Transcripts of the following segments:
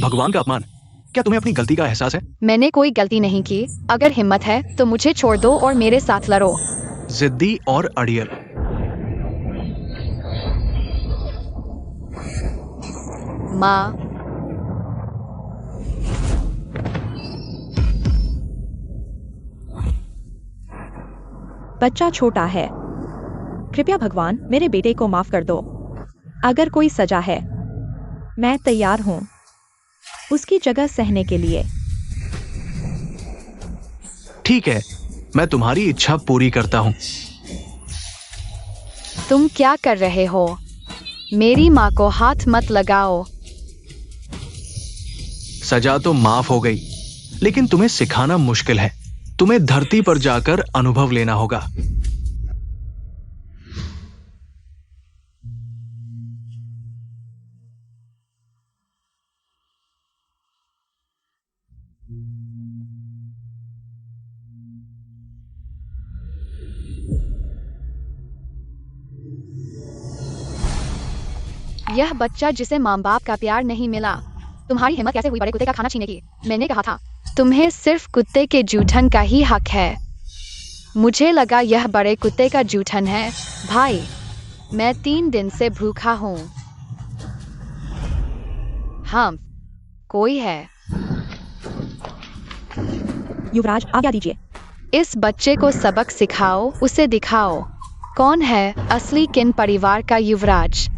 भगवान का अपमान। क्या तुम्हें अपनी गलती का एहसास है? मैंने कोई गलती नहीं की। अगर हिम्मत है तो मुझे छोड़ दो और मेरे साथ लड़ो। जिद्दी और अड़ियल। माँ, बच्चा छोटा है, कृपया भगवान मेरे बेटे को माफ कर दो। अगर कोई सजा है, मैं तैयार हूँ उसकी जगह सहने के लिए। ठीक है, मैं तुम्हारी इच्छा पूरी करता हूँ। तुम क्या कर रहे हो? मेरी माँ को हाथ मत लगाओ। सजा तो माफ हो गई, लेकिन तुम्हें सिखाना मुश्किल है। तुम्हें धरती पर जाकर अनुभव लेना होगा। यह बच्चा जिसे माँ बाप का प्यार नहीं मिला, तुम्हारी हिम्मत कैसे हुई बड़े कुत्ते का खाना छीनने की? मैंने कहा था तुम्हें सिर्फ कुत्ते के जूठन का ही हक है। मुझे लगा यह बड़े कुत्ते का जूठन है। भाई, मैं 3 दिन से भूखा हूँ। हाँ, कोई है? युवराज, आज्ञा दीजिए। इस बच्चे को सबक सिखाओ, उसे दिखाओ कौन है असली किन परिवार का युवराज।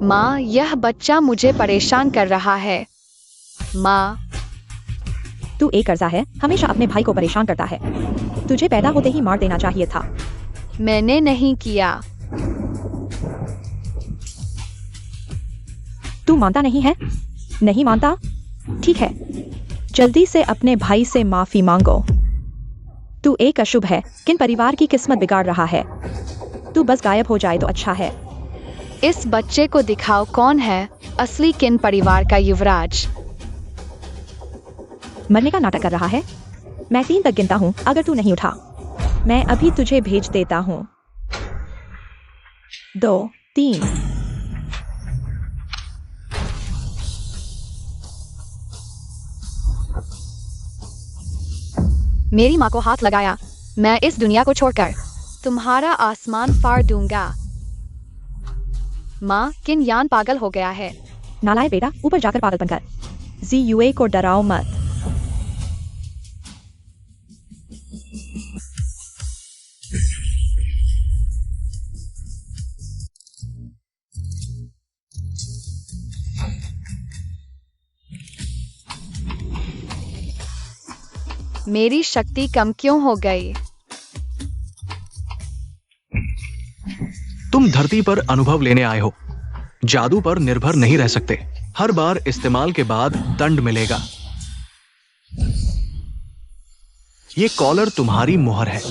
माँ, यह बच्चा मुझे परेशान कर रहा है। माँ, तू एक कर्जा है, हमेशा अपने भाई को परेशान करता है। तुझे पैदा होते ही मार देना चाहिए था। मैंने नहीं किया। तू मानता नहीं है? नहीं मानता? ठीक है, जल्दी से अपने भाई से माफी मांगो। तू एक अशुभ है, किन परिवार की किस्मत बिगाड़ रहा है। तू बस गायब हो जाए तो अच्छा है। इस बच्चे को दिखाओ कौन है असली किन परिवार का युवराज। मरने का नाटक कर रहा है। मैं 3 तक गिनता हूँ, अगर तू नहीं उठा मैं अभी तुझे भेज देता हूँ। 2, 3। मेरी माँ को हाथ लगाया, मैं इस दुनिया को छोड़कर तुम्हारा आसमान फाड़ दूंगा। माँ, किन यान पागल हो गया है। नालायक बेटा, ऊपर जाकर पागलपन कर। जीयूए को डराओ मत। मेरी शक्ति कम क्यों हो गई? तुम धरती पर अनुभव लेने आए हो, जादू पर निर्भर नहीं रह सकते। हर बार इस्तेमाल के बाद दंड मिलेगा। ये कॉलर तुम्हारी मुहर है।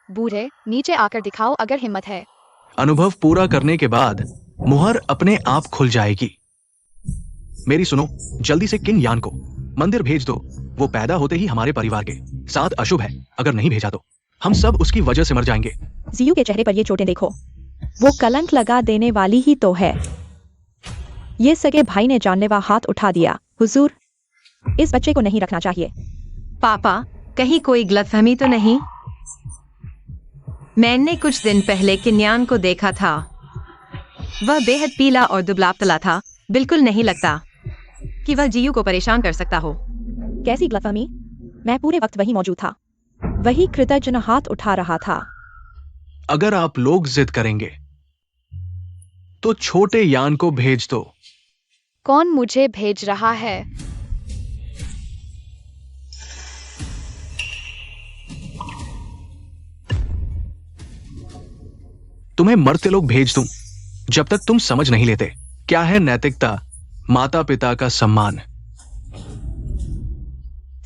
बूढ़े, नीचे आकर दिखाओ अगर हिम्मत है। अनुभव पूरा करने के बाद मुहर अपने आप खुल जाएगी। मेरी सुनो, जल्दी से किन यान को मंदिर भेज दो। वो पैदा होते ही हमारे परिवार के साथ अशुभ है। अगर नहीं भेजा तो हम सब उसकी वजह से मर जाएंगे। जियू के चेहरे पर ये चोटें देखो, वो कलंक लगा देने वाली ही तो है। ये सगे भाई ने जानलेवा हाथ उठा दिया। हुजूर, इस बच्चे को नहीं रखना चाहिए। पापा, कहीं कोई गलतफहमी तो नहीं? मैंने कुछ दिन पहले किन्यान को देखा था। वह बेहद पीला और दुबला पतला था। बिल्कुल नहीं लगता कि वह जियू को परेशान कर सकता हो। कैसी गलतफहमी? मैं पूरे वक्त वही मौजूद था। वही कृतज्ञ हाथ उठा रहा था। अगर आप लोग जिद करेंगे तो छोटे यान को भेज दो। कौन मुझे भेज रहा है? तुम्हें मरते लोग भेज दूं जब तक तुम समझ नहीं लेते क्या है नैतिकता, माता पिता का सम्मान।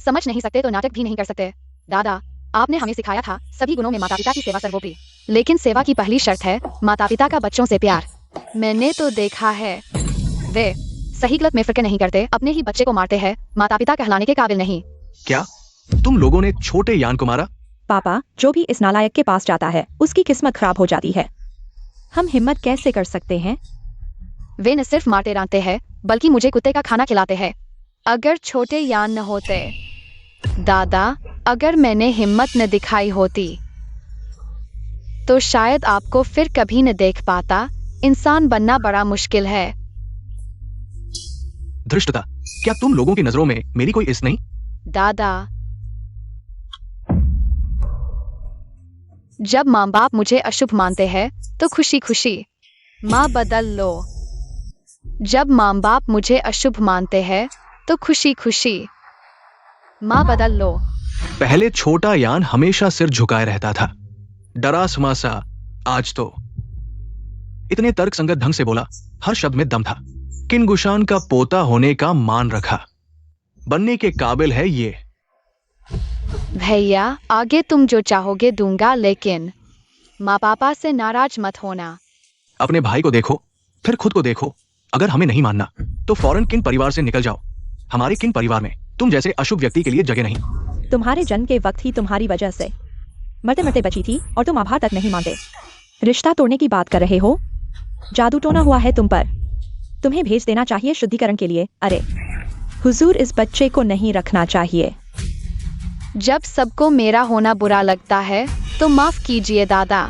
समझ नहीं सकते तो नाटक भी नहीं कर सकते। दादा, आपने हमें सिखाया था सभी गुणों में माता पिता की सेवा सर्वोपरि, लेकिन सेवा की पहली शर्त है माता पिता का बच्चों से प्यार। मैंने तो देखा है वे सही गलत में फिक्र नहीं करते, अपने ही बच्चे को मारते हैं। माता पिता कहलाने के काबिल नहीं। क्या तुम लोगों ने छोटे यान को मारा। पापा, जो भी इस नालायक के पास जाता है उसकी किस्मत खराब हो जाती है। हम हिम्मत कैसे कर सकते हैं? वे न सिर्फ मारते रहते हैं बल्कि मुझे कुत्ते का खाना खिलाते हैं। अगर छोटे यान न होते दादा, अगर मैंने हिम्मत न दिखाई होती तो शायद आपको फिर कभी न देख पाता। इंसान बनना बड़ा मुश्किल है। धृष्टता, क्या तुम लोगों की नजरों में मेरी कोई इज्जत नहीं? दादा, जब माँ बाप मुझे अशुभ मानते हैं तो खुशी खुशी माँ बदल लो। जब माँ बाप मुझे अशुभ मानते हैं तो खुशी खुशी माँ बदल लो। पहले छोटा यान हमेशा सिर झुकाए रहता था, डरा समासा। आज तो इतने तर्कसंगत ढंग से बोला, हर शब्द में दम था। किनगुशान का पोता होने का मान रखा, बनने के काबिल है ये। भैया, आगे तुम जो चाहोगे दूंगा, लेकिन माँ पापा से नाराज मत होना। अपने भाई को देखो, फिर खुद को देखो। अगर हमें नहीं मानना तो फौरन किन परिवार से निकल जाओ। हमारे किन परिवार में तुम जैसे अशुभ व्यक्ति के लिए जगह नहीं। तुम्हारे जन्म के वक्त ही तुम्हारी वजह से मरते मरते बची थी और तुम आभार तक नहीं मानते। रिश्ता तोड़ने की बात कर रहे हो? जादू टोना हुआ है तुम पर। तुम्हें भेज देना चाहिए शुद्धिकरण के लिए। अरे हुजूर, इस बच्चे को नहीं रखना चाहिए। जब सबको मेरा होना बुरा लगता है तो माफ कीजिए दादा।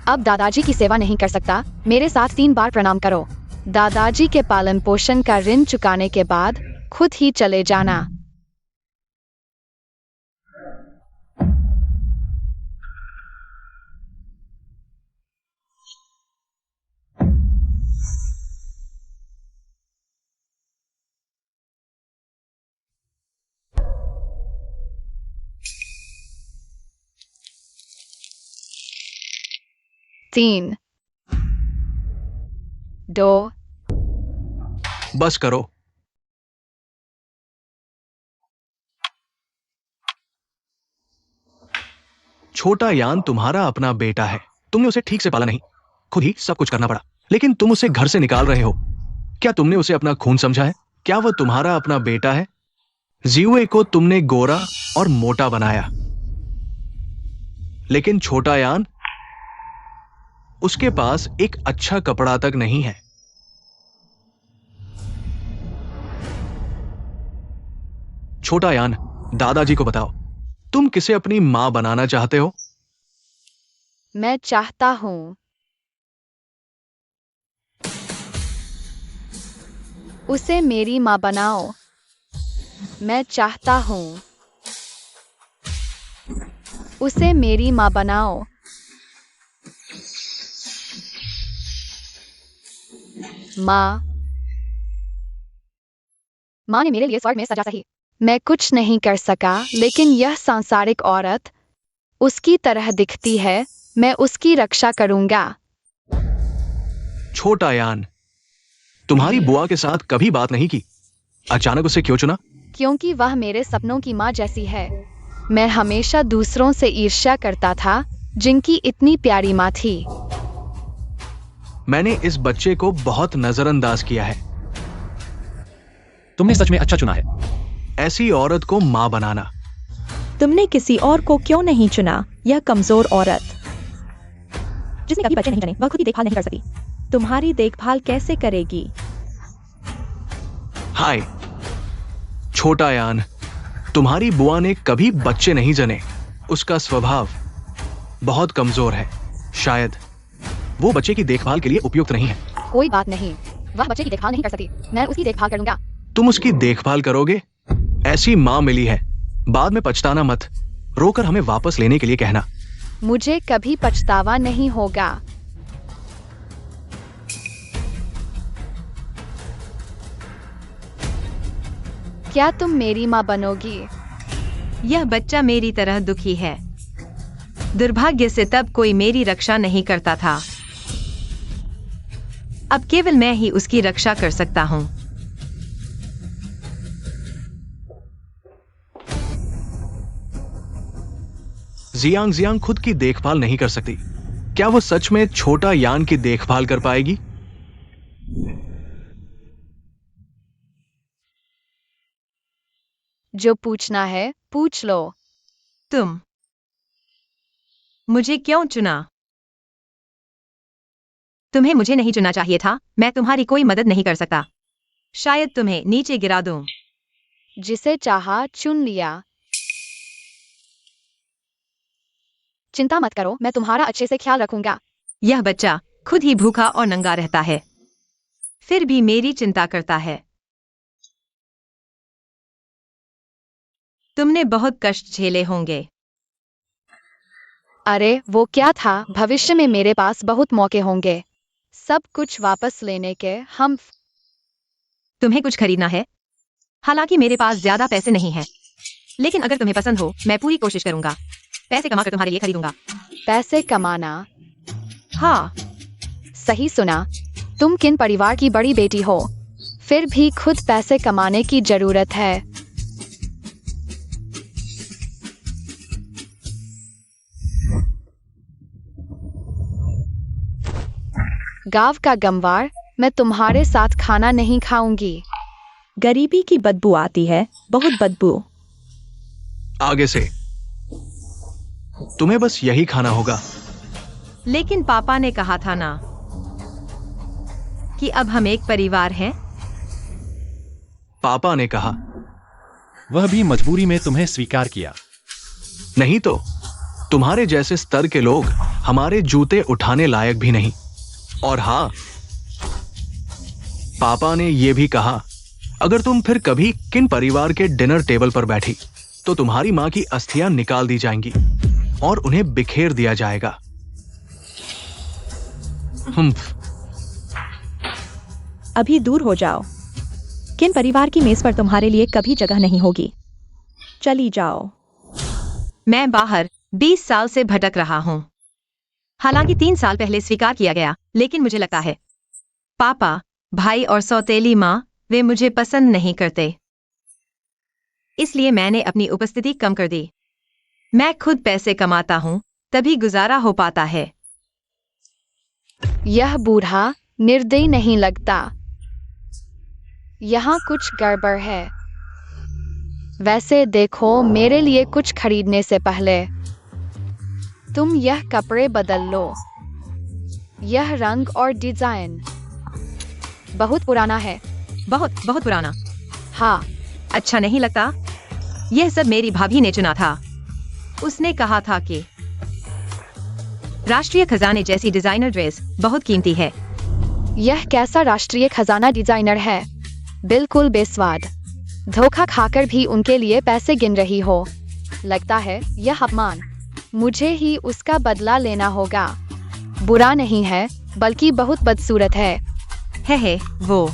अब दादाजी की सेवा नहीं कर सकता। मेरे साथ 3 बार प्रणाम करो। दादाजी के पालन पोषण का ऋण चुकाने के बाद खुद ही चले जाना। तीन, 2, बस करो। छोटा यान तुम्हारा अपना बेटा है। तुमने उसे ठीक से पाला नहीं, खुद ही सब कुछ करना पड़ा। लेकिन तुम उसे घर से निकाल रहे हो। क्या तुमने उसे अपना खून समझा है? क्या वह तुम्हारा अपना बेटा है? जीवे को तुमने गोरा और मोटा बनाया, लेकिन छोटा यान, उसके पास एक अच्छा कपड़ा तक नहीं है। छोटा यान, दादाजी को बताओ, तुम किसे अपनी मां बनाना चाहते हो? मैं चाहता हूं उसे मेरी मां बनाओ। मैं चाहता हूं उसे मेरी मां बनाओ। मां ने मेरे लिए स्वर्ग में सजा सही। मैं कुछ नहीं कर सका, लेकिन यह सांसारिक औरत उसकी तरह दिखती है। मैं उसकी रक्षा करूंगा। छोटा यान, तुम्हारी बुआ के साथ कभी बात नहीं की? अचानक उसे क्यों चुना? क्योंकि वह मेरे सपनों की माँ जैसी है। मैं हमेशा दूसरों से ईर्ष्या करता था जिनकी इतनी प्यारी माँ थी। मैंने इस बच्चे को बहुत नजरअंदाज किया है। तुमने सच में अच्छा चुना है। ऐसी औरत को मां बनाना। तुमने किसी और को क्यों नहीं चुना? यह कमजोर औरत जिसने कभी बच्चे नहीं जने, वह खुद ही देखभाल नहीं कर सकी। तुम्हारी देखभाल कैसे करेगी? हाय छोटा यान, तुम्हारी बुआ ने कभी बच्चे नहीं जने। उसका स्वभाव बहुत कमजोर है। शायद वो बच्चे की देखभाल के लिए उपयुक्त नहीं है। कोई बात नहीं, वह बच्चे की देखभाल नहीं कर सकती। मैं उसकी देखभाल करूंगा। तुम उसकी देखभाल करोगे? ऐसी मां मिली है, बाद में पछताना मत। रोकर हमें वापस लेने के लिए कहना। मुझे कभी पछतावा नहीं होगा। क्या तुम मेरी माँ बनोगी? यह बच्चा मेरी तरह दुखी है। दुर्भाग्य से तब कोई मेरी रक्षा नहीं करता था। अब केवल मैं ही उसकी रक्षा कर सकता हूँ। जियांग जियांग खुद की देखभाल नहीं कर सकती। क्या वो सच में छोटा यान की देखभाल कर पाएगी? जो पूछना है पूछ लो। तुम मुझे क्यों चुना? तुम्हें मुझे नहीं चुनना चाहिए था। मैं तुम्हारी कोई मदद नहीं कर सकता। शायद तुम्हें नीचे गिरा दूं। जिसे चाहा चुन लिया। चिंता मत करो, मैं तुम्हारा अच्छे से ख्याल रखूंगा। यह बच्चा खुद ही भूखा और नंगा रहता है, फिर भी मेरी चिंता करता है। तुमने बहुत कष्ट झेले होंगे। अरे वो क्या था, भविष्य में मेरे पास बहुत मौके होंगे सब कुछ वापस लेने के। हम तुम्हें कुछ खरीदना है? हालांकि मेरे पास ज्यादा पैसे नहीं हैं, लेकिन अगर तुम्हें पसंद हो मैं पूरी कोशिश करूंगा। पैसे कमाकर तुम्हारे लिए खरीदूंगा। पैसे कमाना? हाँ, सही सुना। तुम किन परिवार की बड़ी बेटी हो, फिर भी खुद पैसे कमाने की जरूरत है। गांव का गंवार, मैं तुम्हारे साथ खाना नहीं खाऊंगी। गरीबी की बदबू आती है, बहुत बदबू। आगे से तुम्हें बस यही खाना होगा। लेकिन पापा ने कहा था ना कि अब हम एक परिवार हैं। पापा ने कहा। वह भी मजबूरी में तुम्हें स्वीकार किया। नहीं तो तुम्हारे जैसे स्तर के लोग हमारे जूते उठाने लायक भी नहीं। और हाँ, पापा ने यह भी कहा, अगर तुम फिर कभी किन परिवार के डिनर टेबल पर बैठी तो तुम्हारी मां की अस्थियां निकाल दी जाएंगी और उन्हें बिखेर दिया जाएगा। अभी दूर हो जाओ। किन परिवार की मेज पर तुम्हारे लिए कभी जगह नहीं होगी। चली जाओ। मैं बाहर 20 साल से भटक रहा हूं। हालांकि 3 साल पहले स्वीकार किया गया, लेकिन मुझे लगता है पापा, भाई और सौतेली माँ, वे मुझे पसंद नहीं करते। इसलिए मैंने अपनी उपस्थिति कम कर दी। मैं खुद पैसे कमाता हूँ, तभी गुजारा हो पाता है। यह बूढ़ा निर्दयी नहीं लगता। यहाँ कुछ गड़बड़ है। वैसे देखो, मेरे लिए कुछ खरीदने से पहले तुम यह कपड़े बदल लो। यह रंग और डिजाइन बहुत पुराना है। बहुत बहुत पुराना। हाँ। अच्छा नहीं लगता? यह सब मेरी भाभी ने चुना था। उसने कहा था कि राष्ट्रीय खजाने जैसी डिजाइनर ड्रेस बहुत कीमती है। यह कैसा राष्ट्रीय खजाना डिजाइनर है, बिल्कुल बेस्वाद। धोखा खाकर भी उनके लिए पैसे गिन रही हो। लगता है यह अपमान। मुझे ही उसका बदला लेना होगा। बुरा नहीं है, बल्कि बहुत बदसूरत है वो।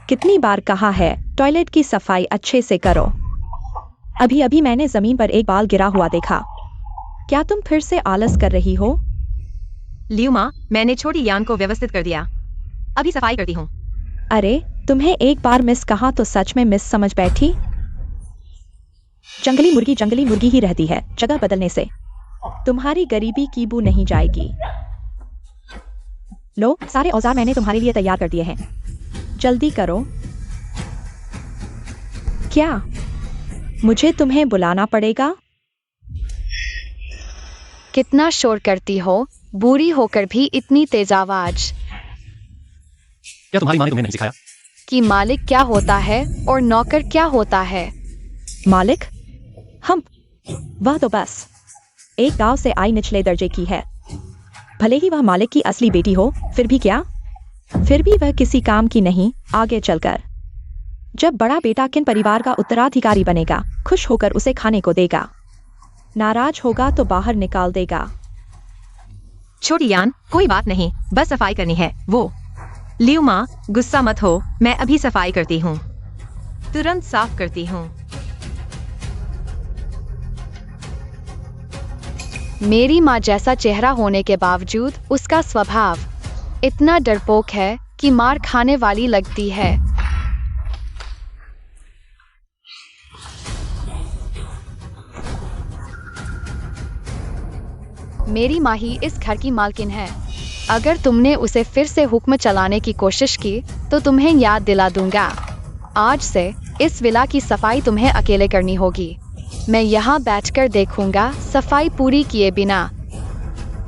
कितनी बार कहा है, टॉयलेट की सफाई अच्छे से करो। अभी अभी मैंने जमीन पर एक बाल गिरा हुआ देखा। क्या तुम फिर से आलस कर रही हो? ल्यूमा, मैंने छोटी यान को व्यवस्थित कर दिया। अभी सफाई करती हूँ। अरे, तुम्हें एक बार मिस कहा तो सच में मिस समझ बैठी। जंगली मुर्गी ही रहती है, जगह बदलने से तुम्हारी गरीबी की बू नहीं जाएगी। लो, सारे औजार मैंने तुम्हारे लिए तैयार कर दिए हैं। जल्दी करो। क्या मुझे तुम्हें बुलाना पड़ेगा? कितना शोर करती हो, बूढ़ी होकर भी इतनी तेज आवाज। क्या तुम्हारी माँ ने तुम्हें नहीं सिखाया कि मालिक क्या होता है और नौकर क्या होता है? मालिक? हम? वह तो बस एक गांव से आई निचले दर्जे की है। भले ही वह मालिक की असली बेटी हो, फिर भी क्या? फिर भी वह किसी काम की नहीं। आगे चलकर जब बड़ा बेटा किन परिवार का उत्तराधिकारी बनेगा, खुश होकर उसे खाने को देगा, नाराज होगा तो बाहर निकाल देगा। छोटी यान, कोई बात नहीं, बस सफाई करनी है। वो ल्यूमा, गुस्सा मत हो, मैं अभी सफाई करती हूँ। तुरंत साफ करती हूँ। मेरी माँ जैसा चेहरा होने के बावजूद उसका स्वभाव इतना डरपोक है कि मार खाने वाली लगती है। मेरी माँ ही इस घर की मालकिन है। अगर तुमने उसे फिर से हुक्म चलाने की कोशिश की तो तुम्हें याद दिला दूंगा। आज से इस विला की सफाई तुम्हें अकेले करनी होगी। मैं यहाँ बैठकर देखूंगा, सफाई पूरी किए बिना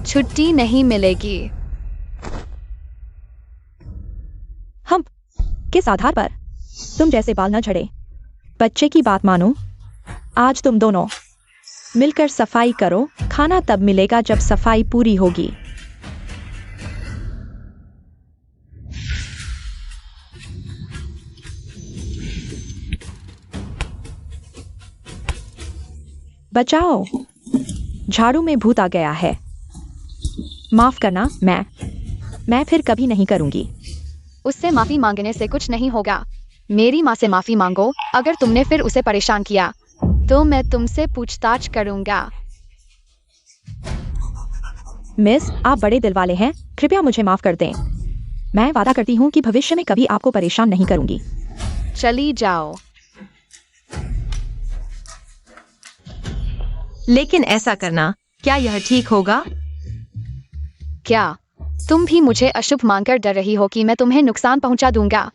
छुट्टी नहीं मिलेगी। हम किस आधार पर? तुम जैसे बाल न झड़े। बच्चे की बात मानो। आज तुम दोनों मिलकर सफाई करो। खाना तब मिलेगा जब सफाई पूरी होगी। बचाओ, झाड़ू में भूत आ गया है। माफ करना, मैं फिर कभी नहीं करूंगी। उससे माफी मांगने से कुछ नहीं होगा। मेरी माँ से माफी मांगो। अगर तुमने फिर उसे परेशान किया तो मैं तुमसे पूछताछ करूंगा। मिस, आप बड़े दिल वाले हैं। कृपया मुझे माफ कर दें। मैं वादा करती हूँ कि भविष्य में कभी आपको परेशान नहीं करूंगी। चली जाओ। लेकिन ऐसा करना, क्या यह ठीक होगा? क्या तुम भी मुझे अशुभ मानकर डर रही हो कि मैं तुम्हें नुकसान पहुंचा दूंगा?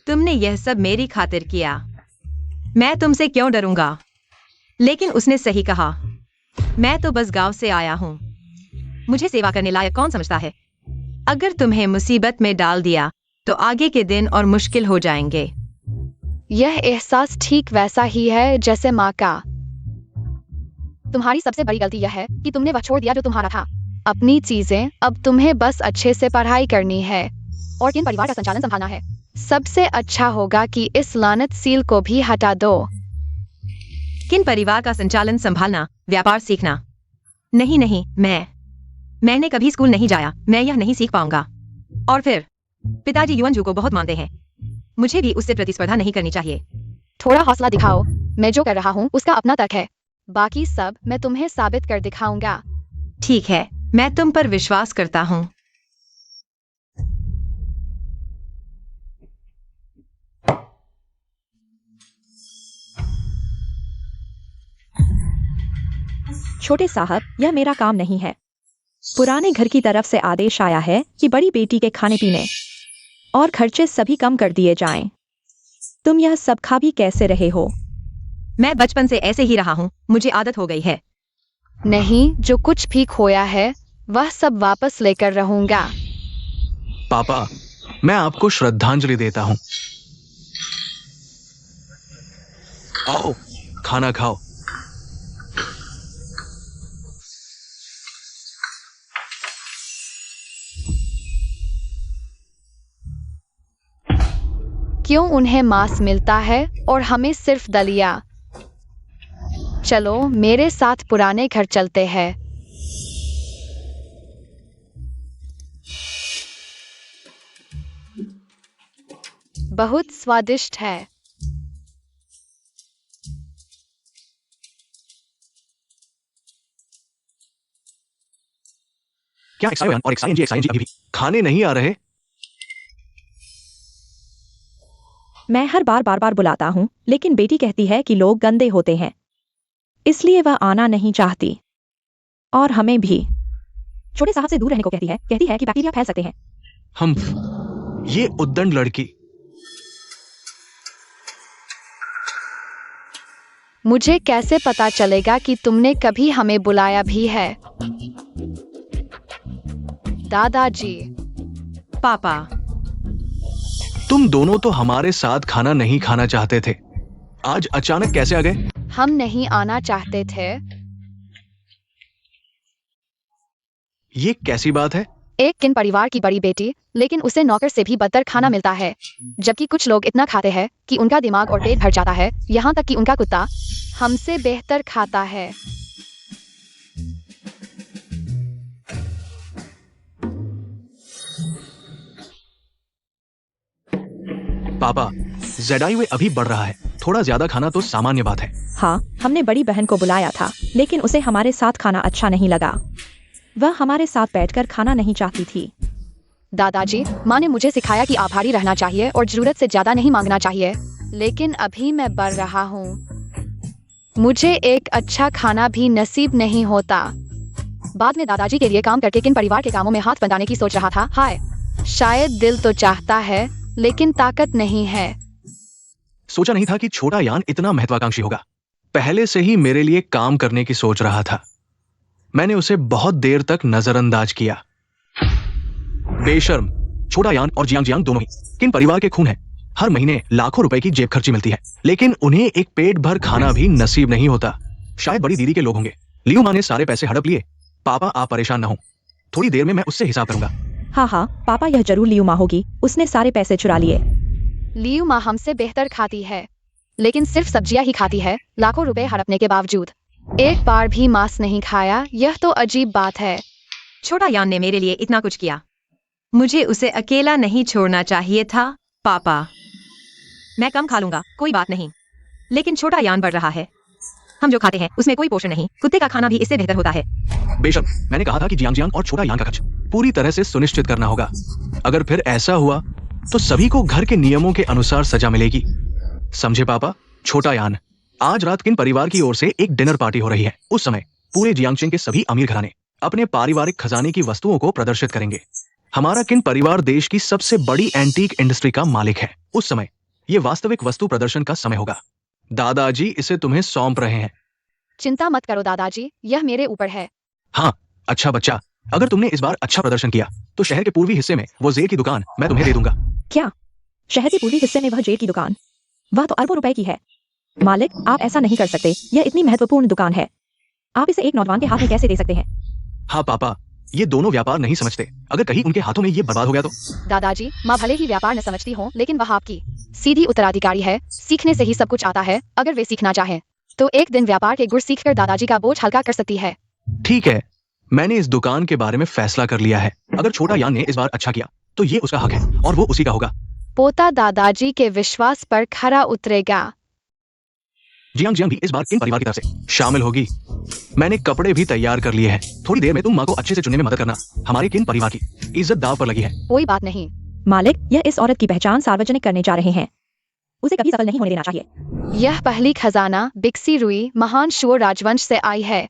तुमने यह सब मेरी खातिर किया। मैं तुमसे क्यों डरूंगा? लेकिन उसने सही कहा। मैं तो बस गांव से आया हूँ। मुझे सेवा करने लायक कौन समझता है? अगर तुम्हें मुसीबत में डाल दिया तो आगे के दिन और मुश्किल हो जाएंगे। यह एहसास ठीक वैसा ही है जैसे माँ का। तुम्हारी सबसे बड़ी गलती यह है कि तुमने वह छोड़ दिया जो तुम्हारा था। अपनी चीजें, अब तुम्हें बस अच्छे से पढ़ाई करनी है और किन परिवार का संचालन संभालना है। सबसे अच्छा होगा कि इस लानत सील को भी हटा दो। किन परिवार का संचालन संभालना, व्यापार सीखना? नहीं, मैंने कभी स्कूल नहीं जाया। मैं यह नहीं सीख पाऊंगा। और फिर पिताजी युआनजू को बहुत मानते हैं। मुझे भी उससे प्रतिस्पर्धा नहीं करनी चाहिए। थोड़ा हौसला दिखाओ। मैं जो कर रहा हूँ उसका अपना तर्क है। बाकी सब मैं तुम्हें साबित कर दिखाऊंगा। ठीक है, मैं तुम पर विश्वास करता हूँ। छोटे साहब, यह मेरा काम नहीं है। पुराने घर की तरफ से आदेश आया है कि बड़ी बेटी के खाने पीने और खर्चे सभी कम कर दिए जाएं। तुम यह सब खा भी कैसे रहे हो? मैं बचपन से ऐसे ही रहा हूँ। मुझे आदत हो गई है। नहीं, जो कुछ भी खोया है वह सब वापस लेकर रहूंगा। पापा, मैं आपको श्रद्धांजलि देता हूं। आओ, खाना खाओ। क्यों उन्हें मांस मिलता है और हमें सिर्फ दलिया? चलो मेरे साथ पुराने घर चलते हैं। बहुत स्वादिष्ट है। क्या XION और XING अभी भी खाने नहीं आ रहे? मैं हर बार बुलाता हूँ, लेकिन बेटी कहती है कि लोग गंदे होते हैं, इसलिए वह आना नहीं चाहती। और हमें भी छोटे साहब से दूर रहने को कहती है कि बैक्टीरिया फैल सकते हैं। हम ये उद्दंड लड़की। मुझे कैसे पता चलेगा कि तुमने कभी हमें बुलाया भी है? दादाजी। पापा, तुम दोनों तो हमारे साथ खाना नहीं खाना चाहते थे। आज अचानक कैसे आ गए? हम नहीं आना चाहते थे। ये कैसी बात है? एक किन परिवार की बड़ी बेटी, लेकिन उसे नौकर से भी बदतर खाना मिलता है। जबकि कुछ लोग इतना खाते हैं कि उनका दिमाग और पेट भर जाता है, यहाँ तक कि उनका कुत्ता हमसे बेहतर खाता है। पापा, ZIOA अभी बढ़ रहा है। थोड़ा ज्यादा खाना तो सामान्य बात है। हाँ, हमने बड़ी बहन को बुलाया था, लेकिन उसे हमारे साथ खाना अच्छा नहीं लगा। वह हमारे साथ बैठकर खाना नहीं चाहती थी। दादाजी, माँ ने मुझे सिखाया कि आभारी रहना चाहिए और जरूरत से ज्यादा नहीं मांगना चाहिए। लेकिन अभी मैं बढ़ रहा हूँ। मुझे एक अच्छा खाना भी नसीब नहीं होता। बाद में दादाजी के लिए काम करके किन परिवार के कामों में हाथ बंटाने की सोच रहा था। हाय, शायद दिल तो चाहता है लेकिन ताकत नहीं है। सोचा नहीं था कि छोटा यान इतना महत्वाकांक्षी होगा। पहले से ही मेरे लिए काम करने की सोच रहा था। मैंने उसे बहुत देर तक नजरअंदाज किया। बेशर्म, छोटा यान और जियांग जियांग दोनों ही किन परिवार के खून हैं। हर महीने लाखों रुपए की जेब खर्ची मिलती है, लेकिन उन्हें एक पेट भर खाना भी नसीब नहीं होता। शायद बड़ी दीदी के लोग होंगे। लियू माँ ने सारे पैसे हड़प लिए। पापा, आप परेशान न हो, थोड़ी देर में मैं उससे हिसाब करूंगा। हाँ हाँ पापा, यह जरूर लियू माँ होगी, उसने सारे पैसे चुरा लिए। लियू माँ हमसे बेहतर खाती है, लेकिन सिर्फ सब्जियां ही खाती है, लाखों रुपए हड़पने के बावजूद। एक बार भी मांस नहीं खाया, यह तो अजीब बात है। छोटा यान ने मेरे लिए इतना कुछ किया, मुझे उसे अकेला नहीं छोड़ना चाहिए था। पापा, मैं कम खा लूंगा, कोई बात नहीं, लेकिन छोटा यान बढ़ रहा है। हम जो खाते हैं उसमें कोई पोषण नहीं, कुत्ते का खाना भी इससे बेहतर होता है। बेशक, मैंने कहा था कि जियांग जियांग और छोटा यान का खर्च पूरी तरह से सुनिश्चित करना होगा। अगर फिर ऐसा हुआ तो सभी को घर के नियमों के अनुसार सजा मिलेगी। समझे पापा? छोटा यान, आज रात किन परिवार की ओर से एक डिनर पार्टी हो रही है। उस समय पूरे जियांगचेंग के सभी अमीर घराने अपने पारिवारिक खजाने की वस्तुओं को प्रदर्शित करेंगे। हमारा किन परिवार देश की सबसे बड़ी एंटीक इंडस्ट्री का मालिक है। उस समय ये वास्तविक वस्तु प्रदर्शन का समय होगा। दादाजी इसे तुम्हें सौंप रहे हैं। चिंता मत करो दादाजी, यह मेरे ऊपर है। हाँ, अच्छा बच्चा, अगर तुमने इस बार अच्छा प्रदर्शन किया तो शहर के पूर्वी हिस्से में वो जेल की दुकान मैं तुम्हें दे दूंगा। क्या? शहर के पूर्वी हिस्से में वह जेल की दुकान? वह तो अरबों रुपए की है। मालिक, आप ऐसा नहीं कर सकते, यह इतनी महत्वपूर्ण दुकान है। आप इसे एक नौजवान के हाथ में कैसे दे सकते हैं? हाँ पापा, ये दोनों व्यापार नहीं समझते। अगर कहीं उनके हाथों में ये बर्बाद हो गया तो? दादाजी, माँ भले ही व्यापार न समझती हो, लेकिन वह आपकी सीधी उत्तराधिकारी है। सीखने से ही सब कुछ आता है। अगर वे सीखना चाहें तो एक दिन व्यापार के गुर सीखकर दादाजी का बोझ हल्का कर सकती है। ठीक है, मैंने इस दुकान के बारे में फैसला कर लिया है। अगर छोटा यान ने इस बार अच्छा किया तो ये उसका हक है और वो उसी का होगा। पोता दादाजी के विश्वास पर खरा उतरेगा। जियांग जियांग भी इस बार किन परिवार की तरफ से शामिल होगी। मैंने कपड़े भी तैयार कर लिए हैं। थोड़ी देर में तुम माँ को अच्छे से चुनने में मदद करना। हमारे किन परिवार की इज्जत दाव पर लगी है। कोई बात नहीं। मालिक, यह इस औरत की पहचान सार्वजनिक करने जा रहे हैं। उसे कभी सफल नहीं होने देना चाहिए। यह पहली खजाना बिक्सी रुई महान शूर राजवंश से आई है।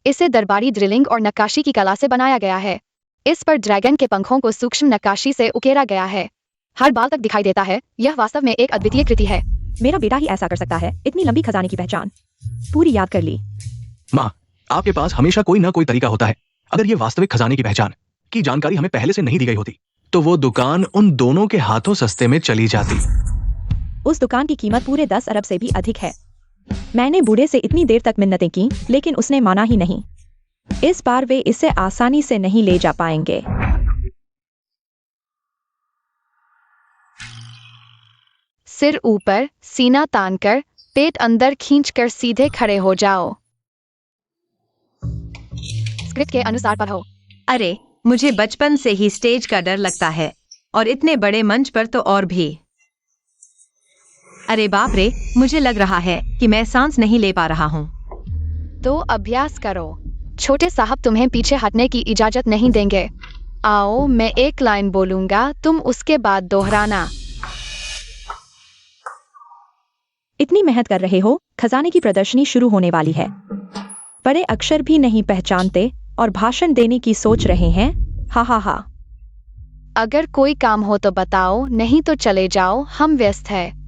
इसे दरबारी ड्रिलिंग और नक्काशी की कला से बनाया गया है। इस पर ड्रैगन के पंखों को सूक्ष्म नक्काशी से उकेरा गया है। हर बाल तक दिखाई देता है। यह वास्तव में एक अद्वितीय कृति है। मेरा बेटा ही ऐसा कर सकता है। इतनी लंबी खजाने की पहचान पूरी याद कर ली। माँ, आपके पास हमेशा कोई ना कोई तरीका होता है। अगर ये वास्तविक खजाने की पहचान की जानकारी हमें पहले से नहीं दी गई होती तो वो दुकान उन दोनों के हाथों सस्ते में चली जाती। उस दुकान की कीमत पूरे 10 अरब से भी अधिक है। मैंने बूढ़े से इतनी देर तक मिन्नतें की, लेकिन उसने माना ही नहीं। इस बार वे इसे आसानी से नहीं ले जा पाएंगे। सिर ऊपर, सीना तानकर, पेट अंदर खींचकर सीधे खड़े हो जाओ। स्क्रिप्ट के अनुसार पढ़ो। अरे, मुझे बचपन से ही स्टेज का डर लगता है, और इतने बड़े मंच पर तो और भी। अरे बाप रे, मुझे लग रहा है कि मैं सांस नहीं ले पा रहा हूँ। तो अभ्यास करो। छोटे साहब तुम्हें पीछे हटने की इजाजत नहीं देंगे। आओ, मैं एक लाइन बोलूंगा, तुम उसके बाद दोहराना। इतनी मेहनत कर रहे हो, खजाने की प्रदर्शनी शुरू होने वाली है। बड़े अक्षर भी नहीं पहचानते और भाषण देने की सोच रहे हैं। हा हा हा। अगर कोई काम हो तो बताओ, नहीं तो चले जाओ, हम व्यस्त हैं।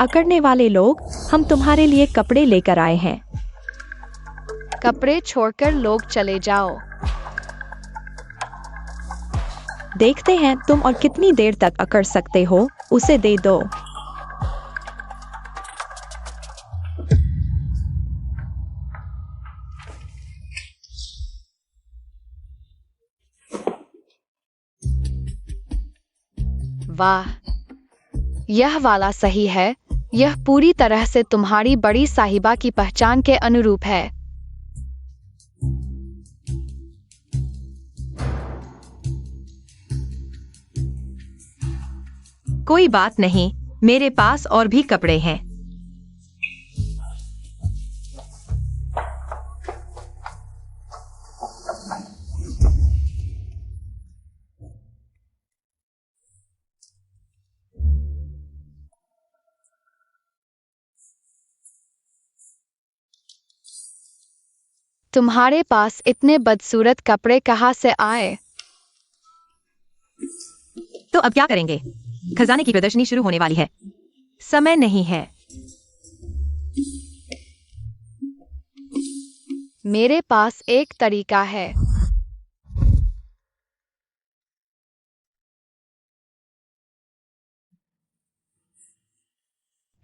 अकड़ने वाले लोग, हम तुम्हारे लिए कपड़े लेकर आए हैं। कपड़े छोड़कर लोग चले जाओ। देखते हैं तुम और कितनी देर तक अकड़ सकते हो। उसे दे दो। वाह, यह वाला सही है। यह पूरी तरह से तुम्हारी बड़ी साहिबा की पहचान के अनुरूप है। कोई बात नहीं, मेरे पास और भी कपड़े हैं। तुम्हारे पास इतने बदसूरत कपड़े कहाँ से आए? तो अब क्या करेंगे? खजाने की प्रदर्शनी शुरू होने वाली है। समय नहीं है। मेरे पास एक तरीका है।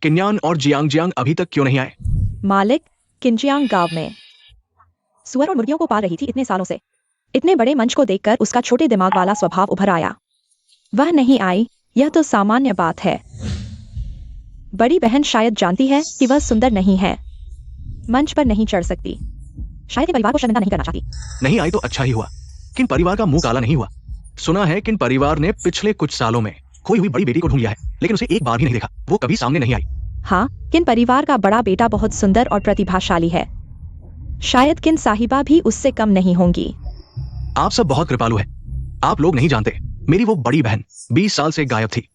किन्यान और जियांग अभी तक क्यों नहीं आए? मालिक, किंजियांग गांव में सुअर और मुर्गियों को पाल रही थी इतने सालों से। इतने बड़े मंच को देखकर उसका छोटे दिमाग वाला स्वभाव उभर आया। वह नहीं आई, यह तो सामान्य बात है। बड़ी बहन शायद जानती है कि वह सुंदर नहीं है, मंच पर नहीं चढ़ सकती। शायद ये परिवार को शर्मिंदा नहीं करना चाहती। नहीं आई तो अच्छा ही हुआ। किन परिवार का मुंह काला नहीं हुआ। सुना है किन परिवार ने पिछले कुछ सालों में खोई हुई बड़ी बेटी को ढूंढ लिया है, लेकिन उसे एक बार भी नहीं देखा। वो कभी सामने नहीं आई। हाँ, किन परिवार का बड़ा बेटा बहुत सुंदर और प्रतिभाशाली है। शायद किन साहिबा भी उससे कम नहीं होंगी। आप सब बहुत कृपालु हैं। आप लोग नहीं जानते, मेरी वो बड़ी बहन 20 साल से गायब थी।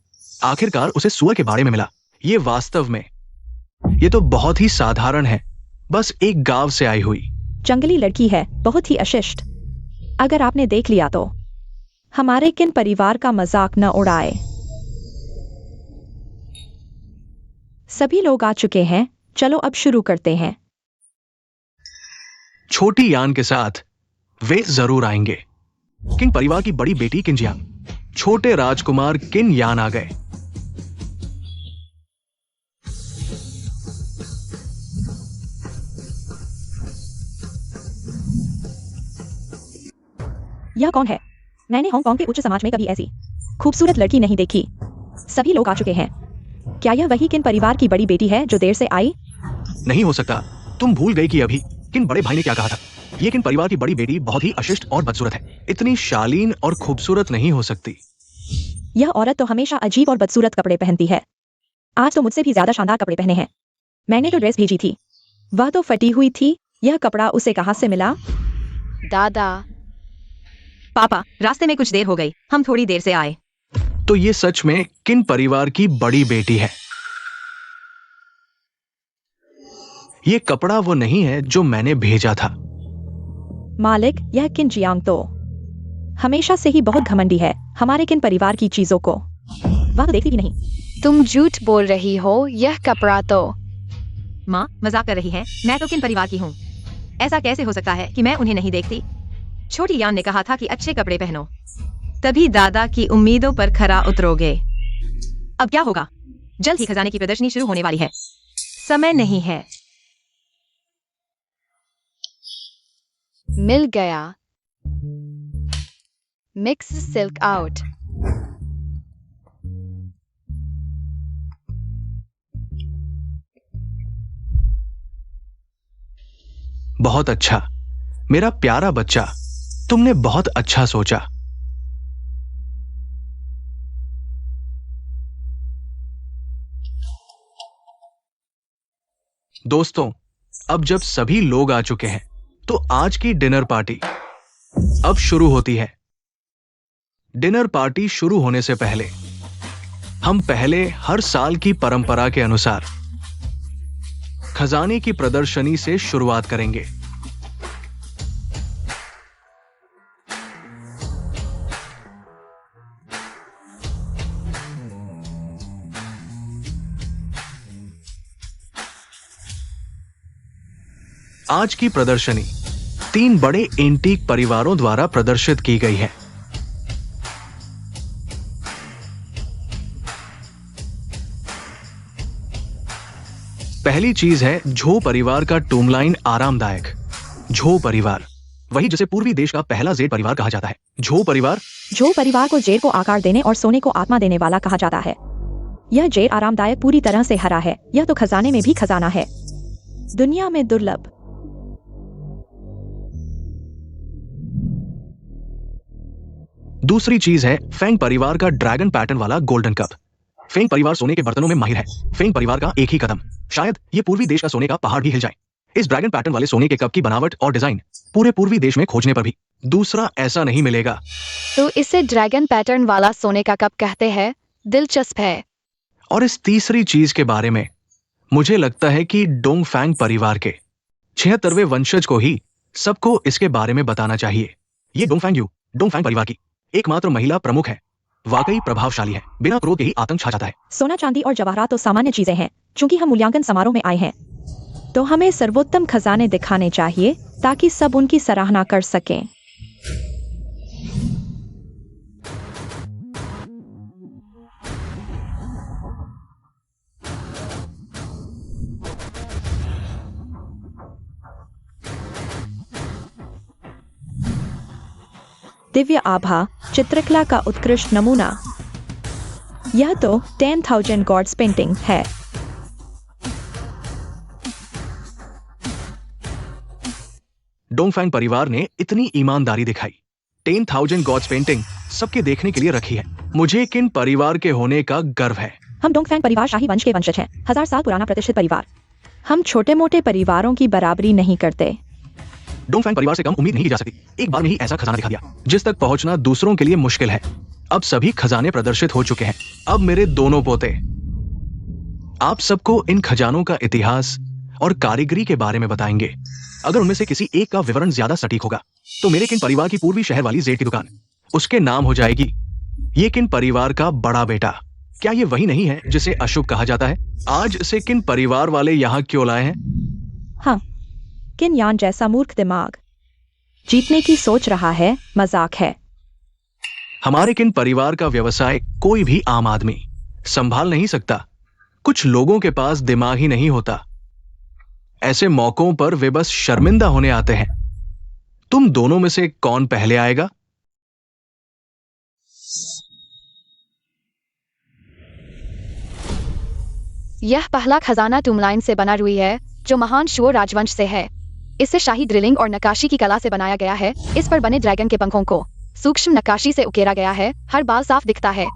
आखिरकार उसे सुअर के बाड़े में मिला। ये वास्तव में ये तो बहुत ही साधारण है, बस एक गांव से आई हुई। जंगली लड़की है, बहुत ही अशिष्ट। अगर आपने देख लिया तो हमारे किन परिवार का मजाक न उड़ाए। सभी लोग आ चुके हैं, चलो अब शुरू करते हैं। छोटी यान के साथ वे जरूर आएंगे। किन परिवार की बड़ी बेटी किंजियांग, छोटे राजकुमार किन यान आ गए। यह कौन है? मैंने हांगकांग के उच्च समाज में कभी ऐसी खूबसूरत लड़की नहीं देखी। सभी लोग आ चुके हैं। क्या यह वही किन परिवार की बड़ी बेटी है जो देर से आई? नहीं हो सकता। तुम भूल गई कि अभी किन बड़े भाई ने क्या कहा था। ये किन परिवार की बड़ी बेटी बहुत ही अशिष्ट और बदसूरत है। इतनी शालीन और खूबसूरत नहीं हो सकती। यह औरत तो हमेशा अजीब और बदसूरत कपड़े पहनती है। आज तो मुझसे भी ज्यादा शानदार कपड़े पहने हैं। मैंने तो ड्रेस भेजी थी, वह तो फटी हुई थी। यह कपड़ा उसे कहाँ से मिला? दादा, पापा, रास्ते में कुछ देर हो गई, हम थोड़ी देर से आए। तो ये सच में किन परिवार की बड़ी बेटी है। ये कपड़ा वो नहीं है जो मैंने भेजा था। मालिक, यह किन जियांग तो हमेशा से ही बहुत घमंडी है हमारे किन परिवार की चीजों को। वह तो देखती भी नहीं। तुम झूठ बोल रही हो। यह कपड़ा तो माँ मजाक कर रही है। मैं तो किन परिवार की हूँ। ऐसा कैसे हो सकता है कि मैं उन्हें नहीं देखती। छोटी यान ने कहा था कि अच्छे कपड़े पहनो, तभी दादा की उम्मीदों पर खरा उतरोगे। अब क्या होगा? जल्द ही खजाने की प्रदर्शनी शुरू होने वाली है। समय नहीं है। मिल गया। Mix silk out. बहुत अच्छा मेरा प्यारा बच्चा, तुमने बहुत अच्छा सोचा। दोस्तों, अब जब सभी लोग आ चुके हैं तो आज की डिनर पार्टी अब शुरू होती है। डिनर पार्टी शुरू होने से पहले हम पहले हर साल की परंपरा के अनुसार खजाने की प्रदर्शनी से शुरुआत करेंगे। आज की प्रदर्शनी 3 बड़े एंटीक परिवारों द्वारा प्रदर्शित की गई है। पहली चीज है झो परिवार का टूमलाइन आरामदायक। झो परिवार, वही जिसे पूर्वी देश का पहला जेड परिवार कहा जाता है। झो परिवार को जेड को आकार देने और सोने को आत्मा देने वाला कहा जाता है। यह जेड आरामदायक पूरी तरह से हरा है। यह तो खजाने में भी खजाना है, दुनिया में दुर्लभ। दूसरी चीज है फेंग परिवार का ड्रैगन पैटर्न वाला गोल्डन कप। फेंग परिवार सोने के बर्तनों में माहिर है। फेंग परिवार का एक ही कदम, शायद ये पूर्वी देश का सोने का पहाड़ भी हिल जाए। इस ड्रैगन पैटर्न वाले सोने के कप की बनावट और डिजाइन पूरे पूर्वी देश में खोजने पर भी दूसरा ऐसा नहीं मिलेगा। तो इसे ड्रैगन पैटर्न वाला सोने का कप कहते हैं। दिलचस्प है। और इस तीसरी चीज के बारे में मुझे लगता है कि डोंगफैंग परिवार के 76वें वंशज को ही सबको इसके बारे में बताना चाहिए। ये डोंगफैंग परिवार की एकमात्र महिला प्रमुख है। वाकई प्रभावशाली है। बिना क्रोध के ही आतंक छा जाता है। सोना चांदी और जवाहरात तो सामान्य चीजें हैं। चूंकि हम मूल्यांकन समारोह में आए हैं तो हमें सर्वोत्तम खजाने दिखाने चाहिए ताकि सब उनकी सराहना कर सकें। दिव्य आभा चित्रकला का उत्कृष्ट नमूना। यह तो 10,000 गॉड्स पेंटिंग है। डोंगफैंग परिवार ने इतनी ईमानदारी दिखाई। 10,000 गॉड्स पेंटिंग सबके देखने के लिए रखी है। मुझे किन परिवार के होने का गर्व है। हम डोंगफैंग परिवार शाही वंश के वंशज हैं। 1000 साल पुराना प्रतिष्ठित परिवार। हम छोटे मोटे परिवारों की बराबरी नहीं करते। डोंगफैंग परिवार से कम उम्मीद नहीं की जा सकती। एक बार में ही ऐसा खजाना दिखा दिया जिस तक पहुंचना दूसरों के लिए मुश्किल है। अब सभी खजाने प्रदर्शित हो चुके हैं। अब मेरे दोनों पोते आप सबको इन खजानों का इतिहास और कारीगरी के बारे में बताएंगे। अगर उनमें से किसी एक का विवरण ज्यादा सटीक होगा तो मेरे किन परिवार की पूर्वी शहर वाली जेठ की दुकान उसके नाम हो जाएगी। ये किन परिवार का बड़ा बेटा। क्या ये वही नहीं है जिसे अशुभ कहा जाता है? आज से किन परिवार वाले यहाँ क्यों लाए हैं? हाँ, किन यान जैसा मूर्ख दिमाग जीतने की सोच रहा है। मजाक है। हमारे किन परिवार का व्यवसाय कोई भी आम आदमी संभाल नहीं सकता। कुछ लोगों के पास दिमाग ही नहीं होता। ऐसे मौकों पर वे बस शर्मिंदा होने आते हैं। तुम दोनों में से कौन पहले आएगा? यह पहला खजाना टूमलाइन से बना रुई है जो महान शूर राजवंश से है। इसे शाही ड्रिलिंग और नक्काशी की कला से बनाया गया है। इस पर बने ड्रैगन के पंखों को सूक्ष्म नक्काशी से उकेरा गया है। हर बाल साफ दिखता है।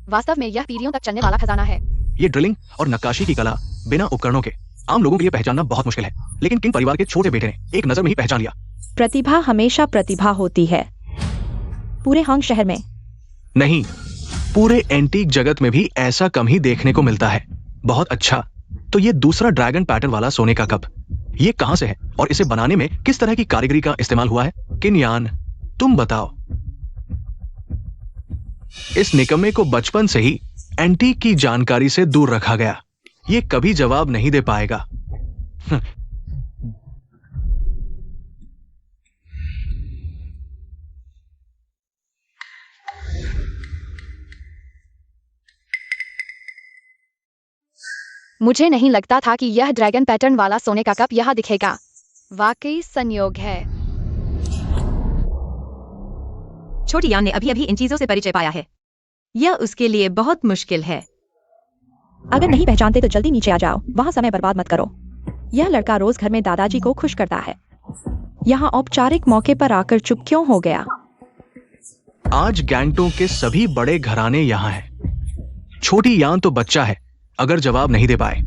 वास्तव में यह पीढ़ियों तक चलने वाला खजाना है। ये ड्रिलिंग और नक्काशी की कला बिना उपकरणों के आम लोगों के लिए पहचानना बहुत मुश्किल है। लेकिन किन परिवार के छोटे बेटे ने एक नजर में ही पहचान लिया। प्रतिभा हमेशा प्रतिभा होती है। पूरे हांग शहर में नहीं, पूरे एंटीक जगत में भी ऐसा कम ही देखने को मिलता है। बहुत अच्छा, तो ये दूसरा ड्रैगन पैटर्न वाला सोने का कप ये कहां से है और इसे बनाने में किस तरह की कारीगरी का इस्तेमाल हुआ है? किन यान, तुम बताओ। इस निकम्मे को बचपन से ही एंटीक की जानकारी से दूर रखा गया। ये कभी जवाब नहीं दे पाएगा। मुझे नहीं लगता था कि यह ड्रैगन पैटर्न वाला सोने का कप यहाँ दिखेगा। वाकई संयोग है। छोटी यान ने अभी अभी इन चीजों से परिचय पाया है। यह उसके लिए बहुत मुश्किल है। अगर नहीं पहचानते तो जल्दी नीचे आ जाओ। वहां समय बर्बाद मत करो। यह लड़का रोज घर में दादाजी को खुश करता है। यहाँ औपचारिक मौके पर आकर चुप क्यों हो गया? आज गैंगटोक के सभी बड़े घराने यहाँ हैं। छोटी यान तो बच्चा है। अगर जवाब नहीं दे पाए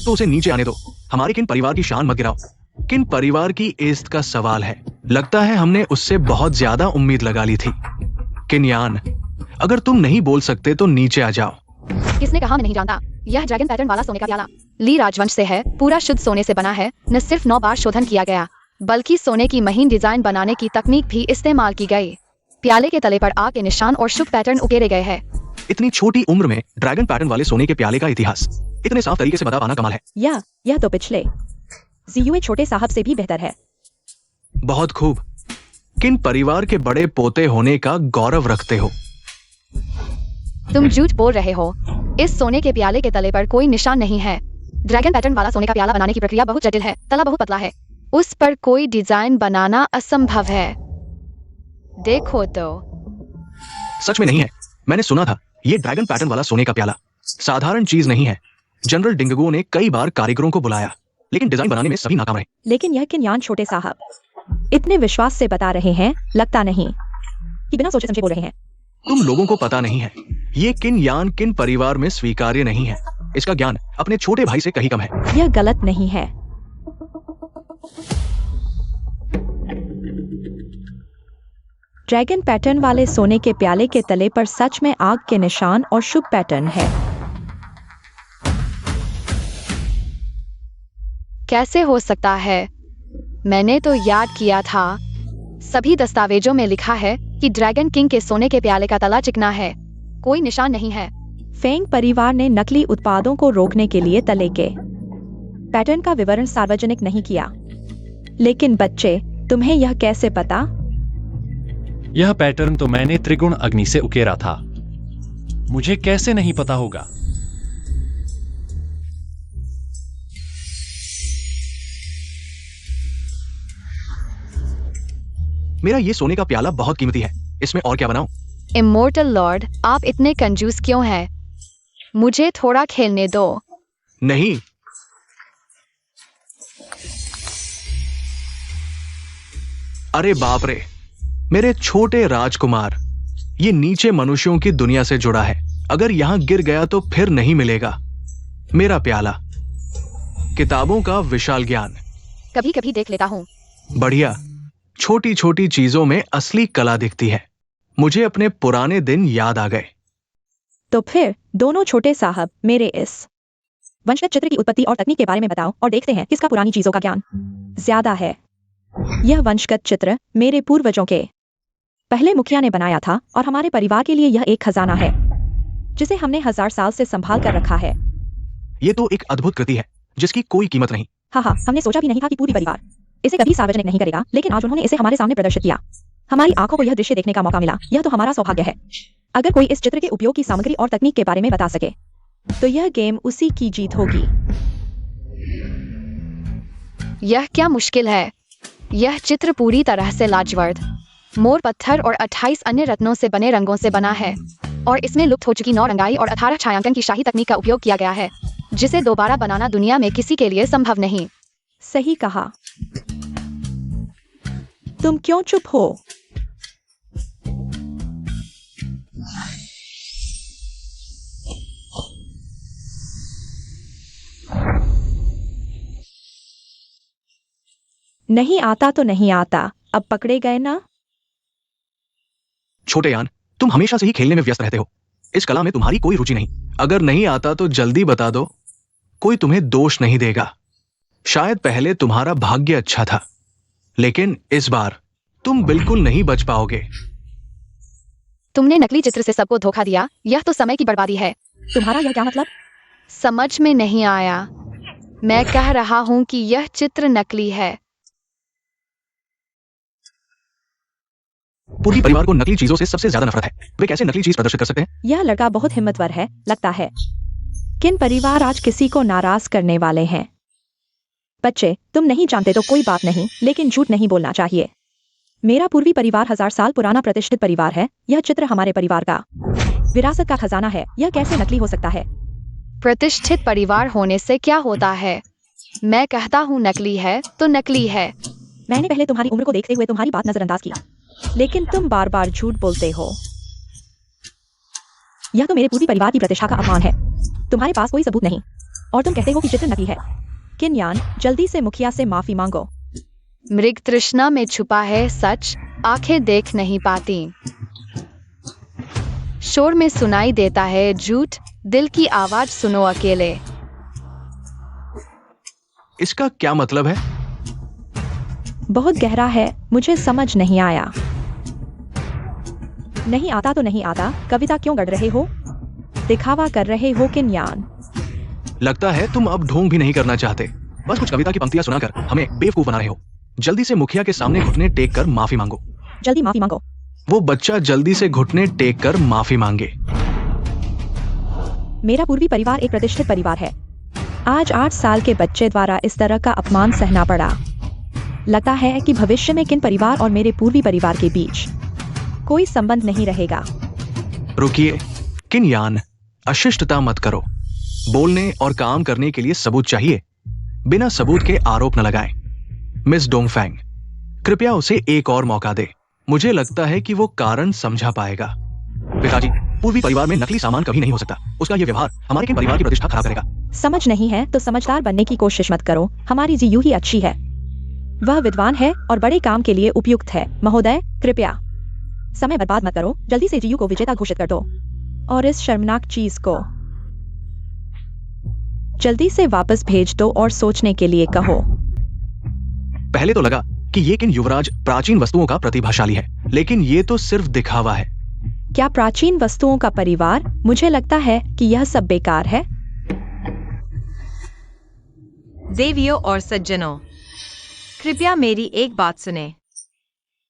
तो उसे नीचे आने दो। हमारे किन परिवार की शान मत गिराओ। किन परिवार की इज्जत का सवाल है। लगता है हमने उससे बहुत ज्यादा उम्मीद लगा ली थी। किन यान, अगर तुम नहीं बोल सकते तो नीचे आ जाओ। किसने कहा मैं नहीं जानता? यह ड्रैगन पैटर्न वाला सोने का प्याला ली राजवंश से है। पूरा शुद्ध सोने से बना है। न सिर्फ 9 बार शोधन किया गया बल्कि सोने की महीन डिजाइन बनाने की तकनीक भी इस्तेमाल की गई। प्याले के तले पर आग के निशान और शुभ पैटर्न उकेरे गए हैं। इतनी छोटी उम्र में ड्रैगन पैटर्न वाले सोने के प्याले का इतिहास इतने साफ तरीके से बता पाना कमाल है। यह तो पिछले जीयूए छोटे साहब से भी बेहतर है। बहुत खूब। किन परिवार के बड़े पोते होने का गौरव रखते हो? तुम झूठ बोल रहे हो। इस सोने के प्याले के तले पर कोई निशान नहीं है। ड्रैगन पैटर्न वाला सोने का प्याला बनाने की प्रक्रिया बहुत जटिल है। तला बहुत पतला है। उस पर कोई डिजाइन बनाना असंभव है। देखो तो। सच में नहीं है। मैंने सुना था ये ड्रैगन पैटर्न वाला सोने का प्याला साधारण चीज नहीं है। जनरल डिंगगो ने कई बार कारीगरों को बुलाया लेकिन डिजाइन बनाने में सभी नाकाम रहे। लेकिन यह किन यान छोटे साहब इतने विश्वास से बता रहे हैं। लगता नहीं कि बिना सोचे समझे बोल रहे हैं। तुम लोगों को पता नहीं है ये किन यान किन परिवार में स्वीकार्य नहीं है। इसका ज्ञान अपने छोटे भाई से कहीं कम है। यह गलत नहीं है। ड्रैगन पैटर्न वाले सोने के प्याले के तले पर सच में आग के निशान और शुभ पैटर्न है। कैसे हो सकता है? मैंने तो याद किया था। सभी दस्तावेजों में लिखा है कि ड्रैगन किंग के सोने के प्याले का तला चिकना है, कोई निशान नहीं है। फेंग परिवार ने नकली उत्पादों को रोकने के लिए तले के पैटर्न का विवरण सार्वजनिक नहीं किया। लेकिन बच्चे, तुम्हें यह कैसे पता? यह पैटर्न तो मैंने त्रिगुण अग्नि से उकेरा था। मुझे कैसे नहीं पता होगा? मेरा ये सोने का प्याला बहुत कीमती है, इसमें और क्या बनाऊं? इमोर्टल लॉर्ड, आप इतने कंजूस क्यों हैं? मुझे थोड़ा खेलने दो। नहीं, अरे बाप रे, मेरे छोटे राजकुमार, ये नीचे मनुष्यों की दुनिया से जुड़ा है। अगर यहां गिर गया तो फिर नहीं मिलेगा। मेरा प्याला, किताबों का विशाल ज्ञान। कभी कभी देख लेता हूँ। बढ़िया, छोटी छोटी चीजों में असली कला दिखती है। मुझे अपने पुराने दिन याद आ गए। तो फिर दोनों छोटे साहब, मेरे इस वंशगत चित्र की उत्पत्ति और तकनीक के बारे में बताओ और देखते हैं किसका पुरानी चीजों का ज्ञान ज्यादा है। यह वंशगत चित्र मेरे पूर्वजों के पहले मुखिया ने बनाया था और हमारे परिवार के लिए यह एक खजाना है जिसे हमने 1000 साल से संभाल कर रखा है। ये तो एक अद्भुत कृति है जिसकी कोई कीमत नहीं। हाँ, हमने सोचा भी नहीं था कि पूरी परिवार इसे कभी सार्वजनिक नहीं करेगा, लेकिन आज उन्होंने इसे हमारे सामने प्रदर्शित किया। हमारी आंखों को यह दृश्य देखने का मौका मिला। यह तो हमारा सौभाग्य है। अगर कोई इस चित्र के उपयोग की सामग्री और तकनीक के बारे में बता सके तो यह गेम उसी की जीत होगी। यह क्या मुश्किल है? यह चित्र पूरी तरह से लाजवाब मोर पत्थर और 28 अन्य रत्नों से बने रंगों से बना है और इसमें लुप्त हो चुकी 9 रंगाई और 18 छायांकन की शाही तकनीक का उपयोग किया गया है जिसे दोबारा बनाना दुनिया में किसी के लिए संभव नहीं। सही कहा। तुम क्यों चुप हो? नहीं आता तो नहीं आता, अब पकड़े गए ना। छोटे यान, तुम हमेशा से ही खेलने में व्यस्त रहते हो। इस कला में तुम्हारी कोई रुचि नहीं। अगर नहीं आता तो जल्दी बता दो, कोई तुम्हें दोष नहीं देगा। शायद पहले तुम्हारा भाग्य अच्छा था, लेकिन इस बार तुम बिल्कुल नहीं बच पाओगे। तुमने नकली चित्र से सबको धोखा दिया। यह तो समय की बर्बादी है। तुम्हारा यह क्या मतलब? समझ में नहीं आया। मैं कह रहा हूं कि यह चित्र नकली है। पूरी परिवार को नकली चीजों से सबसे ज्यादा नफरत है। वे कैसे नकली चीज प्रदर्शित कर सकते हैं? यह लड़का बहुत हिम्मतवर है, लगता है। किन परिवार आज किसी को नाराज करने वाले हैं? बच्चे, तुम नहीं जानते तो कोई बात नहीं, लेकिन झूठ नहीं बोलना चाहिए। मेरा पूर्वी परिवार 1000 साल पुराना प्रतिष्ठित परिवार है। यह चित्र हमारे परिवार का विरासत का खजाना है। यह कैसे नकली हो सकता है? प्रतिष्ठित परिवार होने से क्या होता है? मैं कहता हूँ नकली है तो नकली है। मैंने पहले तुम्हारी उम्र को देखते हुए तुम्हारी बात नजरअंदाज की, लेकिन तुम बार बार झूठ बोलते हो। यह तो मेरे पूरी परिवार की प्रतिष्ठा का अपमान है। तुम्हारे पास कोई सबूत नहीं और तुम कहते हो कि चित्र नकली है। किन्यान, जल्दी से मुखिया से माफी मांगो। मृग तृष्णा में छुपा है सच, आंखें देख नहीं पाती। शोर में सुनाई देता है झूठ, दिल की आवाज सुनो अकेले। इसका क्या मतलब है? बहुत गहरा है, मुझे समझ नहीं आया। नहीं आता तो नहीं आता, कविता क्यों गढ़ रहे हो? दिखावा कर रहे हो किन्यान? लगता है तुम अब ढोंग भी नहीं करना चाहते। बस कुछ कविता की पंक्तियां सुनाकर हमें बेवकूफ बना रहे हो। जल्दी से मुखिया के सामने घुटने टेक कर माफी मांगो। जल्दी माफी मांगो। वो बच्चा जल्दी से घुटने टेक कर माफी मांगे। मेरा पूर्वी परिवार एक प्रतिष्ठित परिवार है। आज 8 साल के बच्चे द्वारा इस तरह का अपमान सहना पड़ा। लगता है कि भविष्य में किन परिवार और मेरे पूर्वी परिवार के बीच कोई संबंध नहीं रहेगा। रुकिए, किन्यान, अशिष्टता मत करो। बोलने और काम करने के लिए सबूत चाहिए। बिना सबूत के आरोप न लगाएं। मिस डोंगफैंग, कृपया उसे एक और मौका दे। मुझे लगता है कि वो कारण समझा पाएगा। पिताजी, पूर्वी परिवार में नकली सामान कभी नहीं हो सकता। उसका ये व्यवहार हमारे किन परिवार की प्रतिष्ठा खराब करेगा। समझ नहीं है तो समझदार बनने की कोशिश मत करो। हमारी जीयू ही अच्छी है। वह विद्वान है और बड़े काम के लिए उपयुक्त है। महोदय, कृपया समय बर्बाद मत करो। जल्दी से जीयू को विजेता घोषित कर दो और इस शर्मनाक चीज को जल्दी से वापस भेज दो और सोचने के लिए कहो। पहले तो लगा कि ये किन युवराज प्राचीन वस्तुओं का प्रतिभाशाली है, लेकिन ये तो सिर्फ दिखावा है। क्या प्राचीन वस्तुओं का परिवार? मुझे लगता है कि यह सब बेकार है। देवियों और सज्जनों, कृपया मेरी एक बात सुने।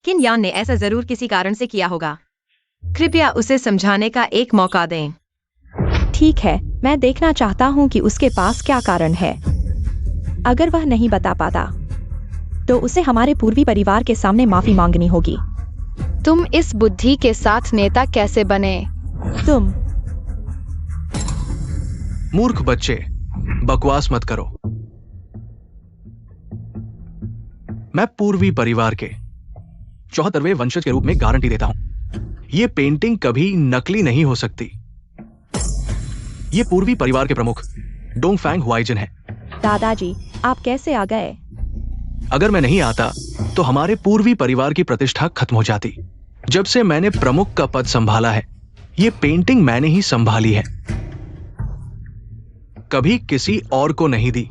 किन यान ने ऐसा जरूर किसी कारण से किया होगा। कृपया उसे समझाने का एक मौका दें। ठीक है, मैं देखना चाहता हूँ कि उसके पास क्या कारण है। अगर वह नहीं बता पाता तो उसे हमारे पूर्वी परिवार के सामने माफी मांगनी होगी। तुम इस बुद्धि के साथ नेता कैसे बने? तुम मूर्ख बच्चे, बकवास मत करो। मैं पूर्वी परिवार के 74वें वंशज के रूप में गारंटी देता हूं, यह पेंटिंग कभी नकली नहीं हो सकती। ये पूर्वी परिवार के प्रमुख डोंगफैंग हुआइजिन है। दादाजी, आप कैसे आ गए? अगर मैं नहीं आता तो हमारे पूर्वी परिवार की प्रतिष्ठा खत्म हो जाती। जब से मैंने प्रमुख का पद संभाला है, ये पेंटिंग मैंने ही संभाली है, कभी किसी और को नहीं दी।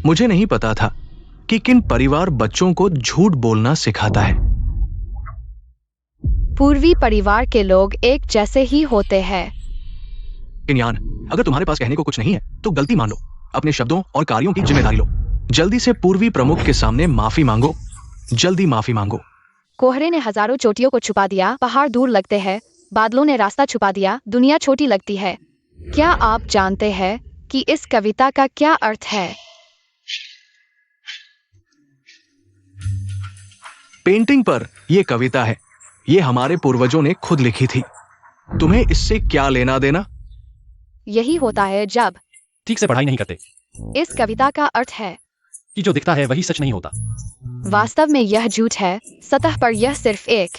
मुझे नहीं पता था कि किन परिवार बच्चों को झूठ बोलना सिखाता है। पूर्वी परिवार के लोग एक जैसे ही होते हैं। किन्यान, अगर तुम्हारे पास कहने को कुछ नहीं है तो गलती मान लो, अपने शब्दों और कार्यों की जिम्मेदारी लो। जल्दी से पूर्वी प्रमुख के सामने माफी मांगो, जल्दी माफी मांगो। कोहरे ने हजारों चोटियों को छुपा दिया, पहाड़ दूर लगते हैं, बादलों ने रास्ता छुपा दिया, दुनिया छोटी लगती है। क्या आप जानते हैं कि इस कविता का क्या अर्थ है? पेंटिंग पर यह कविता है, ये हमारे पूर्वजों ने खुद लिखी थी। तुम्हें इससे क्या लेना देना? यही होता है जब ठीक से पढ़ाई नहीं करते इस कविता का अर्थ है कि जो दिखता है वही सच नहीं होता। वास्तव में यह झूठ है। सतह पर यह सिर्फ एक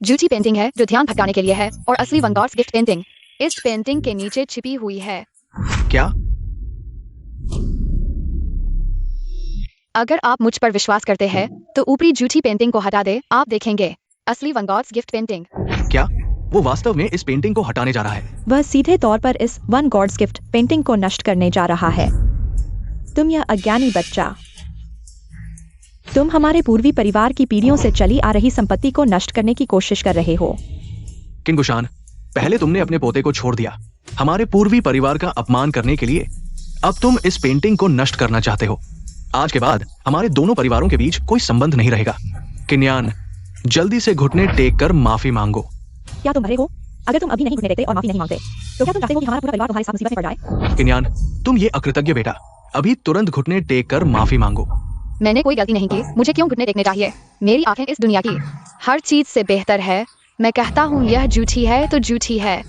झूठी पेंटिंग है जो ध्यान भटकाने के लिए है, और असली वैन गॉग्स गिफ्ट पेंटिंग इस पेंटिंग के नीचे छिपी हुई है। क्या? अगर आप मुझ पर विश्वास करते हैं तो ऊपरी झूठी पेंटिंग को हटा दे, आप देखेंगे असली वैन गॉग्स गिफ्ट पेंटिंग। क्या वो वास्तव में इस पेंटिंग को हटाने जा रहा है? वह सीधे तौर पर इस वन गॉड्स गिफ्ट पेंटिंग को नष्ट करने जा रहा है। तुम यह अज्ञानी बच्चा, तुम हमारे पूर्वी परिवार की पीढ़ियों से चली आ रही संपत्ति को नष्ट करने की कोशिश कर रहे हो। किंगुशान, पहले तुमने अपने पोते को छोड़ दिया हमारे पूर्वी परिवार का अपमान करने के लिए, अब तुम इस पेंटिंग को नष्ट करना चाहते हो। आज के बाद हमारे दोनों परिवारों के बीच कोई संबंध नहीं रहेगा। किन्यान, जल्दी से घुटने टेक कर माफी मांगो। क्या तुम भरे हो? अगर तुम अभी नहीं घुटने टेकते और माफी नहीं मांगते तो क्या तुम चाहते हो कि हमारा पूरा परिवार तुम्हारे साथ मुसीबत में पड़ जाए? किन्यान, तुम ये अकृतज्ञ बेटा, अभी तुरंत घुटने टेक कर माफी मांगो। मैंने कोई गलती नहीं की, मुझे क्यों घुटने टेकने चाहिए? मेरी आंखें इस दुनिया की हर चीज से बेहतर है। मैं कहता हूँ यह झूठी है तो झूठी है।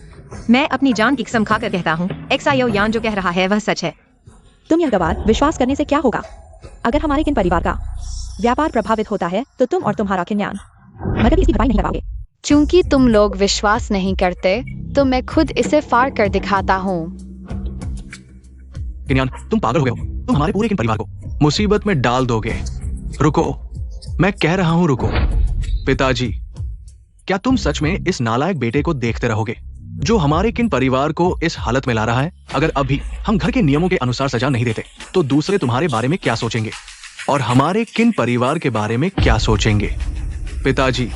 मैं अपनी जान की कसम खाकर कहता हूँ, एक्सायो यान जो कह रहा है वह सच है। तुम यह गवार विश्वास करने से क्या होगा? अगर हमारे किन परिवार का व्यापार प्रभावित होता है तो तुम और तुम्हारा किन्यान मगर इसकी भरपाई नहीं लगाओगे। चूंकि तुम लोग विश्वास नहीं करते तो मैं खुद इसे फाड़ कर दिखाता हूँ। किन्यान, तुम पागल हो गए हो। तुम हमारे पूरे किन परिवार को मुसीबत में डाल दोगे। रुको, मैं कह रहा हूं रुको। पिताजी, क्या तुम सच में इस नालायक बेटे को देखते रहोगे जो हमारे किन परिवार को इस हालत में ला रहा है? अगर अभी हम घर के नियमों के अनुसार सजा नहीं देते तो दूसरे तुम्हारे बारे में क्या सोचेंगे और हमारे किन परिवार के बारे में क्या सोचेंगे? पिताजी,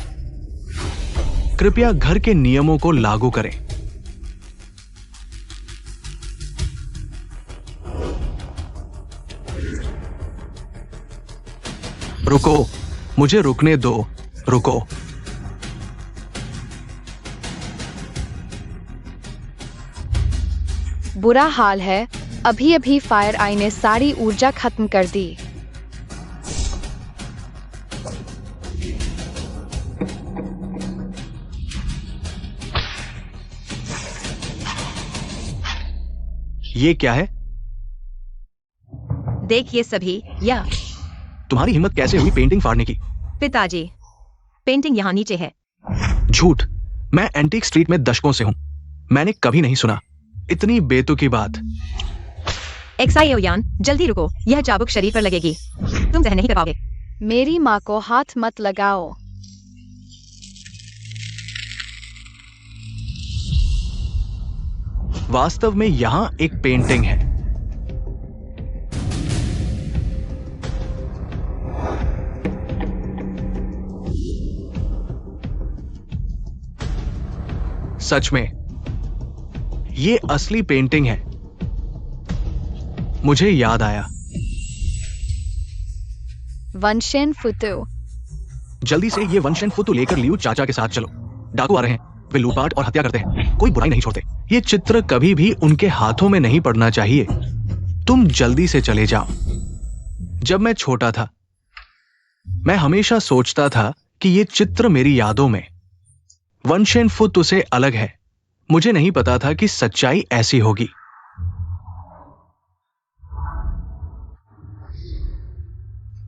कृपया घर के नियमों को लागू करें। रुको, मुझे रुकने दो, रुको। बुरा हाल है, अभी अभी फायर आई ने सारी ऊर्जा खत्म कर दी। ये क्या है? देखिए सभी, यह तुम्हारी हिम्मत कैसे हुई पेंटिंग फाड़ने की? पिताजी, पेंटिंग यहाँ नीचे है। झूठ। मैं एंटीक स्ट्रीट में दशकों से हूं, मैंने कभी नहीं सुना इतनी बेतुकी बात। एक्सायो यान, जल्दी रुको, यह चाबुक शरीर पर लगेगी, तुम सहन नहीं कर पाओगे। मेरी माँ को हाथ मत लगाओ। वास्तव में यहां एक पेंटिंग है। सच में ये असली पेंटिंग है। मुझे याद आया। वंशेन फुतु। जल्दी से ये वंशन फुतु लेकर लियू चाचा के साथ चलो। डाकू आ रहे हैं, वे लूटपाट और हत्या करते हैं, कोई बुराई नहीं छोड़ते। ये चित्र कभी भी उनके हाथों में नहीं पड़ना चाहिए। तुम जल्दी से चले जाओ। जब मैं छोटा था, मैं हमेशा सोचता था कि ये चित्र मेरी यादों में वंशेन फुतु से अलग है। मुझे नहीं पता था कि सच्चाई ऐसी होगी।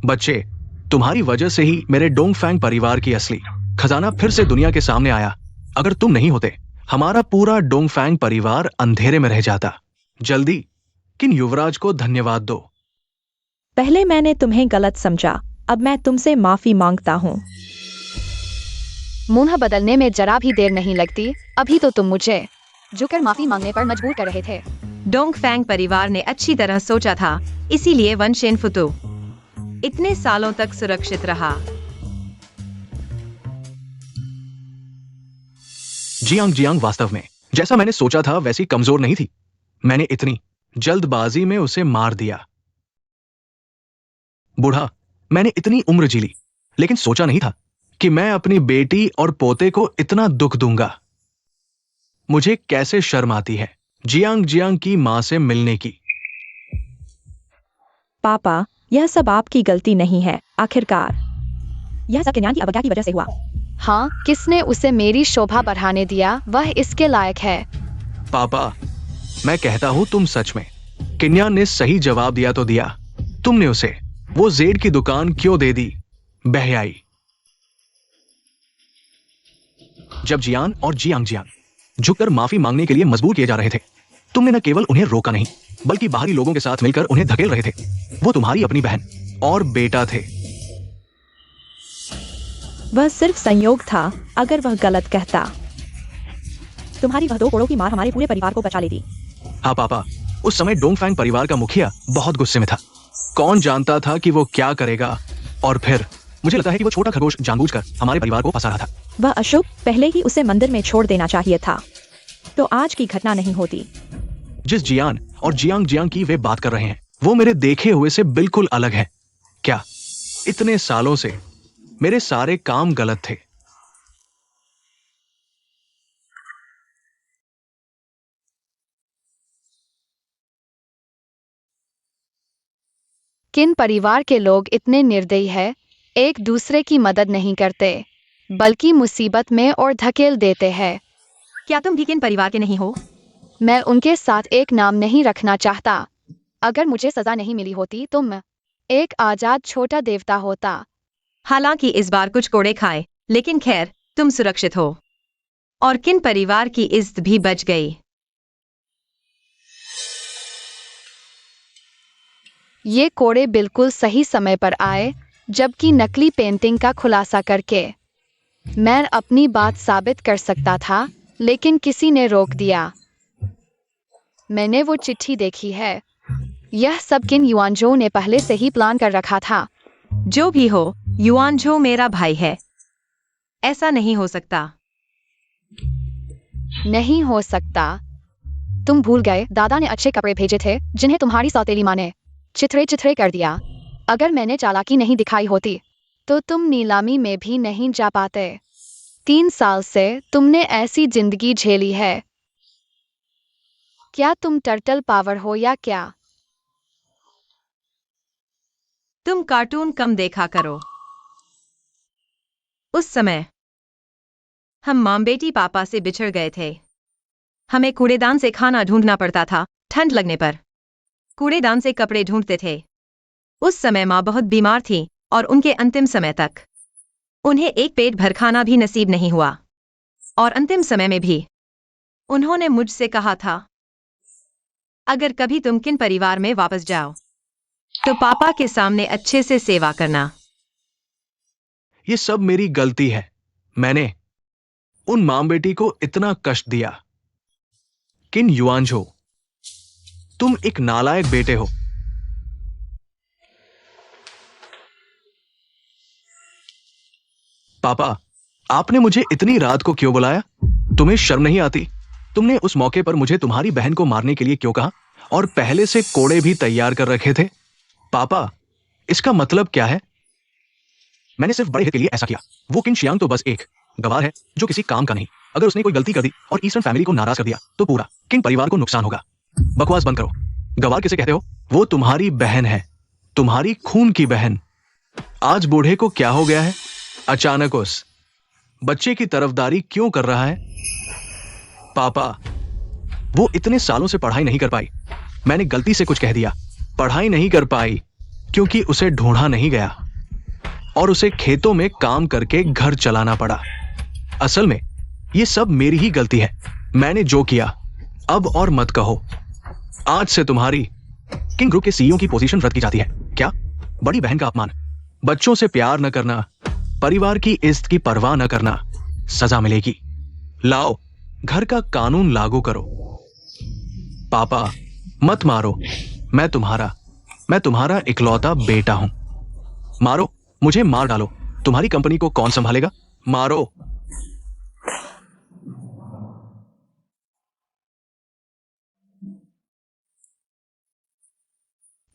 बच्चे, तुम्हारी वजह से ही मेरे डोंगफैंग परिवार की असली खजाना फिर से दुनिया के सामने आया। अगर तुम नहीं होते, हमारा पूरा डोंगफैंग परिवार अंधेरे में रह जाता। जल्दी किन युवराज को धन्यवाद दो। पहले मैंने तुम्हें गलत समझा, अब मैं तुमसे माफी मांगता हूँ। मुंह बदलने में जरा भी देर नहीं लगती। अभी तो तुम मुझे झुककर माफी मांगने पर मजबूर कर रहे थे। डोंगफैंग परिवार ने अच्छी तरह सोचा था, इसीलिए वंशेन फुतु इतने सालों तक सुरक्षित रहा। जियांग जियांग वास्तव में जैसा मैंने सोचा था वैसी कमजोर नहीं थी। मैंने इतनी जल्दबाजी में उसे मार दिया। बूढ़ा, मैंने इतनी उम्र जी ली, लेकिन सोचा नहीं था कि मैं अपनी बेटी और पोते को इतना दुख दूंगा। मुझे कैसे शर्म आती है जियांग जियांग की मां से मिलने की। पापा, यह सब आपकी गलती नहीं है। आखिरकार यह सब किन्यान की अवज्ञा की वजह से हुआ। हाँ, किसने उसे मेरी शोभा बढ़ाने दिया, वह इसके लायक है। पापा, मैं कहता हूं तुम सच में। किन्यान ने सही जवाब दिया तो दिया। तुमने उसे वो जेड की दुकान क्यों दे दी? बहयाई। जब जियान और जियांग जियांग झुककर माफी मांगने के लिए मजबूर किए जा रहे थे, तुमने न केवल उन्हें रोका नहीं, बल्कि बाहरी लोगों के साथ मिलकर उन्हें धकेल रहे थे। वो तुम्हारी अपनी बहन और बेटा थे। वह सिर्फ संयोग था। अगर वह गलत कहता, तुम्हारी वह 2 कोड़ों की मार हमारे पूरे परिवार को बचा लेती। हाँ पापा, उस समय डोंगफैंग परिवार का मुखिया बहुत गुस्से में था। कौन जानता था कि वो क्या करेगा। और फिर मुझे लगता है कि वो छोटा खरगोश जानबूझकर हमारे परिवार को फंसा रहा था। वह अशुभ, पहले ही उसे मंदिर में छोड़ देना चाहिए था, तो आज की घटना नहीं होती। जिस जियान और जियांग जियांग की वे बात कर रहे हैं, वो मेरे देखे हुए से बिल्कुल अलग है। क्या इतने सालों से मेरे सारे काम गलत थे? किन परिवार के लोग इतने निर्दयी हैं, एक दूसरे की मदद नहीं करते, बल्कि मुसीबत में और धकेल देते हैं। क्या तुम भी किन परिवार के नहीं हो? मैं उनके साथ एक नाम नहीं रखना चाहता। अगर मुझे सजा नहीं मिली होती तो मैं एक आजाद छोटा देवता होता। हालांकि इस बार कुछ कोड़े खाए, लेकिन खैर, तुम सुरक्षित हो और किन परिवार की इज्जत भी बच गई। ये कोड़े बिल्कुल सही समय पर आए, जबकि नकली पेंटिंग का खुलासा करके मैं अपनी बात साबित कर सकता था, लेकिन किसी ने रोक दिया। मैंने वो चिट्ठी देखी है। यह सब किन युआनझो ने पहले से ही प्लान कर रखा था। जो भी हो, युआनझो मेरा भाई है। ऐसा नहीं हो सकता। नहीं हो सकता। तुम भूल गए, दादा ने अच्छे कपड़े भेजे थे जिन्हें तुम्हारी सौतेली माँ ने चिथड़े चिथड़े कर दिया। अगर मैंने चालाकी नहीं दिखाई होती तो तुम नीलामी में भी नहीं जा पाते। 3 साल से तुमने ऐसी जिंदगी झेली है। क्या तुम टर्टल पावर हो या क्या? तुम कार्टून कम देखा करो। उस समय हम मां बेटी पापा से बिछड़ गए थे। हमें कूड़ेदान से खाना ढूंढना पड़ता था। ठंड लगने पर कूड़ेदान से कपड़े ढूंढते थे। उस समय माँ बहुत बीमार थी और उनके अंतिम समय तक उन्हें एक पेट भर खाना भी नसीब नहीं हुआ। और अंतिम समय में भी उन्होंने मुझसे कहा था, अगर कभी तुम किन परिवार में वापस जाओ तो पापा के सामने अच्छे से सेवा करना। ये सब मेरी गलती है। मैंने उन मां बेटी को इतना कष्ट दिया। किन युआनझो, तुम एक नालायक बेटे हो। पापा, आपने मुझे इतनी रात को क्यों बुलाया? तुम्हें शर्म नहीं आती? तुमने उस मौके पर मुझे तुम्हारी बहन को मारने के लिए क्यों कहा और पहले से कोड़े भी तैयार कर रखे थे? पापा, इसका मतलब क्या है? मैंने सिर्फ बड़े हित के लिए ऐसा किया। वो किन शियांग तो बस एक गवार है जो किसी काम का नहीं। अगर उसने कोई गलती कर दी और ईस्टर्न फैमिली को नाराज कर दिया तो पूरा किंग परिवार को नुकसान होगा। बकवास बंद करो। गवार किसे कहते हो? वो तुम्हारी बहन है, तुम्हारी खून की बहन। आज बूढ़े को क्या हो गया है? अचानक उस बच्चे की तरफदारी क्यों कर रहा है? पापा, वो इतने सालों से पढ़ाई नहीं कर पाई। मैंने गलती से कुछ कह दिया। पढ़ाई नहीं कर पाई क्योंकि उसे ढूंढा नहीं गया और उसे खेतों में काम करके घर चलाना पड़ा। असल में ये सब मेरी ही गलती है। मैंने जो किया, अब और मत कहो। आज से तुम्हारी किंग ग्रुप के सीईओ की पोजीशन रद्द की जाती है। क्या? बड़ी बहन का अपमान, बच्चों से प्यार न करना, परिवार की इज्जत की परवाह न करना, सजा मिलेगी। लाओ, घर का कानून लागू करो। पापा, मत मारो। मैं तुम्हारा इकलौता बेटा हूं। मारो, मुझे मार डालो। तुम्हारी कंपनी को कौन संभालेगा? मारो।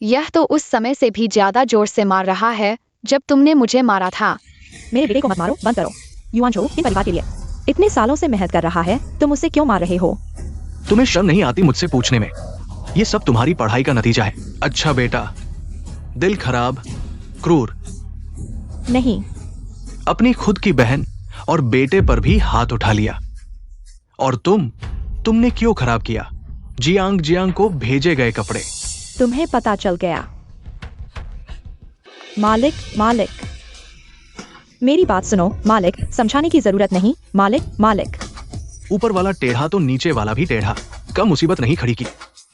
यह तो उस समय से भी ज्यादा जोर से मार रहा है जब तुमने मुझे मारा था। मेरे बेटे को मत मारो, बंद करो। युआन जो इन परिवार के लिए इतने सालों से मेहनत कर रहा है, तुम उसे क्यों मार रहे हो? तुम्हें शर्म नहीं आती मुझसे पूछने में? ये सब तुम्हारी पढ़ाई का नतीजा है। अच्छा बेटा, दिल खराब, क्रूर। नहीं, अपनी खुद की बहन और बेटे पर भी हाथ उठा लिया। और तुमने क्यों खराब किया? जियांग को भेजे गए कपड़े। तुम्हें पता चल गया। मालिक, मेरी बात सुनो। मालिक, समझाने की जरूरत नहीं। मालिक। ऊपर वाला टेढ़ा तो नीचे वाला भी टेढ़ा। कम मुसीबत नहीं खड़ी की।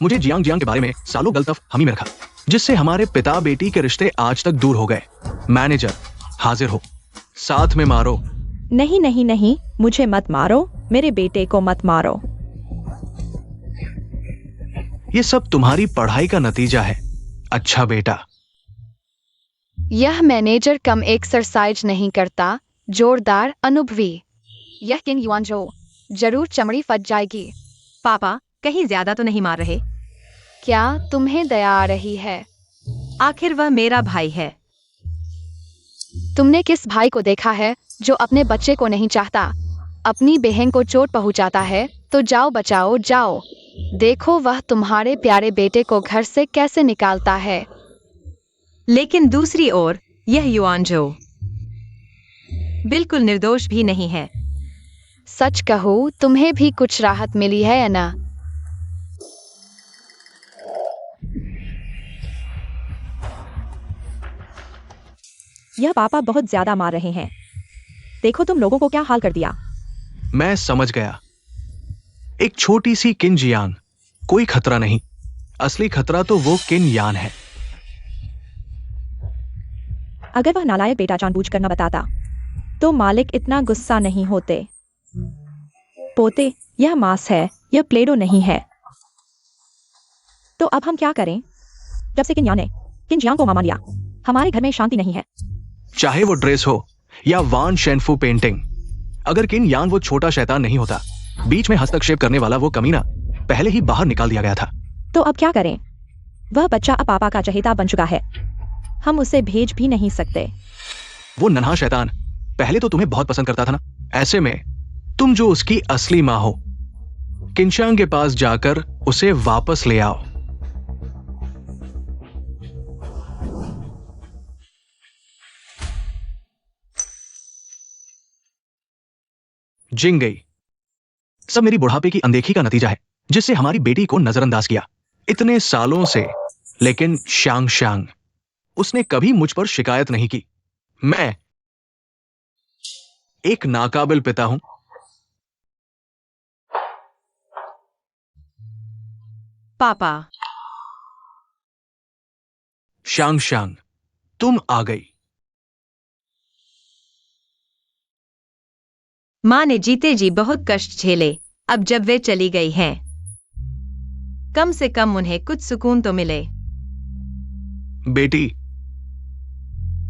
मुझे जियांग के बारे में सालों गलतफ हम ही में रखा, जिससे हमारे पिता बेटी के रिश्ते आज तक दूर हो गए। मैनेजर, हाजिर हो, साथ में मारो। नहीं, मुझे मत मारो। मेरे बेटे को मत मारो। ये सब तुम्हारी पढ़ाई का नतीजा है। अच्छा बेटा। यह मैनेजर कम एक्सरसाइज नहीं करता, जोरदार अनुभवी। यह किंग युआन जो जरूर चमड़ी फट जाएगी। पापा, कहीं ज्यादा तो नहीं मार रहे? क्या तुम्हें दया आ रही है? आखिर वह मेरा भाई है। तुमने किस भाई को देखा है जो अपने बच्चे को नहीं चाहता? अपनी बहन को चोट पहुंचाता है तो जाओ बचाओ, जाओ। देखो वह तुम्हारे प्यारे बेटे को घर से कैसे निकालता है। लेकिन दूसरी ओर यह युआन जो बिल्कुल निर्दोष भी नहीं है। सच कहूँ, तुम्हें भी कुछ राहत मिली है या ना? यह पापा बहुत ज्यादा मार रहे हैं। देखो तुम लोगों को क्या हाल कर दिया। मैं समझ गया। एक छोटी सी किन जियांग, कोई खतरा नहीं। असली खतरा तो वो किन यान है। अगर वह नालायक बेटा जानबूझकर न बताता तो मालिक इतना गुस्सा नहीं होते। पोते, यह मांस है, यह प्लेडो नहीं है। तो अब हम क्या करें? जब से किन यान ने किन जियांग को मामा लिया, हमारे घर में शांति नहीं है। चाहे वो ड्रेस हो या वान शेनफू पेंटिंग, अगर किन यान वो छोटा शैतान नहीं होता, बीच में हस्तक्षेप करने वाला वो कमीना पहले ही बाहर निकाल दिया गया था। तो अब क्या करें? वह बच्चा अब पापा का चहेता बन चुका है। हम उसे भेज भी नहीं सकते। वो नन्हा शैतान पहले तो तुम्हें बहुत पसंद करता था ना। ऐसे में तुम जो उसकी असली मां हो, किनशांग के पास जाकर उसे वापस ले आओ। जिंग गई। सब मेरी बुढ़ापे की अनदेखी का नतीजा है, जिससे हमारी बेटी को नजरअंदाज किया इतने सालों से। लेकिन शांग उसने कभी मुझ पर शिकायत नहीं की। मैं एक नाकाबिल पिता हूं। पापा, शांग तुम आ गई। माँ ने जीते जी बहुत कष्ट झेले। अब जब वे चली गई हैं, कम से कम उन्हें कुछ सुकून तो मिले। बेटी,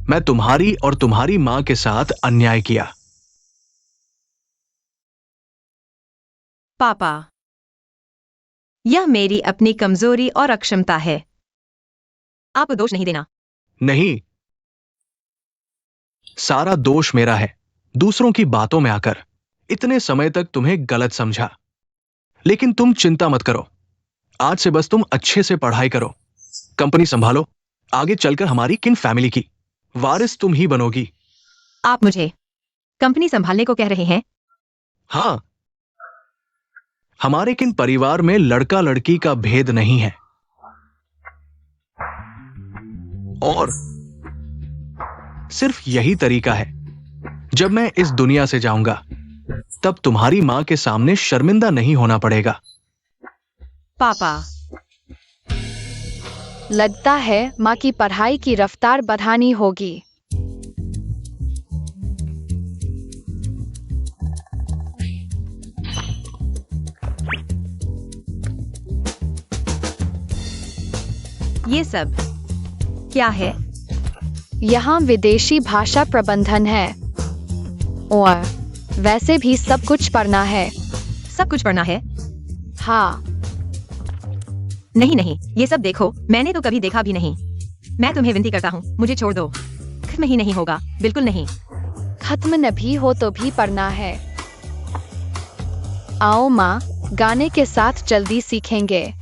मैं तुम्हारी और तुम्हारी मां के साथ अन्याय किया। पापा, यह मेरी अपनी कमजोरी और अक्षमता है। आपको दोष नहीं देना। नहीं, सारा दोष मेरा है। दूसरों की बातों में आकर इतने समय तक तुम्हें गलत समझा। लेकिन तुम चिंता मत करो, आज से बस तुम अच्छे से पढ़ाई करो, कंपनी संभालो। आगे चलकर हमारी किन फैमिली की वारिस तुम ही बनोगी। आप मुझे कंपनी संभालने को कह रहे हैं? हाँ, हमारे किन परिवार में लड़का लड़की का भेद नहीं है। और सिर्फ यही तरीका है। जब मैं इस दुनिया से जाऊंगा तब तुम्हारी मां के सामने शर्मिंदा नहीं होना पड़ेगा। पापा, लगता है माँ की पढ़ाई की रफ्तार बढ़ानी होगी। ये सब क्या है? यहाँ विदेशी भाषा प्रबंधन है और वैसे भी सब कुछ पढ़ना है। सब कुछ पढ़ना है? हाँ, नहीं नहीं, ये सब देखो, मैंने तो कभी देखा भी नहीं। मैं तुम्हें विनती करता हूँ, मुझे छोड़ दो। खत्म ही नहीं होगा, बिल्कुल नहीं। खत्म न भी हो तो भी पढ़ना है। आओ माँ, गाने के साथ जल्दी सीखेंगे।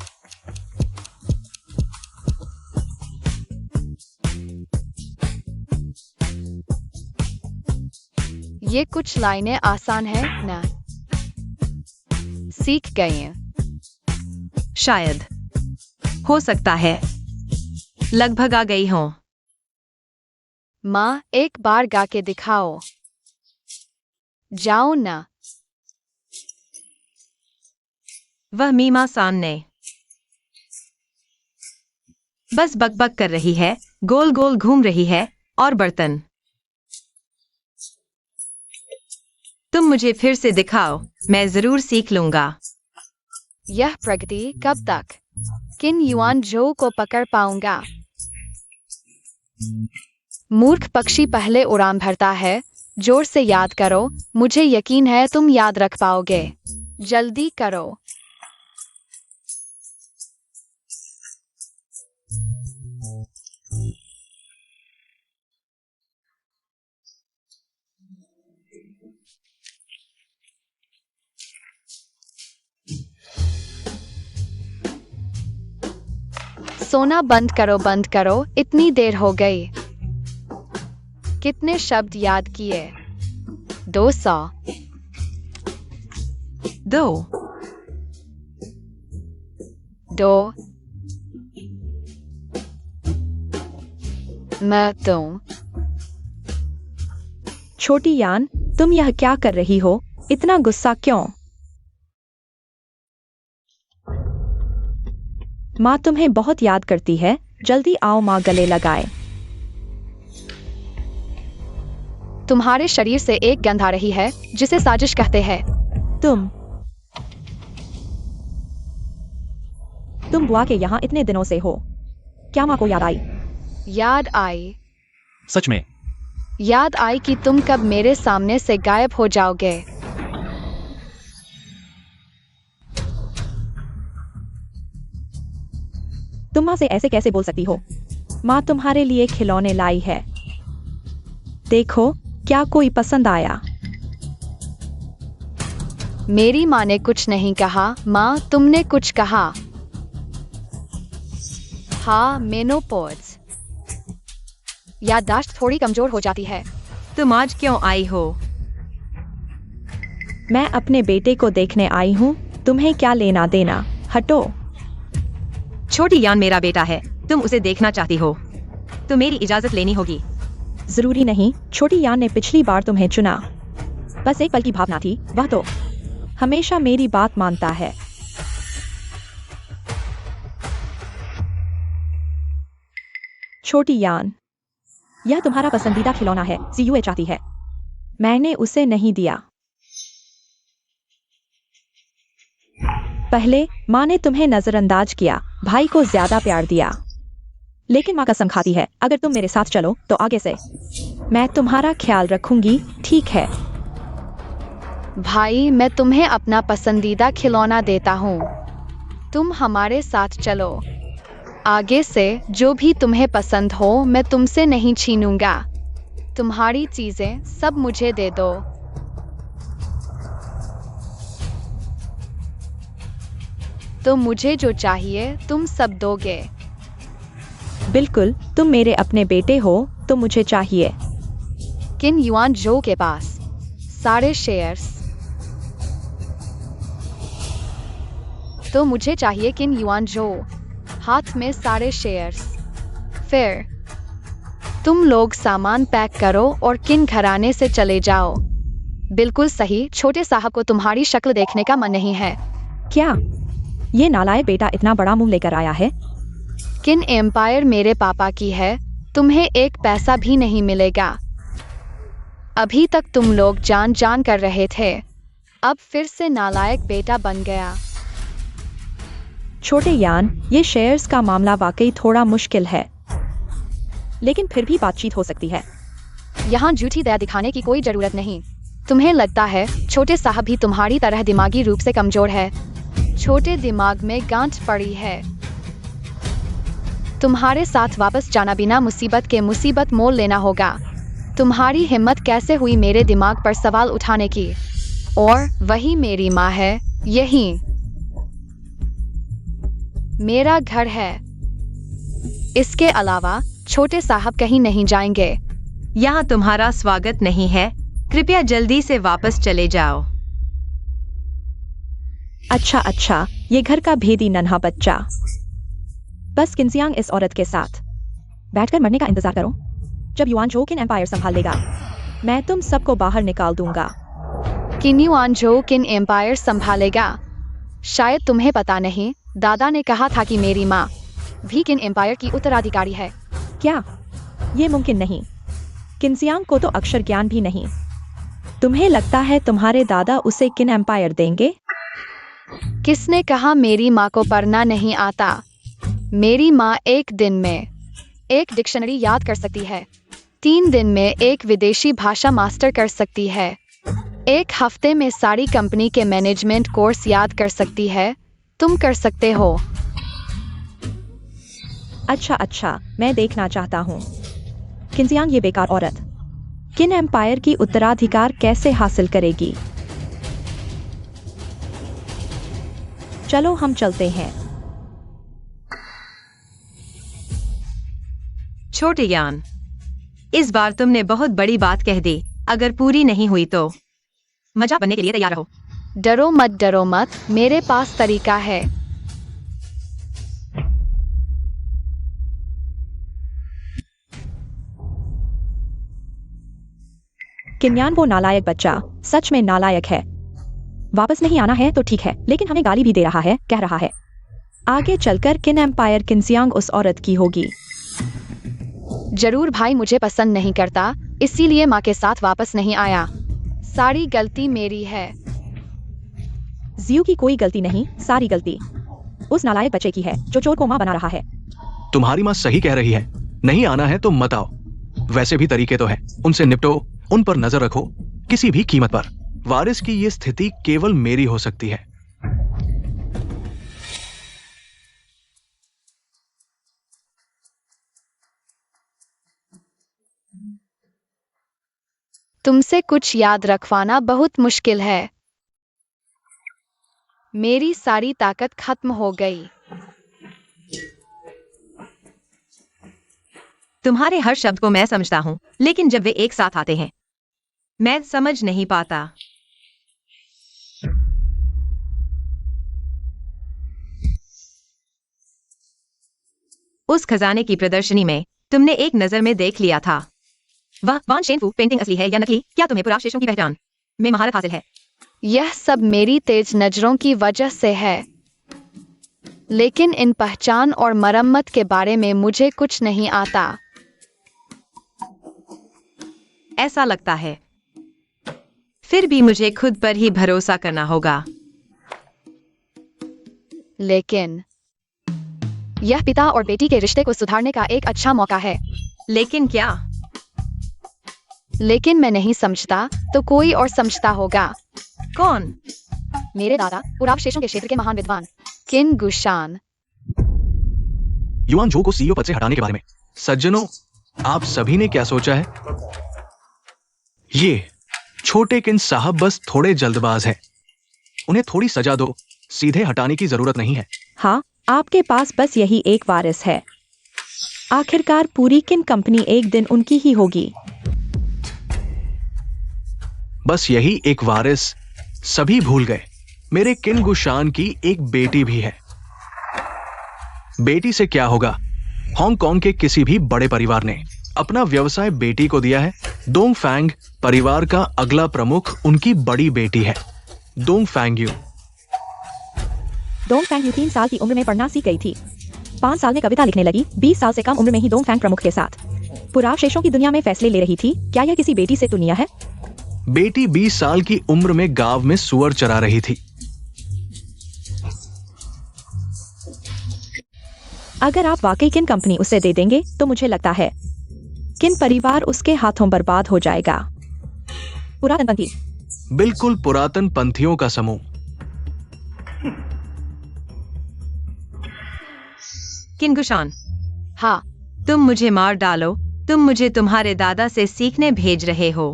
ये कुछ लाइनें आसान है ना? सीख गए हैं। शायद, हो सकता है, लगभग आ गई हूँ। माँ, एक बार गा के दिखाओ। जाओ ना। वह मीमा सामने बस बकबक कर रही है, गोल गोल घूम रही है। और बर्तन, तुम मुझे फिर से दिखाओ, मैं जरूर सीख लूंगा। यह प्रगति कब तक? किन युआन जो को पकड़ पाऊंगा? मूर्ख पक्षी पहले उड़ान भरता है। जोर से याद करो, मुझे यकीन है तुम याद रख पाओगे। जल्दी करो। सोना बंद करो, बंद करो, इतनी देर हो गई। कितने शब्द याद किए? 200। 2 2 मैं तुम। छोटी यान, तुम यह क्या कर रही हो? इतना गुस्सा क्यों? माँ तुम्हें बहुत याद करती है। जल्दी आओ, माँ गले लगाए। तुम्हारे शरीर से एक गंध आ रही है जिसे साजिश कहते हैं। तुम बुआ के यहाँ इतने दिनों से हो। क्या माँ को याद आई? याद आई। सच में? याद आई कि तुम कब मेरे सामने से गायब हो जाओगे। तुम माँ से ऐसे कैसे बोल सकती हो? माँ तुम्हारे लिए खिलौने लाई है। देखो, क्या कोई पसंद आया? मेरी माँ ने कुछ नहीं कहा। माँ, तुमने कुछ कहा। हाँ, मेनोपॉज। याददाश्त थोड़ी कमजोर हो जाती है। तुम आज क्यों आई हो? मैं अपने बेटे को देखने आई हूँ। तुम्हें क्या लेना देना? हटो। छोटी यान मेरा बेटा है, तुम उसे देखना चाहती हो तो मेरी इजाजत लेनी होगी। जरूरी नहीं। छोटी यान ने पिछली बार तुम्हें चुना, बस एक पल की भावना थी। वह तो हमेशा मेरी बात मानता है। छोटी यान, यह तुम्हारा पसंदीदा खिलौना है। जीयूए चाहती है। मैंने उसे नहीं दिया। पहले माँ ने तुम्हें नजरअंदाज किया, भाई को ज्यादा प्यार दिया। लेकिन माँ कसम खाती है, अगर तुम मेरे साथ चलो तो आगे से मैं तुम्हारा ख्याल रखूंगी। ठीक है? भाई, मैं तुम्हें अपना पसंदीदा खिलौना देता हूँ। तुम हमारे साथ चलो। आगे से जो भी तुम्हें पसंद हो मैं तुमसे नहीं छीनूंगा। तुम्हारी चीजें सब मुझे दे दो। तो मुझे जो चाहिए तुम सब दोगे। बिल्कुल, तुम मेरे अपने बेटे हो तो मुझे चाहिए। किन युआन जो के पास सारे शेयर्स। तो मुझे चाहिए किन युआन जो, हाथ में सारे शेयर्स। फिर तुम लोग सामान पैक करो और किन घराने से चले जाओ। बिल्कुल सही, छोटे साहब को तुम्हारी शक्ल देखने का मन नहीं है। क्या ये नालायक बेटा इतना बड़ा मुंह लेकर आया है? किन एम्पायर मेरे पापा की है, तुम्हें एक पैसा भी नहीं मिलेगा। अभी तक तुम लोग जान जान कर रहे थे, अब फिर से नालायक बेटा बन गया। छोटे यान, ये शेयर्स का मामला वाकई थोड़ा मुश्किल है, लेकिन फिर भी बातचीत हो सकती है। यहाँ झूठी दया दिखाने की कोई जरूरत नहीं। तुम्हें लगता है छोटे साहब भी तुम्हारी तरह दिमागी रूप से कमजोर है। छोटे दिमाग में गांठ पड़ी है। तुम्हारे साथ वापस जाना बिना मुसीबत के मुसीबत मोल लेना होगा। तुम्हारी हिम्मत कैसे हुई मेरे दिमाग पर सवाल उठाने की? और वही मेरी माँ है, यही मेरा घर है। इसके अलावा छोटे साहब कहीं नहीं जाएंगे। यहाँ तुम्हारा स्वागत नहीं है, कृपया जल्दी से वापस चले जाओ। अच्छा, ये घर का भेदी नन्हा बच्चा। बस किन्जियांग इस औरत के साथ बैठकर मरने का इंतजार करो। जब युआन जो किन एम्पायर संभाल लेगा, मैं तुम सबको बाहर निकाल दूंगा। किन युआन जो किन एम्पायर संभालेगा? शायद तुम्हें पता नहीं, दादा ने कहा था कि मेरी माँ भी किन एम्पायर की उत्तराधिकारी है। क्या ये मुमकिन नहीं? किन्जियांग को तो अक्षर ज्ञान भी नहीं। तुम्हें लगता है तुम्हारे दादा उसे किन एम्पायर देंगे? किसने कहा मेरी माँ को पढ़ना नहीं आता? मेरी माँ एक दिन में एक डिक्शनरी याद कर सकती है, 3 दिन में एक विदेशी भाषा मास्टर कर सकती है, 1 हफ्ते में सारी कंपनी के मैनेजमेंट कोर्स याद कर सकती है। तुम कर सकते हो। अच्छा, मैं देखना चाहता हूँ। किन्जियांग ये बेकार औरत किन एम्पायर की उत्तराधिकार कैसे हासिल करेगी? चलो हम चलते हैं। छोटे यान, इस बार तुमने बहुत बड़ी बात कह दी। अगर पूरी नहीं हुई तो मजाक बनने के लिए तैयार रहो। डरो मत, मेरे पास तरीका है। किन्यान वो नालायक बच्चा सच में नालायक है। वापस नहीं आना है तो ठीक है, लेकिन हमें गाली भी दे रहा है, कह रहा है आगे चलकर किन एम्पायर किन्जियांग उस औरत की होगी। जरूर भाई, मुझे पसंद नहीं करता, इसीलिए माँ के साथ वापस नहीं आया। सारी गलती मेरी है। जियो की कोई गलती नहीं, सारी गलती उस नालायक बच्चे की है जो चोर को माँ बना रहा है। तुम्हारी माँ सही कह रही है, नहीं आना है तो मत आओ। वैसे भी तरीके तो है, उनसे निपटो, उन पर नजर रखो किसी भी कीमत पर। वारिस की ये स्थिति केवल मेरी हो सकती है। तुमसे कुछ याद रखवाना बहुत मुश्किल है। मेरी सारी ताकत खत्म हो गई। तुम्हारे हर शब्द को मैं समझता हूँ, लेकिन जब वे एक साथ आते हैं मैं समझ नहीं पाता। उस खजाने की प्रदर्शनी में तुमने एक नजर में देख लिया था। वह वान शेनफू पेंटिंग असली है या नकली? क्या तुम्हें पुरावशेषों की पहचान में महारत हासिल है? यह सब मेरी तेज नजरों की वजह से है, लेकिन इन पहचान और मरम्मत के बारे में मुझे कुछ नहीं आता। ऐसा लगता है। फिर भी मुझे खुद पर ही भरोसा करना होगा। लेकिन यह पिता और बेटी के रिश्ते को सुधारने का एक अच्छा मौका है। लेकिन क्या? लेकिन मैं नहीं समझता तो कोई और समझता होगा। कौन? मेरे दादा पुरावशेषों के क्षेत्र के महान विद्वान किन गुशान। युआन झो को सीईओ पद से हटाने के बारे में सज्जनों, आप सभी ने क्या सोचा है? ये छोटे किन साहब बस थोड़े जल्दबाज हैं। उन्हें थोड़ी सजा दो, सीधे हटाने की जरूरत नहीं है। हाँ, आपके पास बस यही एक वारिस है। आखिरकार पूरी किन कंपनी एक दिन उनकी ही होगी। बस यही एक वारिस सभी भूल गए। मेरे किन गुशान की एक बेटी भी है। बेटी से क्या होगा? हांगकांग के किसी भी बड़े परिवार ने अपना व्यवसाय बेटी को दिया है। डोंगफैंग परिवार का अगला प्रमुख उनकी बड़ी बेटी है, डोंगफैंग यू। डोंगफैंग यू 3 साल की उम्र में पढ़ना सीख गई थी। 5 साल में कविता लिखने लगी। 20 साल से कम उम्र में ही डोंगफैंग प्रमुख के साथ पुरावशेषों की दुनिया में फैसले ले रही थी। क्या यह किसी बेटी से तुलनीय है? बेटी 20 साल की उम्र में गांव में सुअर चरा रही थी। अगर आप वाकई किन कंपनी उसे दे देंगे तो मुझे लगता है किन परिवार उसके हाथों बर्बाद हो जाएगा। पुरातनपंथी। बिल्कुल पुरातन पंथियों का समूह। किन गुशान, हाँ, तुम मुझे मार डालो। तुम मुझे तुम्हारे दादा से सीखने भेज रहे हो।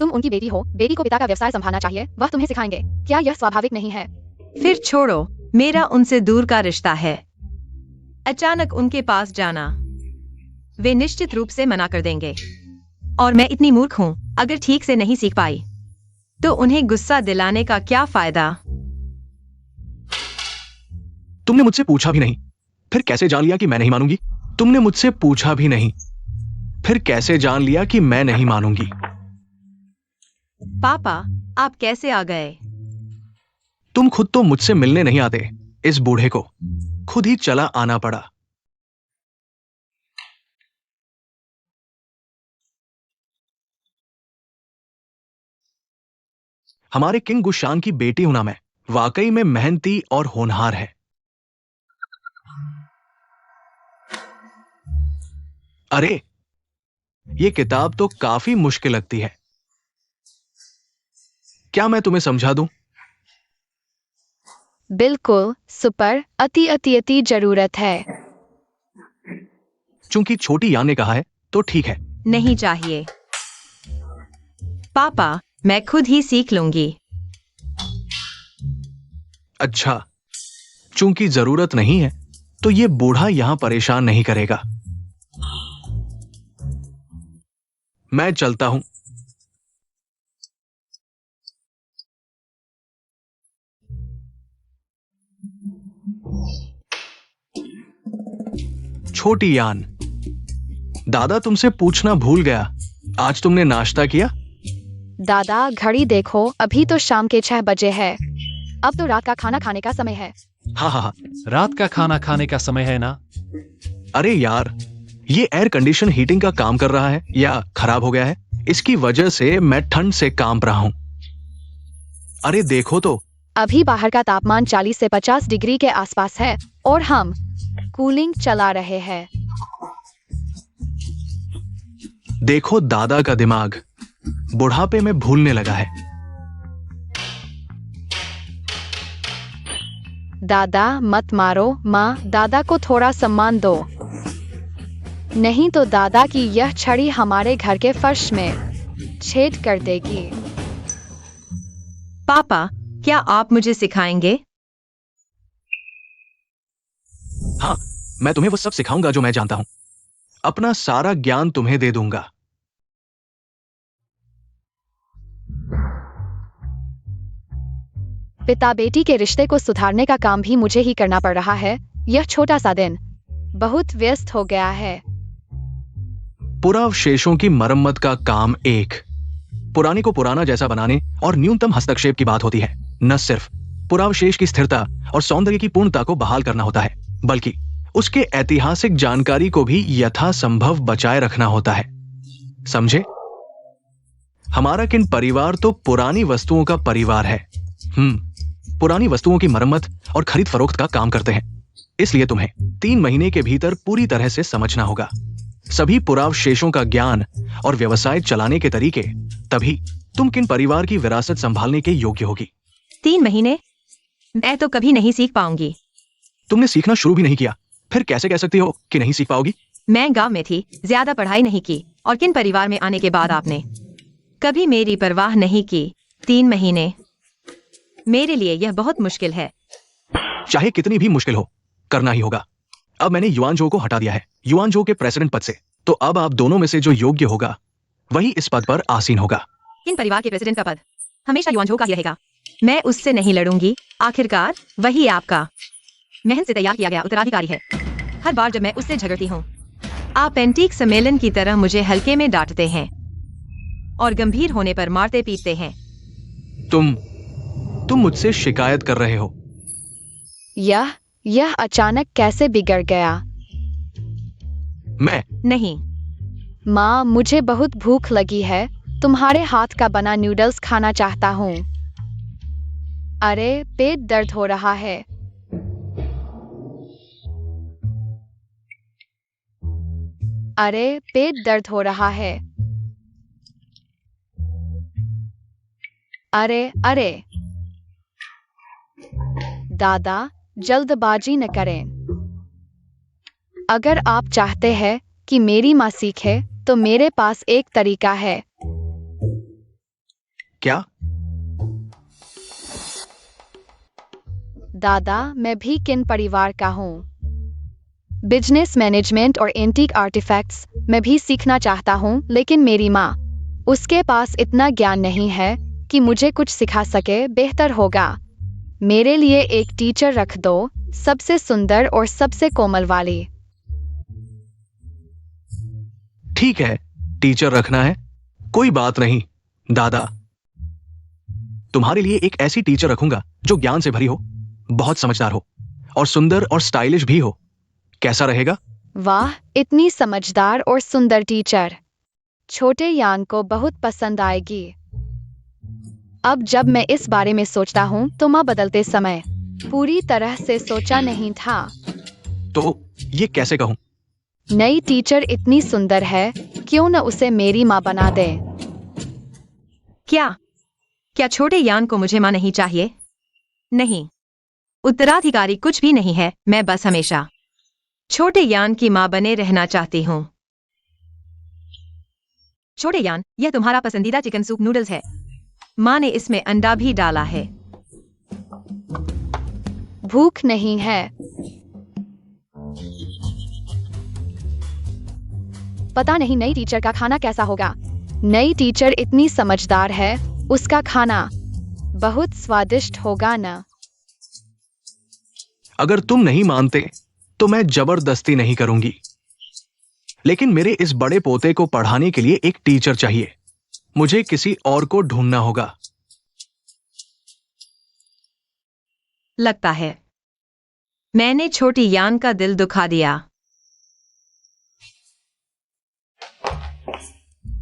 तुम उनकी बेटी हो। बेटी को पिता का व्यवसाय संभालना चाहिए। वह तुम्हें सिखाएंगे। क्या यह स्वाभाविक नहीं है? फिर छोड़ो, मेरा उनसे दूर का रिश्ता है। अचानक उनके पास जाना, वे निश्चित रूप से मना कर देंगे। और मैं इतनी मूर्ख हूं, अगर ठीक से नहीं सीख पाई तो उन्हें गुस्सा दिलाने का क्या फायदा? तुमने मुझसे पूछा भी नहीं, फिर कैसे जान लिया कि मैं नहीं मानूंगी? तुमने मुझसे पूछा भी नहीं, फिर कैसे जान लिया कि मैं नहीं मानूंगी? पापा, आप कैसे आ गए? तुम खुद तो मुझसे मिलने नहीं आते। इस बूढ़े को खुद ही चला आना पड़ा। हमारे किंग गुशान की बेटी हूं ना मैं। वाकई में मेहनती और होनहार है। अरे, ये किताब तो काफी मुश्किल लगती है। क्या मैं तुम्हें समझा दूं? बिल्कुल, सुपर अति अति अति जरूरत है। चूंकि छोटी यान ने कहा है तो ठीक है। नहीं चाहिए पापा, मैं खुद ही सीख लूंगी। अच्छा, चूंकि जरूरत नहीं है तो ये बूढ़ा यहां परेशान नहीं करेगा। मैं चलता हूं। छोटी यान, दादा तुमसे पूछना भूल गया, आज तुमने नाश्ता किया? दादा, घड़ी देखो, अभी तो शाम के 6 बजे है। अब तो रात का खाना खाने का समय है। हाँ हाँ हाँ। रात का खाना खाने का समय है ना? अरे यार, ये एयर कंडीशन हीटिंग का काम कर रहा है या खराब हो गया है? इसकी वजह से मैं ठंड से कांप रहा हूं। अरे देखो तो। अभी बाहर का तापमान 40 से 50 डिग्री के आसपास है और हम कूलिंग चला रहे हैं। देखो दादा का दिमाग बुढ़ापे में भूलने लगा है। दादा मत मारो, माँ, दादा को थोड़ा सम्मान दो। नहीं तो दादा की यह छड़ी हमारे घर के फर्श में छेद कर देगी। पापा, क्या आप मुझे सिखाएंगे? हाँ, मैं तुम्हें वो सब सिखाऊंगा जो मैं जानता हूं। अपना सारा ज्ञान तुम्हें दे दूंगा। पिता बेटी के रिश्ते को सुधारने का काम भी मुझे ही करना पड़ रहा है। यह छोटा सा दिन बहुत व्यस्त हो गया है। पुरावशेषों की मरम्मत का काम एक पुराने को पुराना जैसा बनाने और न्यूनतम हस्तक्षेप की बात होती है। न सिर्फ पुरावशेष की स्थिरता और सौंदर्य की पूर्णता को बहाल करना होता है, बल्कि उसके ऐतिहासिक जानकारी को भी यथासंभव बचाए रखना होता है। समझे? हमारा किन परिवार तो पुरानी वस्तुओं का परिवार है। पुरानी वस्तुओं की मरम्मत और खरीद फरोख्त का काम करते हैं। इसलिए तुम्हें 3 महीने के भीतर पूरी तरह से समझना होगा सभी पुरावशेषों का ज्ञान और व्यवसाय चलाने के तरीके। तभी तुम किन परिवार की विरासत संभालने के योग्य होगी। 3 महीने? मैं तो कभी नहीं सीख पाऊंगी। तुमने सीखना शुरू भी नहीं किया, फिर कैसे कह सकती हो कि नहीं सीख पाओगी। मैं गांव में थी, ज्यादा पढ़ाई नहीं की, और किन परिवार में आने के बाद आपने कभी मेरी परवाह नहीं की। 3 महीने मेरे लिए यह बहुत मुश्किल है। चाहे कितनी भी मुश्किल हो, करना ही होगा। अब मैंने युआनजो को हटा दिया है, युआनजो के प्रेसिडेंट पद से। तो अब आप दोनों में से जो योग्य होगा वही इस पद पर आसीन होगा। किन परिवार के प्रेसिडेंट का पद हमेशा युआनझो का ही रहेगा। मैं उससे नहीं लड़ूंगी, आखिरकार वही आपका मेहनत से तैयार किया गया उत्तराधिकारी है। हर बार जब मैं उससे झगड़ती हूँ, आप एंटीक सम्मेलन की तरह मुझे हल्के में डांटते हैं और गंभीर होने पर मारते पीटते हैं। तुम मुझसे शिकायत कर रहे हो। यह अचानक कैसे बिगड़ गया? मैं नहीं। माँ, मुझे बहुत भूख लगी है, तुम्हारे हाथ का बना नूडल्स खाना चाहता हूँ। अरे, पेट दर्द हो रहा है। अरे, पेट दर्द हो रहा है। अरे दादा, जल्दबाजी न करें। अगर आप चाहते हैं कि मेरी माँ सीखे तो मेरे पास एक तरीका है। क्या? दादा, मैं भी किन परिवार का हूँ। बिजनेस मैनेजमेंट और एंटीक आर्टिफैक्ट्स मैं भी सीखना चाहता हूँ, लेकिन मेरी माँ, उसके पास इतना ज्ञान नहीं है कि मुझे कुछ सिखा सके। बेहतर होगा मेरे लिए एक टीचर रख दो, सबसे सुंदर और सबसे कोमल वाली। ठीक है, टीचर रखना है, कोई बात नहीं दादा। तुम्हारे लिए एक ऐसी टीचर रखूंगा जो ज्ञान से भरी हो, बहुत समझदार हो और सुंदर और स्टाइलिश भी हो। कैसा रहेगा? वाह, इतनी समझदार और सुंदर टीचर छोटे यान को बहुत पसंद आएगी। अब जब मैं इस बारे में सोचता हूँ तो माँ बदलते समय पूरी तरह से सोचा नहीं था। तो ये कैसे कहूँ? नई टीचर इतनी सुंदर है, क्यों न उसे मेरी माँ बना दे। क्या छोटे यान को मुझे माँ नहीं चाहिए? नहीं, उत्तराधिकारी कुछ भी नहीं है। मैं बस हमेशा छोटे यान की माँ बने रहना चाहती हूँ। छोटे यान, यह तुम्हारा पसंदीदा चिकन सूप नूडल्स है। माँ ने इसमें अंडा भी डाला है। भूख नहीं है। पता नहीं नई टीचर का खाना कैसा होगा। नई टीचर इतनी समझदार है, उसका खाना बहुत स्वादिष्ट होगा ना। अगर तुम नहीं मानते तो मैं जबरदस्ती नहीं करूंगी, लेकिन मेरे इस बड़े पोते को पढ़ाने के लिए एक टीचर चाहिए। मुझे किसी और को ढूंढना होगा। लगता है मैंने छोटी यान का दिल दुखा दिया।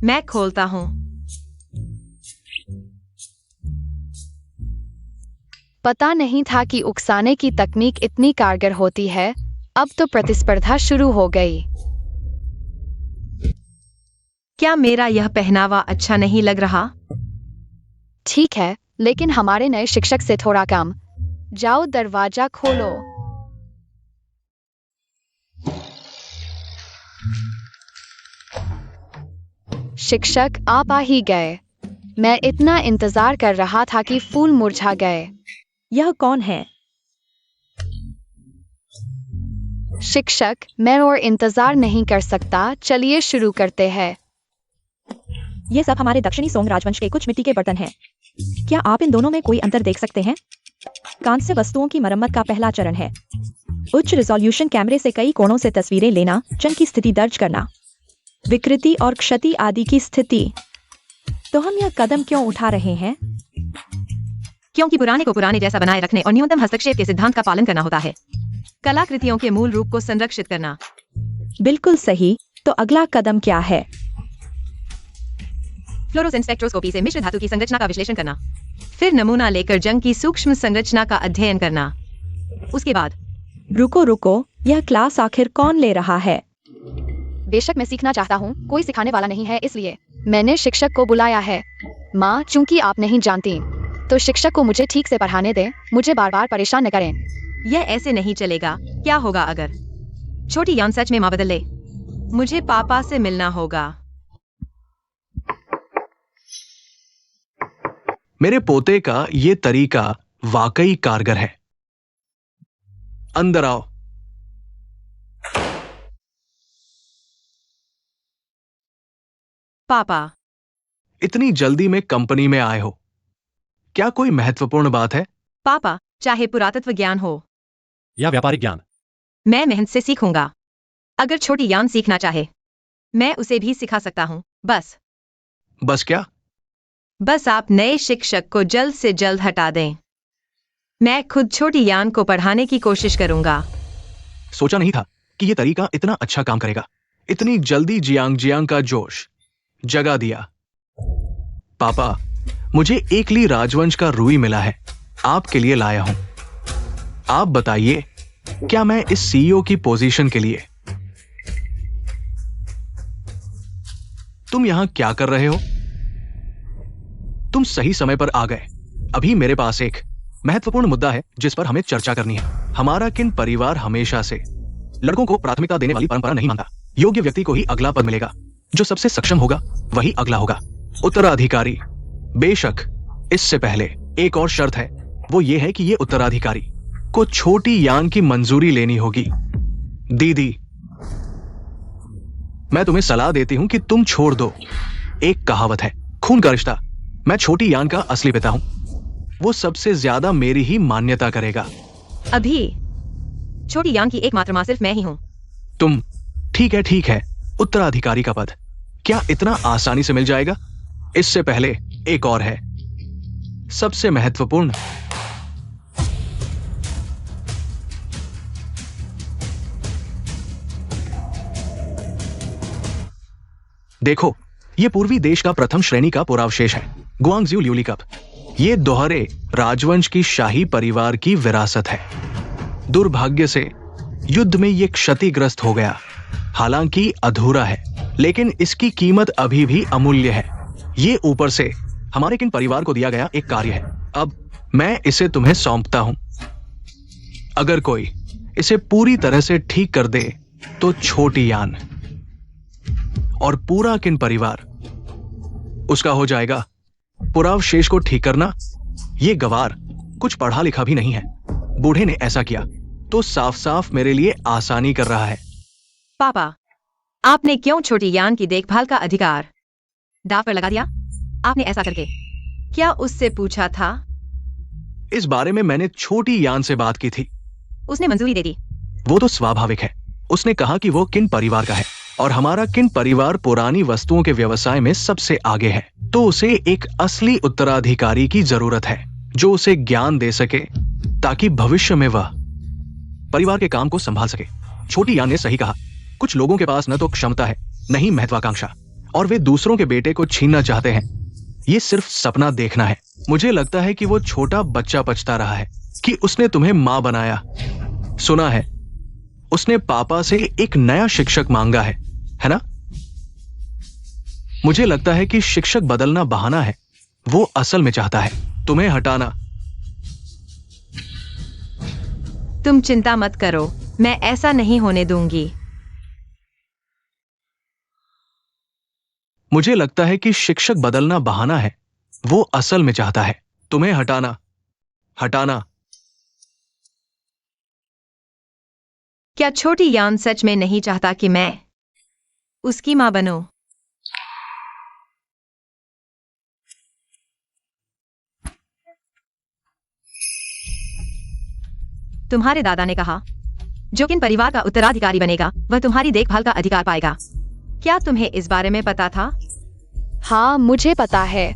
मैं खोलता हूं। पता नहीं था कि उकसाने की तकनीक इतनी कारगर होती है। अब तो प्रतिस्पर्धा शुरू हो गई। क्या मेरा यह पहनावा अच्छा नहीं लग रहा? ठीक है, लेकिन हमारे नए शिक्षक से थोड़ा कम। जाओ, दरवाजा खोलो। शिक्षक, आप आ ही गए। मैं इतना इंतजार कर रहा था कि फूल मुरझा गए। यह कौन है? शिक्षक, मैं और इंतजार नहीं कर सकता। चलिए शुरू करते हैं। ये सब हमारे दक्षिणी सोंग राजवंश के कुछ मिट्टी के बर्तन हैं। क्या आप इन दोनों में कोई अंतर देख सकते हैं? कांस्य वस्तुओं की मरम्मत का पहला चरण है उच्च रिजोल्यूशन कैमरे से कई कोणों से तस्वीरें लेना, चंद की स्थिति दर्ज करना, विकृति और क्षति आदि की स्थिति। तो हम यह कदम क्यों उठा रहे हैं? क्योंकि पुराने को पुराने जैसा बनाए रखने और न्यूनतम हस्तक्षेप के सिद्धांत का पालन करना होता है। कलाकृतियों के मूल रूप को संरक्षित करना। बिल्कुल सही। तो अगला कदम क्या है? फ्लोरोसेंट स्पेक्ट्रोस्कोपी से मिश्र धातु की संरचना का विश्लेषण करना, फिर नमूना लेकर जंग की सूक्ष्म संरचना का अध्ययन करना। उसके बाद रुको, यह क्लास आखिर कौन ले रहा है? बेशक मैं सीखना चाहता हूँ, कोई सिखाने वाला नहीं है, इसलिए मैंने शिक्षक को बुलाया है। माँ, चूंकि आप नहीं जानती तो शिक्षक को मुझे ठीक से पढ़ाने दें, मुझे बार बार परेशान न करें। यह ऐसे नहीं चलेगा। क्या होगा अगर छोटी यान सच में माँ बदल ले? मुझे पापा से मिलना होगा। मेरे पोते का ये तरीका वाकई कारगर है। अंदर आओ। पापा, इतनी जल्दी में कंपनी में आए हो, क्या कोई महत्वपूर्ण बात है? पापा, चाहे पुरातत्व ज्ञान हो या व्यापारिक ज्ञान। मैं मेहनत से सीखूंगा। अगर छोटी यान सीखना चाहे मैं उसे भी सिखा सकता हूँ। बस क्या? बस आप नए शिक्षक को जल्द से जल्द हटा दें। मैं खुद छोटी यान को पढ़ाने की कोशिश करूंगा। सोचा नहीं था कि ये तरीका इतना अच्छा काम करेगा। इतनी जल्दी जियांग जियांग का जोश जगा दिया। पापा, मुझे एकली राजवंश का रूई मिला है, आपके लिए लाया हूं। आप बताइए, क्या मैं इस सीईओ की पोजीशन के लिए? तुम यहां क्या कर रहे हो? तुम सही समय पर आ गए। अभी मेरे पास एक महत्वपूर्ण मुद्दा है जिस पर हमें चर्चा करनी है। हमारा किन परिवार हमेशा से लड़कों को प्राथमिकता देने वाली परंपरा नहीं मानता। योग्य व्यक्ति को ही अगला पद मिलेगा, जो सबसे सक्षम होगा वही अगला होगा, उत्तराधिकारी। बेशक इससे पहले एक और शर्त है, वो ये है कि ये उत्तराधिकारी को छोटी यान की मंजूरी लेनी होगी। दीदी, मैं तुम्हें सलाह देती हूं कि तुम छोड़ दो। एक कहावत है, खून का रिश्ता। मैं छोटी यान का असली पिता हूं, वो सबसे ज्यादा मेरी ही मान्यता करेगा। अभी छोटी यान की एकमात्र मां सिर्फ मैं ही हूँ। तुम? ठीक है, उत्तराधिकारी का पद क्या इतना आसानी से मिल जाएगा? इससे पहले एक और है, सबसे महत्वपूर्ण। देखो, ये पूर्वी देश का प्रथम श्रेणी का पुरावशेष है, गुआंगज्यू ल्यूली कप। ये दोहरे राजवंश की शाही परिवार की विरासत है। दुर्भाग्य से युद्ध में ये क्षतिग्रस्त हो गया। हालांकि अधूरा है, लेकिन इसकी कीमत अभी भी अमूल्य है। ये ऊपर से हमारे किन परिवार को दिया गया एक कार्य है। अब मैं इसे तुम्हें सौंपता हूं। अगर कोई इसे पूरी तरह से ठीक कर दे तो छोटी यान और पूरा किन परिवार उसका हो जाएगा। पुरावशेष को ठीक करना, ये गवार कुछ पढ़ा लिखा भी नहीं है। बूढ़े ने ऐसा किया तो साफ साफ मेरे लिए आसानी कर रहा है। पापा, आपने क्यों छोटी यान की देखभाल का अधिकार दाव पर लगा दिया? आपने ऐसा करके क्या उससे पूछा था? इस बारे में मैंने छोटी यान से बात की थी। उसने मंजूरी दे दी। वो तो स्वाभाविक है। उसने कहा कि वो किन परिवार का है और हमारा किन परिवार पुरानी वस्तुओं के व्यवसाय में सबसे आगे है, तो उसे एक असली उत्तराधिकारी की जरूरत है जो उसे ज्ञान दे सके ताकि भविष्य में वह परिवार के काम को संभाल सके। छोटी यान ने सही कहा, कुछ लोगों के पास न तो क्षमता है, न ही महत्वाकांक्षा, और वे दूसरों के बेटे को छीनना चाहते हैं। ये सिर्फ सपना देखना है। मुझे लगता है कि वो छोटा बच्चा पछता रहा है कि उसने तुम्हें मां बनाया। सुना है उसने पापा से एक नया शिक्षक मांगा है ना? मुझे लगता है कि शिक्षक बदलना बहाना है, वो असल में चाहता है तुम्हें हटाना। तुम चिंता मत करो, मैं ऐसा नहीं होने दूंगी। मुझे लगता है कि शिक्षक बदलना बहाना है, वो असल में चाहता है तुम्हें हटाना। क्या छोटी यान सच में नहीं चाहता कि मैं उसकी मां बनूं? तुम्हारे दादा ने कहा, जो किन परिवार का उत्तराधिकारी बनेगा वह तुम्हारी देखभाल का अधिकार पाएगा। क्या तुम्हें इस बारे में पता था? हाँ, मुझे पता है।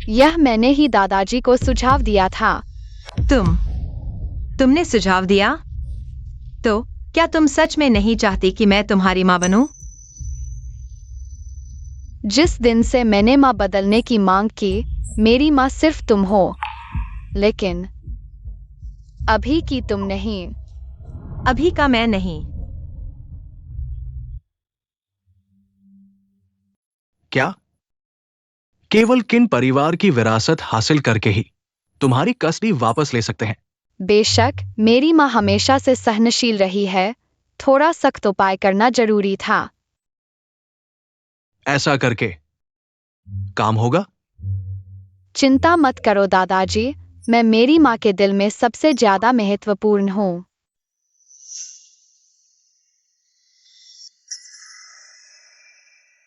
यह मैंने ही दादाजी को सुझाव दिया था। तुमने सुझाव दिया? तो क्या तुम सच में नहीं चाहती कि मैं तुम्हारी मां बनूं? जिस दिन से मैंने मां बदलने की मांग की, मेरी मां सिर्फ तुम हो, लेकिन अभी की तुम नहीं। अभी का मैं नहीं। क्या केवल किन परिवार की विरासत हासिल करके ही तुम्हारी कस्टडी वापस ले सकते हैं। बेशक मेरी माँ हमेशा से सहनशील रही है, थोड़ा सख्त उपाय करना जरूरी था। ऐसा करके काम होगा। चिंता मत करो दादाजी, मैं मेरी माँ के दिल में सबसे ज्यादा महत्वपूर्ण हूँ।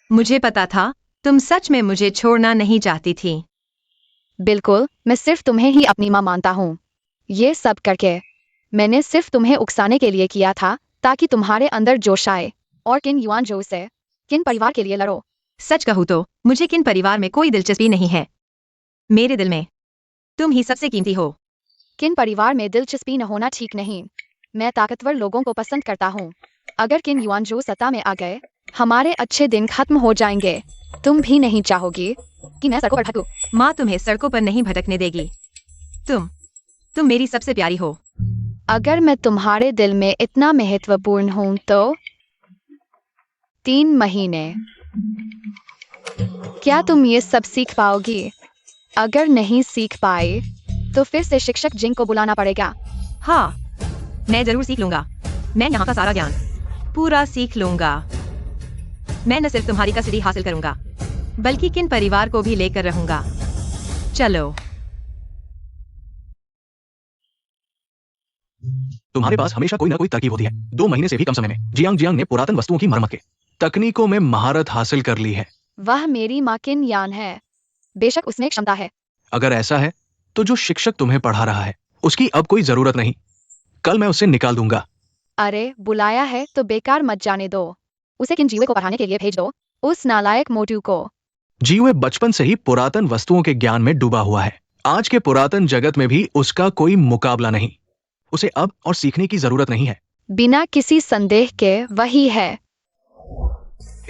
मुझे पता था तुम सच में मुझे छोड़ना नहीं चाहती थी। बिल्कुल, मैं सिर्फ तुम्हें ही अपनी माँ मानता हूँ। ये सब करके मैंने सिर्फ तुम्हें उकसाने के लिए किया था, ताकि तुम्हारे अंदर जोश आए और किन युआन जो से किन परिवार के लिए लड़ो। सच कहूँ तो मुझे किन परिवार में कोई दिलचस्पी नहीं है। मेरे दिल में तुम ही सबसे कीमती हो। किन परिवार में दिलचस्पी न होना ठीक नहीं। मैं ताकतवर लोगों को पसंद करता हूँ। अगर किन युआन जो सत्ता में आ गए, हमारे अच्छे दिन खत्म हो जाएंगे। तुम भी नहीं चाहोगी कि मैं सड़कों पर भटकूं। माँ तुम्हें सड़कों पर नहीं भटकने देगी। तुम मेरी सबसे प्यारी हो। अगर मैं तुम्हारे दिल में इतना महत्वपूर्ण हूँ तो 3 महीने। क्या तुम ये सब सीख पाओगी? अगर नहीं सीख पाए तो फिर से शिक्षक जिंग को बुलाना पड़ेगा। हाँ, मैं जरूर सीख लूंगा। मैं यहाँ का सारा ज्ञान पूरा सीख लूंगा। मैं न सिर्फ तुम्हारी कस्टडी हासिल करूंगा, बल्कि किन परिवार को भी लेकर रहूंगा। चलो। तुम्हारे पास हमेशा कोई ना कोई तरकीब होती है। 2 महीने से भी कम समय में जियांग जियांग ने पुरातन वस्तुओं की मरम्मत के तकनीकों में महारत हासिल कर ली है। वह मेरी माँ किन यान है। बेशक उसमें क्षमता है। अगर ऐसा है तो जो शिक्षक तुम्हें पढ़ा रहा है उसकी अब कोई जरूरत नहीं। कल मैं उसे निकाल दूंगा। अरे बुलाया है तो बेकार मत जाने दो। उसे किन जीवे को पढ़ाने के लिए भेज दो, उस नालायक मोटू को। जीवे बचपन से ही पुरातन वस्तुओं के ज्ञान में डूबा हुआ है। आज के पुरातन जगत में भी उसका कोई मुकाबला नहीं। उसे अब और सीखने की जरूरत नहीं है। बिना किसी संदेह के वही है।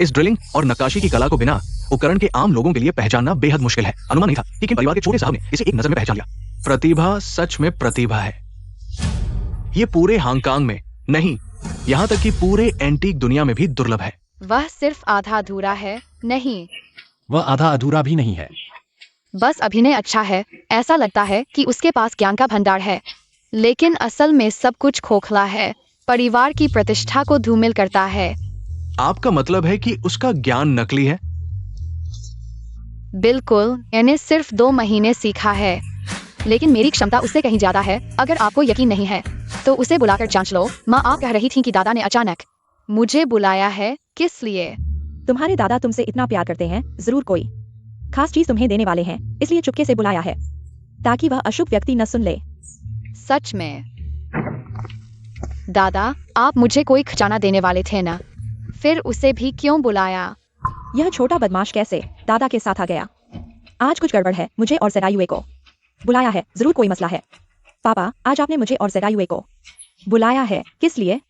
इस ड्रिलिंग और नक्काशी की कला को बिना उपकरण के आम लोगों के लिए पहचानना बेहद मुश्किल है। अनुमान नहीं था कि किन परिवार के छोटे साहब ने इसे एक नजर में पहचान लिया। प्रतिभा सच में प्रतिभा है। ये पूरे हांगकांग में नहीं, यहाँ तक कि पूरे एंटीक दुनिया में भी दुर्लभ है। वह सिर्फ आधा अधूरा है। नहीं, वह आधा अधूरा भी नहीं है। बस अभिनय अच्छा है। ऐसा लगता है कि उसके पास ज्ञान का भंडार है, लेकिन असल में सब कुछ खोखला है। परिवार की प्रतिष्ठा को धूमिल करता है। आपका मतलब है कि उसका ज्ञान नकली है? बिल्कुल, मैंने सिर्फ 2 महीने सीखा है, लेकिन मेरी क्षमता उससे कहीं ज्यादा है। अगर आपको यकीन नहीं है तो उसे बुलाकर जांच लो। माँ आप कह रही थी कि दादा ने अचानक मुझे बुलाया है। किस लिए? तुम्हारे दादा तुमसे इतना प्यार करते हैं, जरूर कोई खास चीज तुम्हें देने वाले हैं, इसलिए चुपके से बुलाया है, ताकि वह अशुभ व्यक्ति न सुन ले। सच में? दादा, आप मुझे कोई खजाना देने वाले थे ना? फिर उसे भी क्यों बुलाया? यह छोटा बदमाश कैसे दादा के साथ आ गया? आज कुछ गड़बड़ है। मुझे और ज़ेडायुए को बुलाया है, जरूर कोई मसला है। पापा, आज आपने मुझे और ज़ेडायुए को बुलाया है, किस लिए?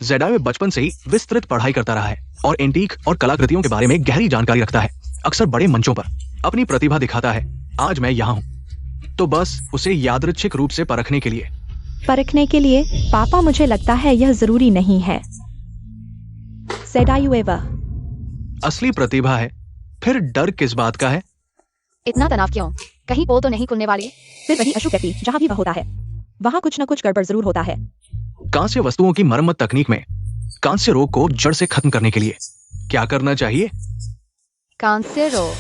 ज़ेडायुए बचपन से ही विस्तृत पढ़ाई करता रहा है और एंटीक और कलाकृतियों के बारे में गहरी जानकारी रखता है। अक्सर बड़े मंचों पर अपनी प्रतिभा दिखाता है। आज मैं यहाँ हूँ तो बस उसे यादृच्छिक रूप से परखने के लिए। परखने के लिए? पापा, मुझे लगता है यह जरूरी नहीं है। ज़ेडायुए वह असली प्रतिभा है, फिर डर किस बात का है? इतना तनाव क्यों? कहीं पोल तो नहीं खुलने वाली? फिर वही अशुभ व्यक्ति जहाँ भी वह होता है, वहाँ कुछ न कुछ गड़बड़ जरूर होता है। कांस्य वस्तुओं की मरम्मत तकनीक में कांस्य रोग को जड़ से खत्म करने के लिए क्या करना चाहिए? कांस्य रोग?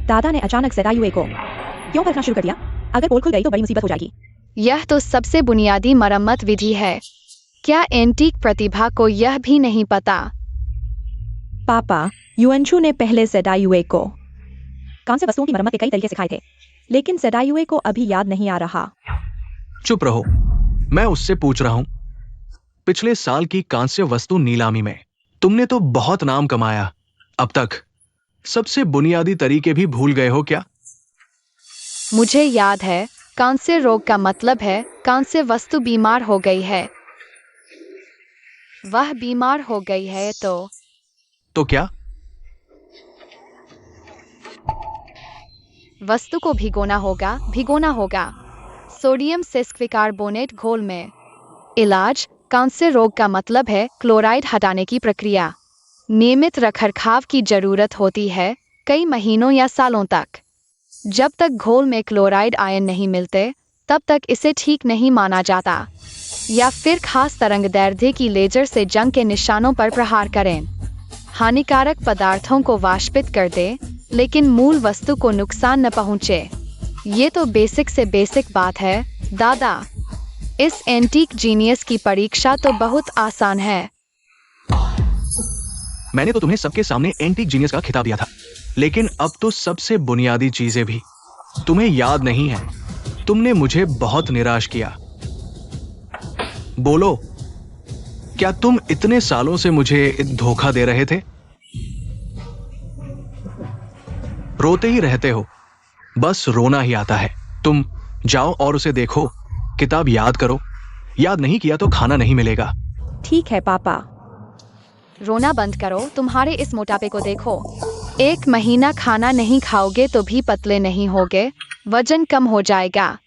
दादा ने अचानक ज़ेडायुए को क्यों परखना शुरू कर दिया? अगर पोल खुल गई तो बड़ी मुसीबत हो जाएगी। यह तो सबसे बुनियादी मरम्मत विधि है। क्या एंटीक प्रतिभा को यह भी नहीं पता? पापा, युएनचू ने पहले ज़ेडायुए को कांस्य वस्तुओं की मरम्मत के कई तरीके सिखाए थे, लेकिन ज़ेडायुए को अभी याद नहीं आ रहा। चुप रहो, मैं उससे पूछ रहा हूं। पिछले साल की कांस्य वस्तु नीलामी में तुमने तो बहुत नाम कमाया। अब तक सबसे बुनियादी तरीके भी भूल गए हो क्या? मुझे याद है, कांस्य रोग का मतलब है कांस्य वस्तु बीमार हो गई है। वह बीमार हो गई है तो क्या? वस्तु को भिगोना होगा सोडियम सिस्क्विकार्बोनेट घोल में। इलाज? कांस्य रोग का मतलब है क्लोराइड हटाने की प्रक्रिया। नियमित रखरखाव की जरूरत होती है, कई महीनों या सालों तक। जब तक घोल में क्लोराइड आयन नहीं मिलते, तब तक इसे ठीक नहीं माना जाता। या फिर खास तरंगदैर्ध्य की लेजर से जंग के निशानों पर प्रहार करें। हानिकारक पदार्थों को वाष्पित कर दे, लेकिन मूल वस्तु को नुकसान न पहुंचे। ये तो बेसिक से बेसिक बात है, दादा। इस एंटीक जीनियस की परीक्षा तो बहुत आसान है। मैंने तो तुम्हें सबके सामने एंटीक जीनियस का खिताब दिया था, लेकिन अब तो सबसे बुनियादी चीजें भी तुम्हें याद नहीं है। तुमने मुझे बहुत निराश किया। बोलो, क्या तुम इतने सालों से मुझे धोखा दे रहे थे? रोते ही रहते हो, बस रोना ही आता है। तुम जाओ और उसे देखो, किताब याद करो। याद नहीं किया तो खाना नहीं मिलेगा। ठीक है पापा। रोना बंद करो, तुम्हारे इस मोटापे को देखो। 1 महीना खाना नहीं खाओगे तो भी पतले नहीं होगे, वजन कम हो जाएगा।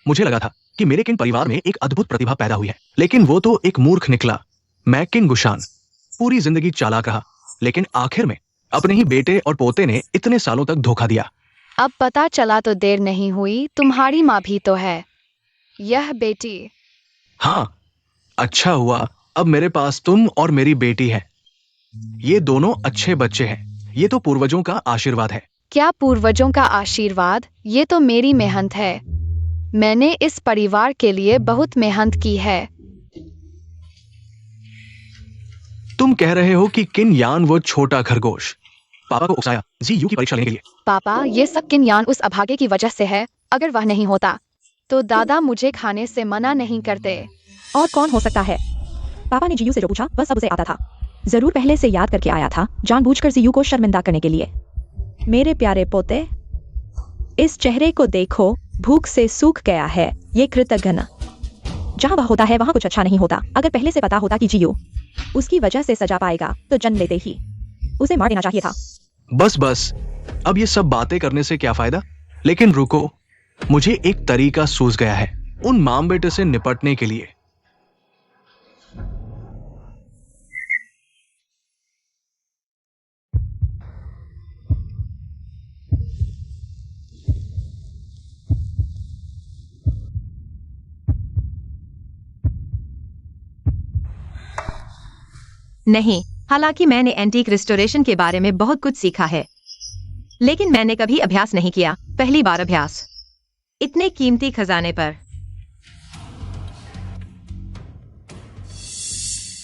मुझे लगा था कि मेरे किंग परिवार में एक अद्भुत प्रतिभा पैदा हुई है, लेकिन वो तो एक मूर्ख निकला। मैं किंग गुशान पूरी जिंदगी चालाक रहा, लेकिन आखिर में अपने ही बेटे और पोते ने इतने सालों तक धोखा दिया। अब पता चला तो देर नहीं हुई, तुम्हारी माँ भी तो है। यह बेटी। हाँ, अच्छा हुआ अब मेरे पास तुम और मेरी बेटी है। ये दोनों अच्छे बच्चे हैं। ये तो पूर्वजों का आशीर्वाद है। क्या पूर्वजों का आशीर्वाद? ये तो मेरी मेहनत है। मैंने इस परिवार के लिए बहुत मेहनत की है। तुम कह रहे हो कि किन यान वो छोटा खरगोश पापा को उकसाया जीयू की परीक्षा लेने के लिए? पापा, ये सब किन यान उस अभागे की वजह से है। अगर वह नहीं होता तो दादा मुझे खाने से मना नहीं करते। और कौन हो सकता है? पापा ने जीयू से जो पूछा वह सब उसे आता था। जरूर पहले से याद करके आया था, जानबूझकर जीयू को शर्मिंदा करने के लिए। मेरे प्यारे पोते, इस चेहरे को देखो, भूख से सूख गया है। ये कृतघ्न। जहां वह होता है वहां कुछ अच्छा नहीं होता। अगर पहले से पता होता कि जीयू उसकी वजह से सजा पाएगा तो जन्म लेते ही उसे मार देना चाहिए था। बस बस, अब ये सब बातें करने से क्या फायदा? लेकिन रुको, मुझे एक तरीका सूझ गया है उन माम बेटे से निपटने के लिए। नहीं, हालांकि मैंने एंटीक रिस्टोरेशन के बारे में बहुत कुछ सीखा है, लेकिन मैंने कभी अभ्यास नहीं किया। पहली बार अभ्यास इतने कीमती खजाने पर।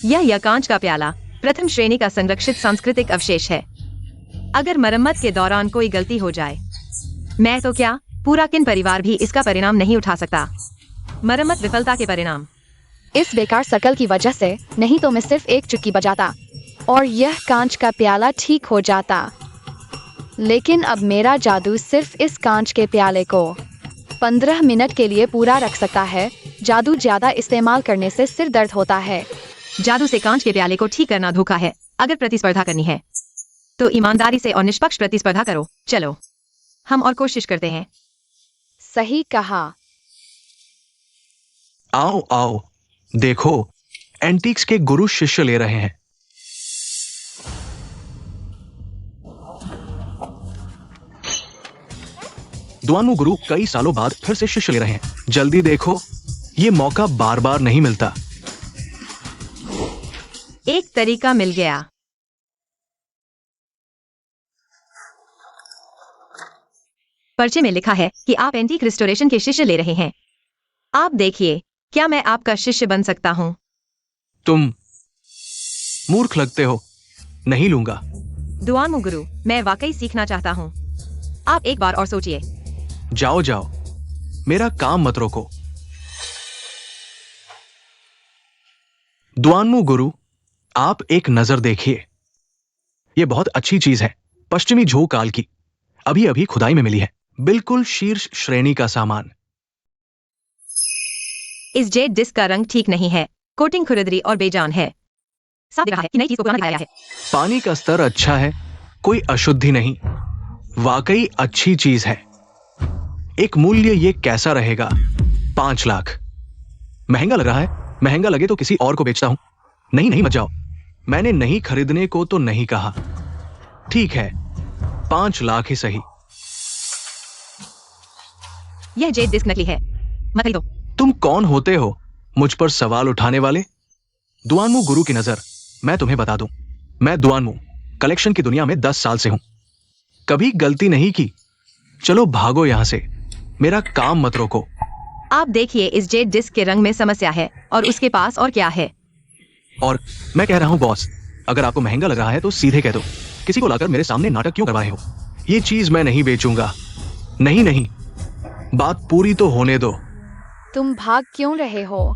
यह कांच का प्याला प्रथम श्रेणी का संरक्षित सांस्कृतिक अवशेष है। अगर मरम्मत के दौरान कोई गलती हो जाए, मैं तो क्या, पूरा किन परिवार भी इसका परिणाम नहीं उठा सकता। मरम्मत विफलता के परिणाम। इस बेकार सर्कल की वजह से नहीं तो मैं सिर्फ एक चुटकी बजाता और यह कांच का प्याला ठीक हो जाता। लेकिन अब मेरा जादू सिर्फ इस कांच के प्याले को 15 मिनट के लिए पूरा रख सकता है। जादू ज्यादा इस्तेमाल करने से सिर दर्द होता है। जादू से कांच के प्याले को ठीक करना धोखा है। अगर प्रतिस्पर्धा करनी है तो ईमानदारी से और निष्पक्ष प्रतिस्पर्धा करो। चलो, हम और कोशिश करते हैं। सही कहा। आओ आओ, देखो, एंटीक्स के गुरु शिष्य ले रहे हैं। दुआनू गुरु कई सालों बाद फिर से शिष्य ले रहे हैं। जल्दी देखो, ये मौका बार बार नहीं मिलता। एक तरीका मिल गया। पर्चे में लिखा है कि आप एंटीक रिस्टोरेशन के शिष्य ले रहे हैं। आप देखिए, क्या मैं आपका शिष्य बन सकता हूं? तुम मूर्ख लगते हो। नहीं लूंगा। दुआनू गुरु, मैं वाकई सीखना चाहता हूं। आप एक बार और सोचिए। जाओ जाओ, मेरा काम मत रोको। दुआनू गुरु, आप एक नजर देखिए। यह बहुत अच्छी चीज है, पश्चिमी झो काल की, अभी अभी खुदाई में मिली है। बिल्कुल शीर्ष श्रेणी का सामान। इस जेड डिस्क का रंग ठीक नहीं है। कोटिंग खुरदरी और बेजान है। साफ दिख रहा है कि नई चीज को पुराना दिखाया गया है। पानी का स्तर अच्छा है, कोई अशुद्धि नहीं। वाकई अच्छी चीज है। एक मूल्य ये कैसा रहेगा? 5 लाख। महंगा लग रहा है। महंगा लगे तो किसी और को बेचता हूं। नहीं नहीं, मत जाओ। मैंने नहीं खरीदने को तो नहीं कहा। ठीक है, 5 लाख ही सही। यह जेड डिस्क नकली है, मत खरीदो। तुम कौन होते हो मुझ पर सवाल उठाने वाले? दुआनमू गुरु की नजर, मैं तुम्हें बता दूं, मैं दुआनमू कलेक्शन की दुनिया में 10 साल से हूं, कभी गलती नहीं की। चलो भागो यहां से, मेरा काम मत रोको। आप देखिए, इस जेड डिस्क के रंग में समस्या है और उसके पास और क्या है। और मैं कह रहा हूं बॉस, अगर आपको महंगा लग रहा है तो सीधे कह दो। किसी को लाकर मेरे सामने नाटक क्यों करवा रहे हो? ये चीज मैं नहीं बेचूंगा। नहीं नहीं, बात पूरी तो होने दो। तुम भाग क्यों रहे हो?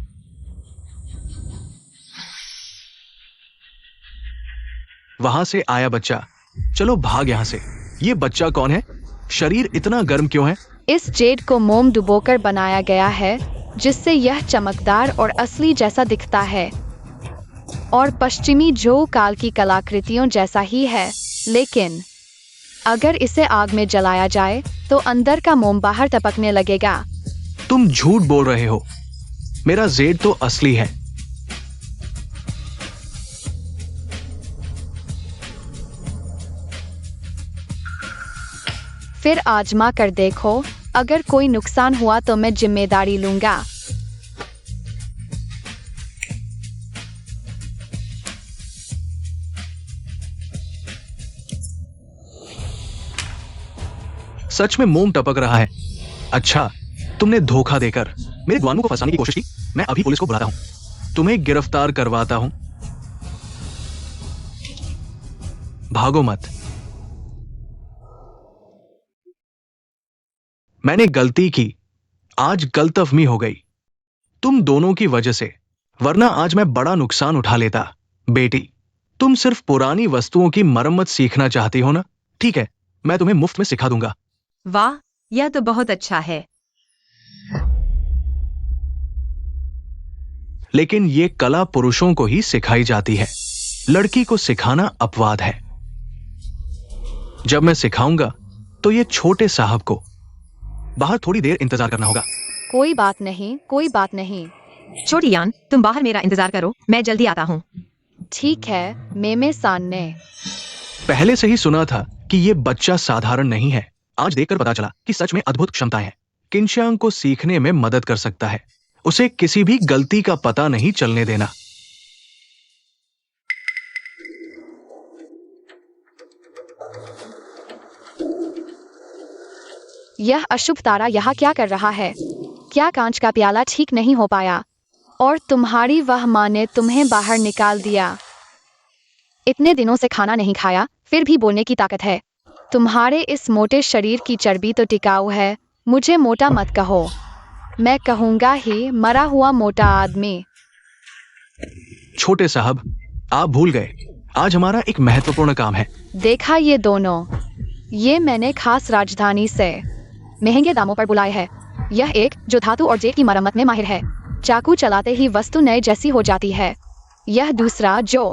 वहां से आया बच्चा, चलो भाग यहां से। ये बच्चा कौन है? शरीर इतना गर्म क्यों है? इस जेड को मोम डुबोकर बनाया गया है, जिससे यह चमकदार और असली जैसा दिखता है और पश्चिमी जो काल की कलाकृतियों जैसा ही है। लेकिन अगर इसे आग में जलाया जाए तो अंदर का मोम बाहर टपकने लगेगा। तुम झूठ बोल रहे हो, मेरा जेड तो असली है। फिर आजमा कर देखो, अगर कोई नुकसान हुआ तो मैं जिम्मेदारी लूंगा। सच में मोम टपक रहा है। अच्छा, तुमने धोखा देकर मेरे दुआनमू को फंसाने की कोशिश की। मैं अभी पुलिस को बुलाता हूं, तुम्हें गिरफ्तार करवाता हूं। भागो मत। मैंने गलती की, आज गलतफहमी हो गई तुम दोनों की वजह से, वरना आज मैं बड़ा नुकसान उठा लेता। बेटी, तुम सिर्फ पुरानी वस्तुओं की मरम्मत सीखना चाहती हो ना? ठीक है, मैं तुम्हें मुफ्त में सिखा दूंगा। वाह, यह तो बहुत अच्छा है। लेकिन ये कला पुरुषों को ही सिखाई जाती है, लड़की को सिखाना अपवाद है। जब मैं सिखाऊंगा तो ये छोटे साहब को बाहर थोड़ी देर इंतजार करना होगा। कोई बात नहीं, कोई बात नहीं। छोटी यान, तुम बाहर मेरा इंतजार करो, मैं जल्दी आता हूँ। ठीक है, मेमे सान ने। पहले से ही सुना था कि ये बच्चा साधारण नहीं है। आज देखकर पता चला कि सच में अद्भुत क्षमताएं हैं। किनशांग को सीखने में मदद कर सकता है। उसे किसी भी गलती का पता नहीं चलने देना। यह अशुभ तारा यहाँ क्या कर रहा है? क्या कांच का प्याला ठीक नहीं हो पाया और तुम्हारी वह माँ ने तुम्हें बाहर निकाल दिया? इतने दिनों से खाना नहीं खाया, फिर भी बोलने की ताकत है। तुम्हारे इस मोटे शरीर की चर्बी तो टिकाऊ है। मुझे मोटा मत कहो, मैं कहूंगा ही मरा हुआ मोटा आदमी। छोटे साहब, आप भूल गए, आज हमारा एक महत्वपूर्ण काम है। देखा ये दोनों, ये मैंने खास राजधानी से महंगे दामों पर बुलाए है। यह एक जो धातु और जेट की मरम्मत में माहिर है, चाकू चलाते ही वस्तु नए जैसी हो जाती है। यह दूसरा जो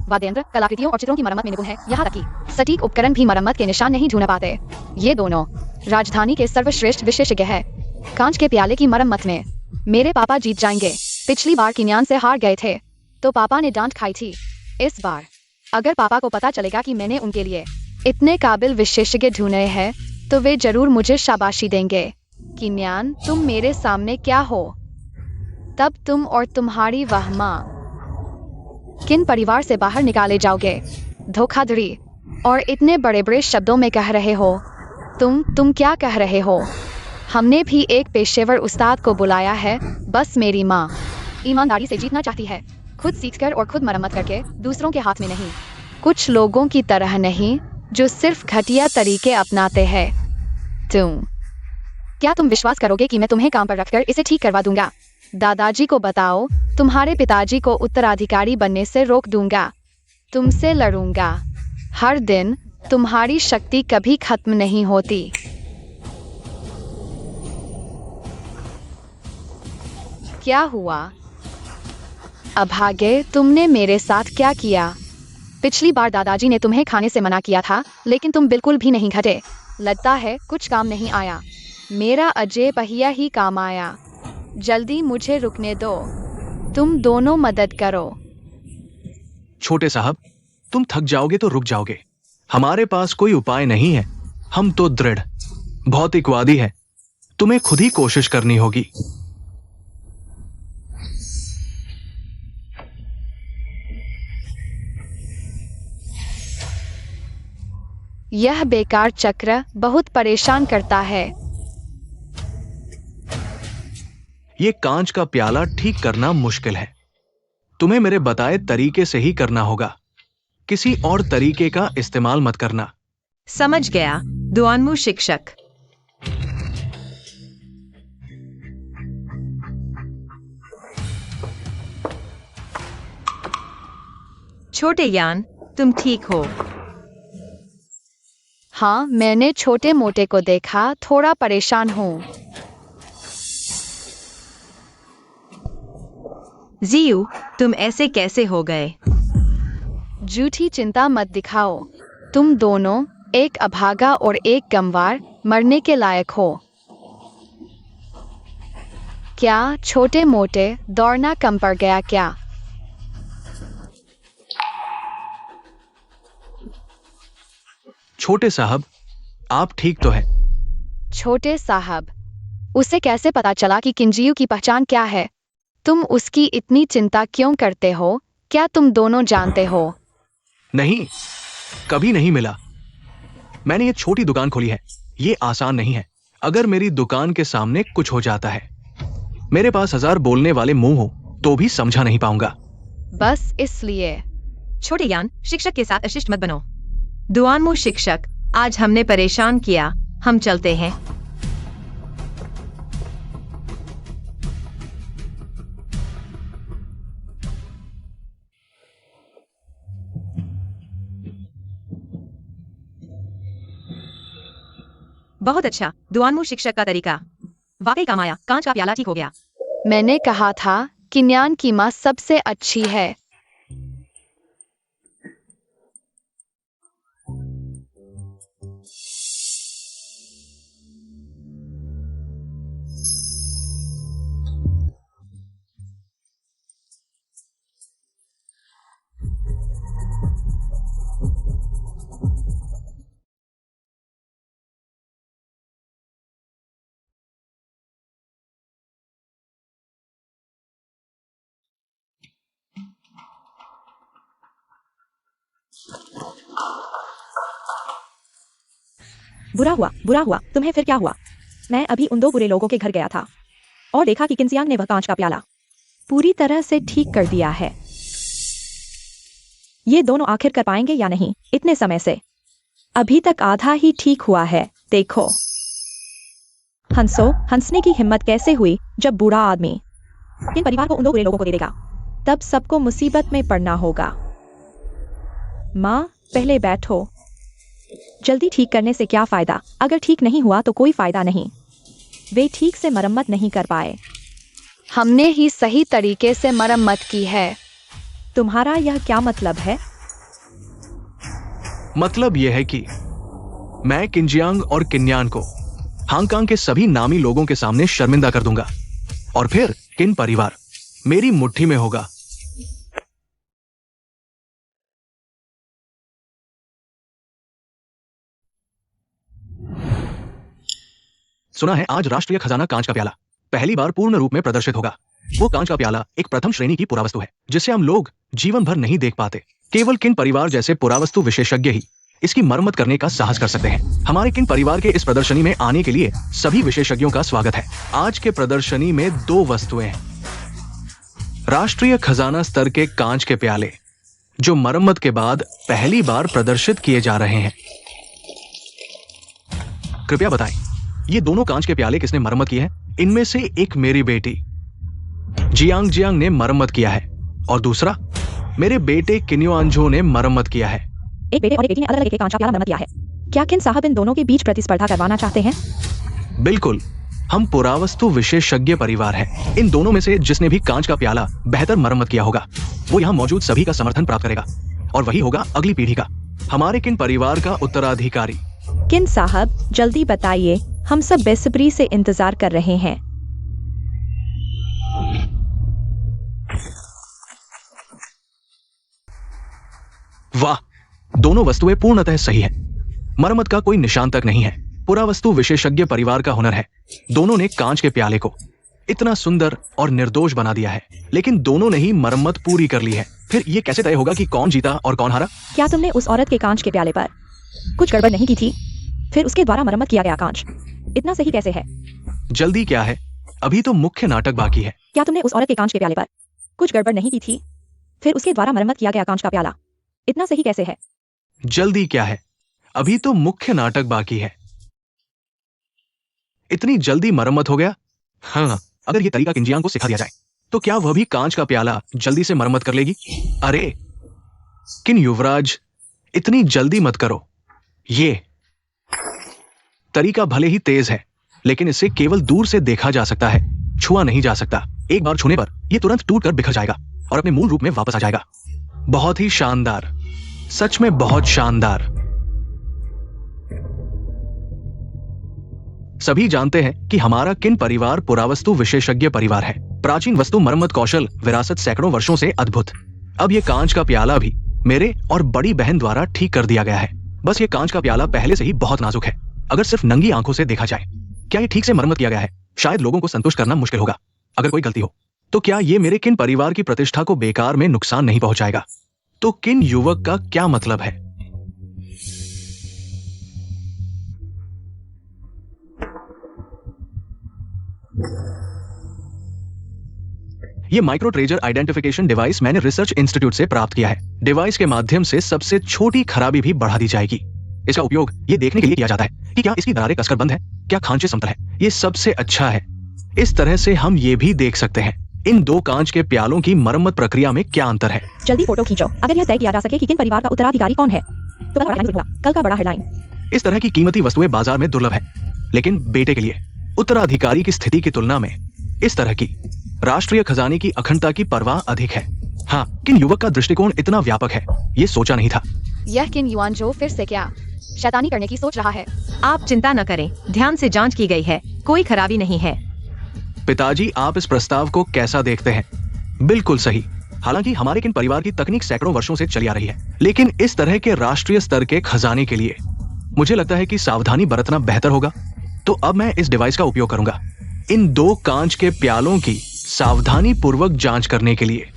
वाद्ययंत्र, कलाकृतियों और चित्रों की मरम्मत में निपुण है, यहाँ तक कि सटीक उपकरण भी मरम्मत के निशान नहीं ढूंढ पाते। ये दोनों राजधानी के सर्वश्रेष्ठ विशेषज्ञ है। कांच के प्याले की मरम्मत में मेरे पापा जीत जाएंगे। पिछली बार किन्यान से हार गए थे तो पापा ने डांट खाई थी। इस बार अगर पापा को पता चलेगा कि मैंने उनके लिए इतने काबिल विशेषज्ञ ढूंढे हैं तो वे जरूर मुझे शाबाशी देंगे। किन्यान, तुम मेरे सामने क्या हो? तब तुम और तुम्हारी वह माँ किन परिवार से बाहर निकाले जाओगे? धोखाधड़ी और इतने बड़े बड़े शब्दों में कह रहे हो। तुम क्या कह रहे हो? हमने भी एक पेशेवर उस्ताद को बुलाया है। बस मेरी माँ ईमानदारी से जीतना चाहती है, खुद सीखकर और खुद मरम्मत करके, दूसरों के हाथ में नहीं। कुछ लोगों की तरह नहीं जो सिर्फ घटिया तरीके अपनाते हैं। क्या तुम विश्वास करोगे कि मैं तुम्हें काम पर रखकर इसे ठीक करवा दूंगा? दादाजी को बताओ, तुम्हारे पिताजी को उत्तराधिकारी बनने से रोक दूंगा। तुमसे लड़ूंगा हर दिन। तुम्हारी शक्ति कभी खत्म नहीं होती। क्या हुआ? अभागे, तुमने मेरे साथ क्या किया? पिछली बार दादाजी ने तुम्हें खाने से मना किया था, लेकिन तुम बिल्कुल भी नहीं घटे। लगता है कुछ काम नहीं आया। मेरा अजय पहिया ही काम आया। जल्दी मुझे रुकने दो। तुम दोनों मदद करो। छोटे साहब, तुम थक जाओगे तो रुक जाओगे। हमारे पास कोई उपाय नहीं है। हम तो दृढ़ भौतिकवादी हैं। तुम्हें खुद ही कोशिश करनी होगी। यह बेकार चक्र बहुत परेशान करता है। ये कांच का प्याला ठीक करना मुश्किल है। तुम्हें मेरे बताए तरीके से ही करना होगा। किसी और तरीके का इस्तेमाल मत करना। समझ गया, दुआनमू शिक्षक। छोटे यान, तुम ठीक हो? हाँ, मैंने छोटे मोटे को देखा, थोड़ा परेशान हूँ। जियू, तुम ऐसे कैसे हो गए? झूठी चिंता मत दिखाओ। तुम दोनों, एक अभागा और एक गंवार, मरने के लायक हो। क्या छोटे मोटे दौड़ना कम पड़ गया क्या? छोटे साहब, आप ठीक तो है? छोटे साहब, उसे कैसे पता चला कि किंजियू की पहचान क्या है? तुम उसकी इतनी चिंता क्यों करते हो? क्या तुम दोनों जानते हो? नहीं, कभी नहीं मिला। मैंने ये छोटी दुकान खोली है। ये आसान नहीं है। अगर मेरी दुकान के सामने कुछ हो जाता है, मेरे पास 1000 बोलने वाले मुंह हो तो भी समझा नहीं पाऊंगा। बस इसलिए। छोटे यान, शिक्षक के साथ अशिष्ट मत बनो। दुआनमू शिक्षक, आज हमने परेशान किया, हम चलते हैं। बहुत अच्छा, दुआनमू शिक्षक का तरीका वाकई काम आया। कांच का प्याला ठीक हो गया। मैंने कहा था कि न्यान की माँ सबसे अच्छी है। बुरा हुआ। तुम्हें फिर क्या हुआ? मैं अभी उन 2 बुरे लोगों के घर गया था और देखा कि किंजियांग ने वह कांच का प्याला पूरी तरह से ठीक कर दिया है। ये दोनों आखिर कर पाएंगे या नहीं इतने समय से? अभी तक आधा ही ठीक हुआ है। देखो, हंसने की हिम्मत कैसे हुई जब बूढ़ा आदमी इन परिवार को उन 2 बुरे लोगों को दे देगा? तब सबको मुसीबत में पड़ना होगा। माँ, पहले बैठो। जल्दी ठीक करने से क्या फायदा? अगर ठीक नहीं हुआ तो कोई फायदा नहीं। वे ठीक से मरम्मत नहीं कर पाए। हमने ही सही तरीके से मरम्मत की है। तुम्हारा यह क्या मतलब है? मतलब यह है कि मैं किंजियांग और किन्यान को हांगकांग के सभी नामी लोगों के सामने शर्मिंदा कर दूंगा और फिर किन परिवार मेरी मुट्ठी में होगा। सुना है आज राष्ट्रीय खजाना कांच का प्याला पहली बार पूर्ण रूप में प्रदर्शित होगा। वो कांच का प्याला एक प्रथम श्रेणी की पुरावस्तु है जिसे हम लोग जीवन भर नहीं देख पाते। केवल किन परिवार जैसे पुरावस्तु विशेषज्ञ ही इसकी मरम्मत करने का साहस कर सकते हैं। हमारे किन परिवार के इस प्रदर्शनी में आने के लिए सभी विशेषज्ञों का स्वागत है। आज के प्रदर्शनी में 2 वस्तुएं हैं। राष्ट्रीय खजाना स्तर के कांच के प्याले जो मरम्मत के बाद पहली बार प्रदर्शित किए जा रहे हैं। कृपया बताएं, ये दोनों कांच के प्याले किसने मरम्मत किए हैं? इनमें से एक मेरी बेटी जियांग ने मरम्मत किया है और दूसरा मेरे बेटे किन्योआंजो ने मरम्मत किया है। एक बेटे और एक बेटी ने अलग अलग एक कांच का प्याला मरम्मत किया है। क्या किन साहब इन दोनों के बीच प्रतिस्पर्धा करवाना चाहते हैं? बिल्कुल, हम पुरावस्तु विशेषज्ञ परिवार हैं। इन दोनों में से जिसने भी कांच का प्याला बेहतर मरम्मत किया होगा वो यहाँ मौजूद सभी का समर्थन प्राप्त करेगा और वही होगा अगली पीढ़ी का हमारे किन परिवार का उत्तराधिकारी। किन साहब, जल्दी बताइए, हम सब बेसब्री से इंतजार कर रहे हैं। वाह, दोनों वस्तुएं पूर्णतः सही है। मरम्मत का कोई निशान तक नहीं है। पुरावस्तु विशेषज्ञ परिवार का हुनर है। दोनों ने कांच के प्याले को इतना सुंदर और निर्दोष बना दिया है, लेकिन दोनों ने ही मरम्मत पूरी कर ली है। फिर ये कैसे तय होगा कि कौन जीता और कौन हारा? क्या तुमने उस औरत के कांच के प्याले पर कुछ गड़बड़ नहीं की थी? फिर उसके द्वारा मरम्मत किया गया कांच इतना सही कैसे है? जल्दी क्या है, अभी तो मुख्य नाटक बाकी है। क्या तुमने उस औरत के कांच के प्याले पर कुछ गड़बड़ नहीं की थी? फिर उसके द्वारा मरम्मत किया गया कांच का प्याला इतना सही कैसे है? जल्दी क्या है, अभी तो मुख्य नाटक बाकी है। इतनी जल्दी मरम्मत हो गया? हाँ, अगर ये तरीका किंजियांग को सिखा दिया जाए तो क्या वह भी कांच का प्याला जल्दी से मरम्मत कर लेगी? अरे किन युवराज, इतनी जल्दी मत करो। ये तरीका भले ही तेज है, लेकिन इसे केवल दूर से देखा जा सकता है, छुआ नहीं जा सकता। एक बार छूने पर यह तुरंत टूटकर बिखर जाएगा और अपने मूल रूप में वापस आ जाएगा। बहुत ही शानदार, सच में बहुत शानदार। सभी जानते हैं कि हमारा किन परिवार पुरावस्तु विशेषज्ञ परिवार है। प्राचीन वस्तु मरम्मत कौशल विरासत सैकड़ों वर्षों से अद्भुत। अब ये कांच का प्याला भी मेरे और बड़ी बहन द्वारा ठीक कर दिया गया है। बस ये कांच का प्याला पहले से ही बहुत नाजुक है। अगर सिर्फ नंगी आंखों से देखा जाए, क्या ये ठीक से मरम्मत किया गया है? शायद लोगों को संतुष्ट करना मुश्किल होगा। अगर कोई गलती हो तो क्या ये मेरे किन परिवार की प्रतिष्ठा को बेकार में नुकसान नहीं पहुंचाएगा? तो किन युवक का क्या मतलब है? ये माइक्रो ट्रेजर आइडेंटिफिकेशन डिवाइस मैंने रिसर्च इंस्टीट्यूट से प्राप्त किया है। डिवाइस के माध्यम से सबसे छोटी खराबी भी बढ़ा दी जाएगी। इसका उपयोग ये देखने के लिए किया जाता है कि क्या इसकी दरारें कसकर बंद है, क्या खांचे समतल है। ये सबसे अच्छा है। इस तरह से हम ये भी देख सकते हैं इन दो कांच के प्यालों की मरम्मत प्रक्रिया में क्या अंतर है। जल्दी फोटो खींचो। अगर यह तय किया जा सके कि किन परिवार का उत्तराधिकारी कौन है तो कल का बड़ा हेडलाइन। इस तरह की कीमती वस्तुएं बाजार में दुर्लभ है, लेकिन बेटे के लिए उत्तराधिकारी की स्थिति की तुलना में इस तरह की राष्ट्रीय खजाने की अखंडता की परवाह अधिक है। हाँ, किन युवक का दृष्टिकोण इतना व्यापक है, ये सोचा नहीं था। यह किन युआनजो फिर से क्या शैतानी करने की सोच रहा है? आप चिंता न करें, ध्यान से जांच की गई है, कोई खराबी नहीं है। पिताजी, आप इस प्रस्ताव को कैसा देखते हैं? बिल्कुल सही। हालांकि हमारे किन परिवार की तकनीक सैकड़ों वर्षों से चली आ रही है, लेकिन इस तरह के राष्ट्रीय स्तर के खजाने के लिए मुझे लगता है कि सावधानी बरतना बेहतर होगा। तो अब मैं इस डिवाइस का उपयोग करूंगा इन दो कांच के प्यालों की सावधानी पूर्वक जांच करने के लिए।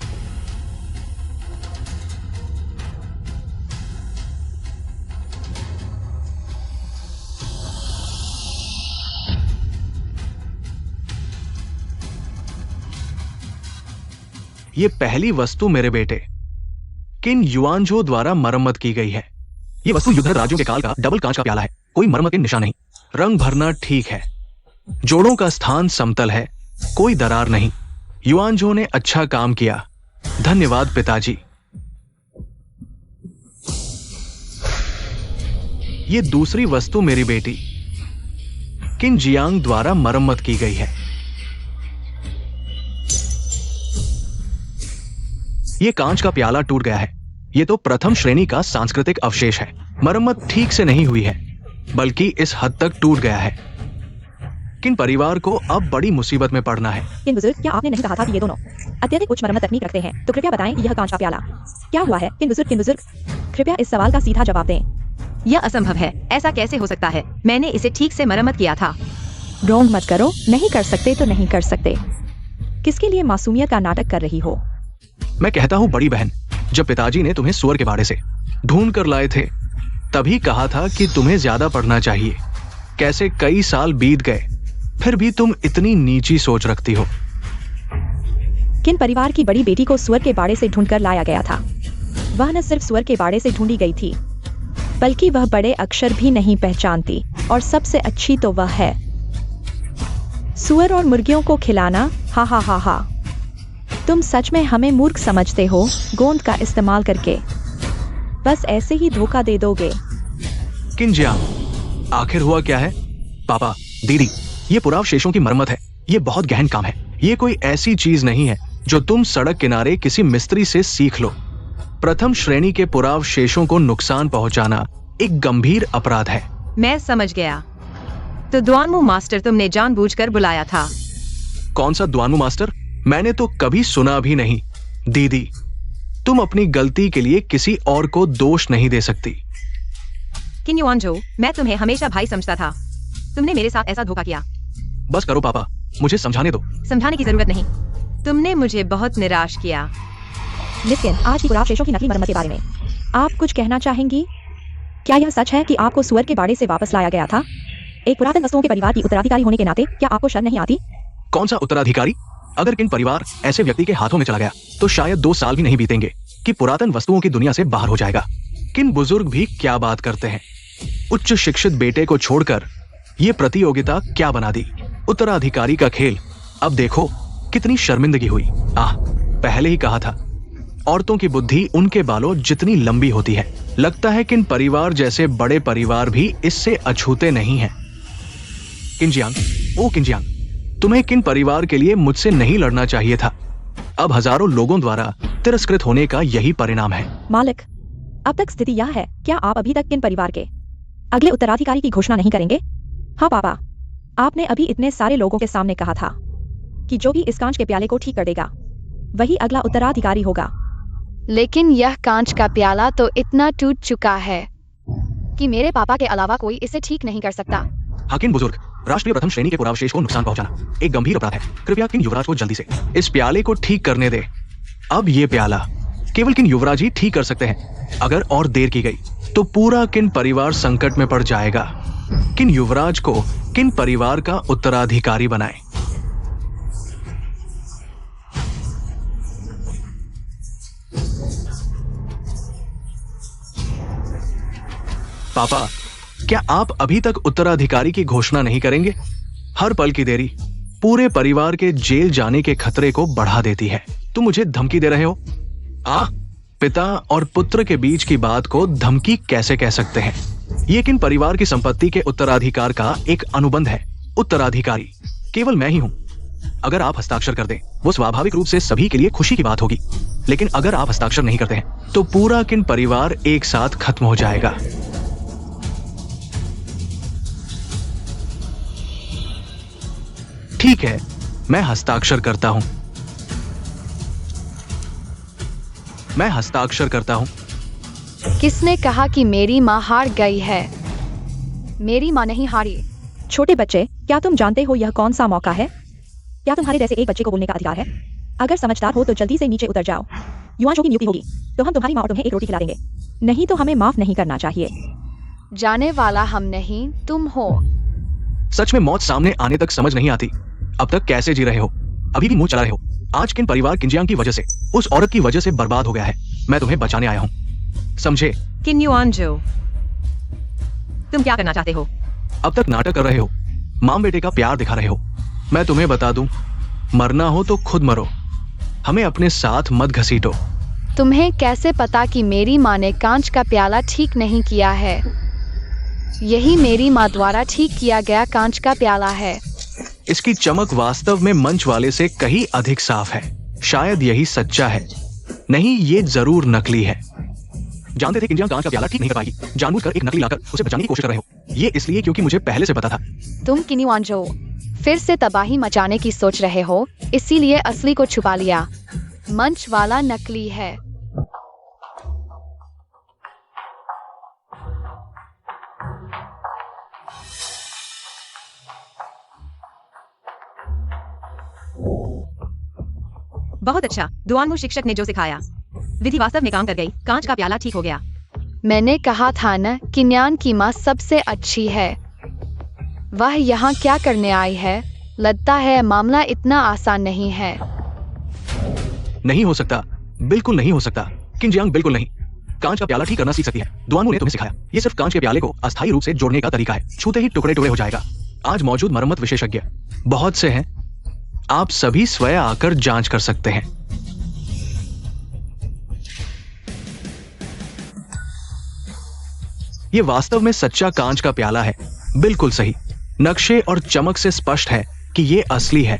ये पहली वस्तु मेरे बेटे किन युआनजो द्वारा मरम्मत की गई है। ये वस्तु युद्ध राज्यों के काल का डबल कांच का प्याला है। कोई मरम्मत के निशान नहीं, रंग भरना ठीक है, जोड़ों का स्थान समतल है, कोई दरार नहीं। युआनजो ने अच्छा काम किया, धन्यवाद पिताजी। ये दूसरी वस्तु मेरी बेटी किन जियांग द्वारा मरम्मत की गई है। ये कांच का प्याला टूट गया है। ये तो प्रथम श्रेणी का सांस्कृतिक अवशेष है। मरम्मत ठीक से नहीं हुई है, बल्कि इस हद तक टूट गया है। किन परिवार को अब बड़ी मुसीबत में पड़ना है। किन बुजुर्ग, क्या आपने नहीं कहा था कि ये दोनों अत्यधिक उच्च मरम्मत तकनीक रखते हैं? तो कृपया बताएं कि यह कांच का प्याला क्या हुआ है? किन बुजुर्ग, कृपया इस सवाल का सीधा जवाब दें। यह असंभव है, ऐसा कैसे हो सकता है? मैंने इसे ठीक से मरम्मत किया था। ढोंग मत करो, नहीं कर सकते तो नहीं कर सकते। किसके लिए मासूमियत का नाटक कर रही हो? मैं कहता हूँ बड़ी बहन, जब पिताजी ने तुम्हें सुअर के बाड़े से ढूंढ कर लाए थे, तभी कहा था कि तुम्हें ज्यादा पढ़ना चाहिए। कैसे कई साल बीत गए, फिर भी तुम इतनी नीची सोच रखती हो। किन परिवार की बड़ी बेटी को सुअर के बाड़े से ढूंढकर लाया गया था? वह न सिर्फ सुअर के बाड़े से ढूंढी गई थी, बल्कि वह बड़े अक्षर भी नहीं पहचानती, और सबसे अच्छी तो वह है सुअर और मुर्गियों को खिलाना। हा हा हा हा। तुम सच में हमें मूर्ख समझते हो, गोंद का इस्तेमाल करके बस ऐसे ही धोखा दे दोगे। किन जियांग, आखिर हुआ क्या है? पापा, दीदी, ये पुरावशेषों की मरम्मत है। ये बहुत गहन काम है। ये कोई ऐसी चीज नहीं है जो तुम सड़क किनारे किसी मिस्त्री से सीख लो। प्रथम श्रेणी के पुरावशेषों को नुकसान पहुंचाना एक गंभीर अपराध है। मैं समझ गया। तो द्वानमू मास्टर तुमने जानबूझकर बुलाया था? कौन सा द्वानमू मास्टर? मैंने तो कभी सुना भी नहीं। दीदी, तुम अपनी गलती के लिए किसी और को दोष नहीं दे सकती। किन युआन जो, मैं तुम्हें हमेशा भाई समझता था। तुमने मेरे साथ ऐसा धोखा किया। बस करो पापा, मुझे समझाने दो। समझाने की जरूरत नहीं। तुमने मुझे बहुत निराश किया। लेकिन आज की पुरावशेषों की नकली मरम्मत के बारे में आप कुछ कहना चाहेंगी? क्या यह सच है कि आपको सुअर के बाड़े से वापस लाया गया था? एक पुरातन वस्तुओं के परिवार की उत्तराधिकारी होने के नाते क्या आपको शर्म नहीं आती? कौन सा उत्तराधिकारी? अगर किन परिवार ऐसे व्यक्ति के हाथों में चला गया तो शायद 2 साल भी नहीं बीतेंगे कि पुरातन वस्तुओं की दुनिया से बाहर हो जाएगा। किन बुजुर्ग भी क्या बात करते हैं। उच्च शिक्षित बेटे को छोड़कर ये प्रतियोगिता क्या बना दी। उत्तराधिकारी का खेल। अब देखो कितनी शर्मिंदगी हुई। पहले ही कहा था, औरतों की बुद्धि उनके बालों जितनी लंबी होती है। लगता है किन परिवार जैसे बड़े परिवार भी इससे अछूते नहीं हैं। किंजियांग, ओ किंजियांग, तुम्हें किन परिवार के लिए मुझसे नहीं लड़ना चाहिए था। अब हजारों लोगों द्वारा तिरस्कृत होने का यही परिणाम है। मालिक, अब तक स्थिति यह है, क्या आप अभी तक किन परिवार के अगले उत्तराधिकारी की घोषणा नहीं करेंगे? हाँ पापा, आपने अभी इतने सारे लोगों के सामने कहा था कि जो भी इस कांच के प्याले को ठीक कर देगा वही अगला उत्तराधिकारी होगा। लेकिन यह कांच का प्याला तो इतना टूट चुका है कि मेरे पापा के अलावा कोई इसे ठीक नहीं कर सकता। हाकिम बुजुर्ग, राष्ट्रीय प्रथम श्रेणी के पुरावशेष को नुकसान पहुंचाना एक गंभीर अपराध है। कृपया किन युवराज को जल्दी से इस प्याले को ठीक करने दे। अब ये प्याला केवल किन युवराज ही ठीक कर सकते हैं। अगर और देर की गई तो पूरा किन परिवार संकट में पड़ जाएगा। किन युवराज को किन परिवार का उत्तराधिकारी बनाएं। पापा, क्या आप अभी तक उत्तराधिकारी की घोषणा नहीं करेंगे? हर पल की देरी पूरे परिवार के जेल जाने के खतरे को बढ़ा देती है। तुम मुझे धमकी दे रहे हो? पिता और पुत्र के बीच की बात को धमकी कैसे कह सकते हैं? ये किन परिवार की संपत्ति के उत्तराधिकार का एक अनुबंध है। उत्तराधिकारी केवल मैं ही हूं। अगर आप हस्ताक्षर कर दें वो स्वाभाविक रूप से सभी के लिए खुशी की बात होगी, लेकिन अगर आप हस्ताक्षर नहीं करते हैं तो पूरा किन परिवार एक साथ खत्म हो जाएगा। ठीक है, मैं हस्ताक्षर करता हूं। मैं हस्ताक्षर करता हूं। किसने कहा कि मेरी माँ हार गई है? मेरी माँ नहीं हारी। छोटे बच्चे, क्या तुम जानते हो यह कौन सा मौका है? क्या तुम्हारे जैसे एक बच्चे को बोलने का अधिकार है? अगर समझदार हो तो जल्दी से नीचे उतर जाओ। युवाओं की नियुक्ति होगी तो हम तुम्हारी माँ और तुम्हें एक रोटी खिला देंगे, नहीं तो हमें माफ नहीं करना चाहिए। जाने वाला हम नहीं, तुम हो। सच में मौत सामने आने तक समझ नहीं आती। अब तक कैसे जी रहे हो? अभी भी मुंह चला रहे हो। आज किन परिवार किंजियांग की वजह से, उस औरत की वजह से बर्बाद हो गया है। मैं तुम्हें बचाने आया हूं, समझे? किन युआन जो, तुम क्या करना चाहते हो? अब तक नाटक कर रहे हो, मां बेटे का प्यार दिखा रहे हो। मैं तुम्हें बता दूं, मरना हो तो खुद मरो, हमें अपने साथ मत घसीटो। तुम्हें कैसे पता कि मेरी माँ ने कांच का प्याला ठीक नहीं किया है? यही मेरी माँ द्वारा ठीक किया गया कांच का प्याला है। इसकी चमक वास्तव में मंच वाले से कहीं अधिक साफ है। शायद यही सच्चा है। नहीं, ये जरूर नकली है। जानते थे किंजियांग कांच का प्याला ठीक नहीं कर पाएगी। जानबूझकर एक नकली लाकर उसे बचाने की कोशिश कर रहे हो। ये इसलिए क्योंकि मुझे पहले से पता था। तुम किन युआन जो फिर से तबाही मचाने की सोच रहे हो, इसीलिए असली को छुपा लिया। मंच वाला नकली है। बहुत अच्छा, दुआनमू शिक्षक ने जो सिखाया, विधि वास्तव में काम कर गई। कांच का प्याला ठीक हो गया। मैंने कहा था न, किन्यान की माँ सबसे अच्छी है। वह यहाँ क्या करने आई है? लगता है मामला इतना आसान नहीं है। नहीं हो सकता, बिल्कुल नहीं हो सकता। किंजियांग बिल्कुल नहीं। कांच का प्याला ठीक करना सीख सकती है। दुआनमू ने तुम्हें सिखाया। ये सिर्फ कांच के प्याले को अस्थायी रूप से जोड़ने का तरीका है। छूते ही टुकड़े टुकड़े हो जाएगा। आज मौजूद मरम्मत विशेषज्ञ बहुत से हैं। आप सभी स्वयं आकर जांच कर सकते हैं। ये वास्तव में सच्चा कांच का प्याला है। बिल्कुल सही। नक्शे और चमक से स्पष्ट है कि ये असली है।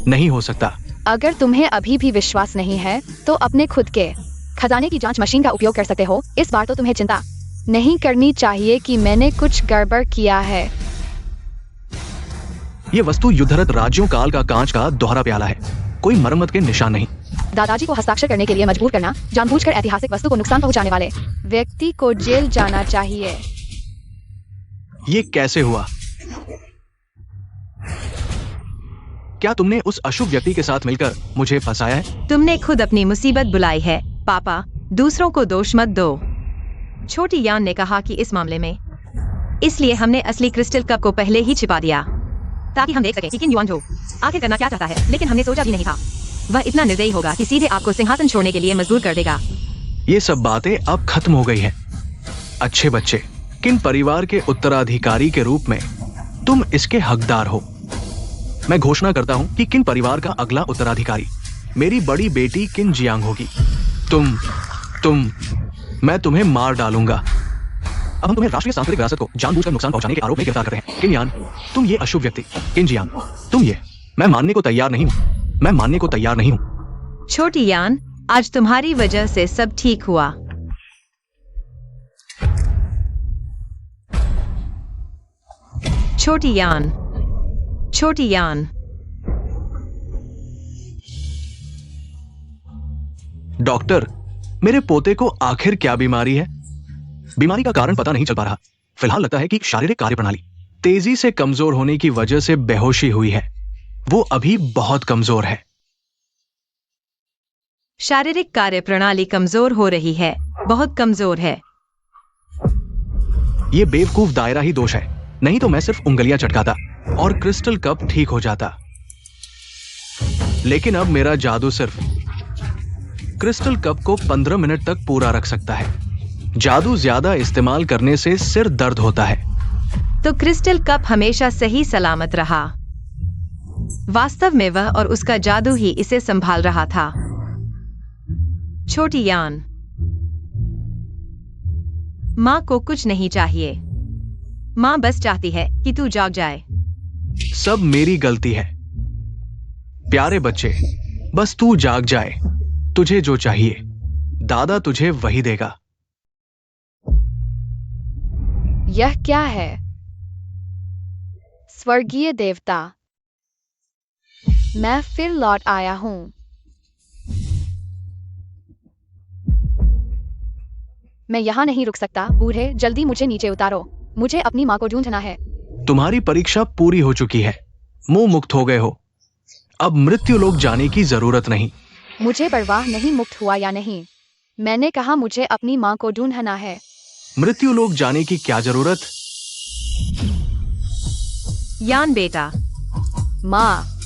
नहीं हो सकता। अगर तुम्हें अभी भी विश्वास नहीं है तो अपने खुद के खजाने की जांच मशीन का उपयोग कर सकते हो। इस बार तो तुम्हें चिंता नहीं करनी चाहिए कि मैंने कुछ गड़बड़ किया है। ये वस्तु युद्धरत राज्यों काल का कांच का दोहरा प्याला है। कोई मरम्मत के निशान नहीं। दादाजी को हस्ताक्षर करने के लिए मजबूर करना जानबूझकर ऐतिहासिक वस्तु को नुकसान पहुंचाने वाले व्यक्ति को जेल जाना चाहिए। ये कैसे हुआ? क्या तुमने उस अशुभ व्यक्ति के साथ मिलकर मुझे फंसाया है? तुमने खुद अपनी मुसीबत बुलाई है पापा, दूसरों को दोष मत दो। छोटी यान ने कहा कि इस मामले में इसलिए हमने असली क्रिस्टल कप को पहले ही छिपा दिया ताकि हम देख सकें कि किन युआन जो आखिर करना क्या चाहता है, लेकिन हमने सोचा भी नहीं था वह इतना निर्दयी होगा कि सीधे आपको सिंहासन छोड़ने के लिए मजबूर कर देगा। ये सब बातें अब खत्म हो गई हैं। अच्छे बच्चे, किन परिवार के उत्तराधिकारी के रूप में तुम इसके हकदार हो। मैं घोषणा करता हूं कि किन परिवार का अगला उत्तराधिकारी मेरी बड़ी बेटी किन जियांग होगी। मैं तुम्हें मार डालूंगा। अब हम तुम्हें राष्ट्रीय सांस्कृतिक विरासत को जानबूझकर नुकसान पहुंचाने के आरोप में गिरफ्तार करते हैं। किन यान, तुम ये अशुभ व्यक्ति, किन जियांग, तुम ये। मैं मानने को तैयार नहीं हूं। छोटी यान, आज तुम्हारी वजह से सब ठीक हुआ। छोटी यान। डॉक्टर, मेरे पोते को आखिर क्या बीमारी है? बीमारी का कारण पता नहीं चल पा रहा। फिलहाल लगता है कि शारीरिक कार्यप्रणाली तेजी से कमजोर होने की वजह से बेहोशी हुई है। वो अभी बहुत कमजोर है। शारीरिक कार्यप्रणाली कमजोर हो रही है, बहुत कमजोर है। ये बेवकूफ दायरा ही दोष है, नहीं तो मैं सिर्फ उंगलियां चटकाता और क्रिस्टल कप ठीक हो जाता। लेकिन अब मेरा जादू सिर्फ क्रिस्टल कप को 15 मिनट तक पूरा रख सकता है। जादू ज्यादा इस्तेमाल करने से सिर दर्द होता है। तो क्रिस्टल कप हमेशा सही सलामत रहा। वास्तव में वह और उसका जादू ही इसे संभाल रहा था। छोटी यान, माँ को कुछ नहीं चाहिए। माँ बस चाहती है कि तू जाग जाए। सब मेरी गलती है। प्यारे बच्चे, बस तू जाग जाए। तुझे जो चाहिए दादा तुझे वही देगा। यह क्या है? स्वर्गीय देवता, मैं फिर लौट आया हूं। मैं यहां नहीं रुक सकता। बूढ़े, जल्दी मुझे नीचे उतारो। मुझे अपनी मां को ढूंढना है। तुम्हारी परीक्षा पूरी हो चुकी है। मुंह मुक्त हो गए हो। अब मृत्यु लोक जाने की जरूरत नहीं। मुझे परवाह नहीं मुक्त हुआ या नहीं। मैंने कहा मुझे अपनी मां को ढूंढना है। मृत्यु लोक जाने की क्या जरूरत? यान बेटा, मां,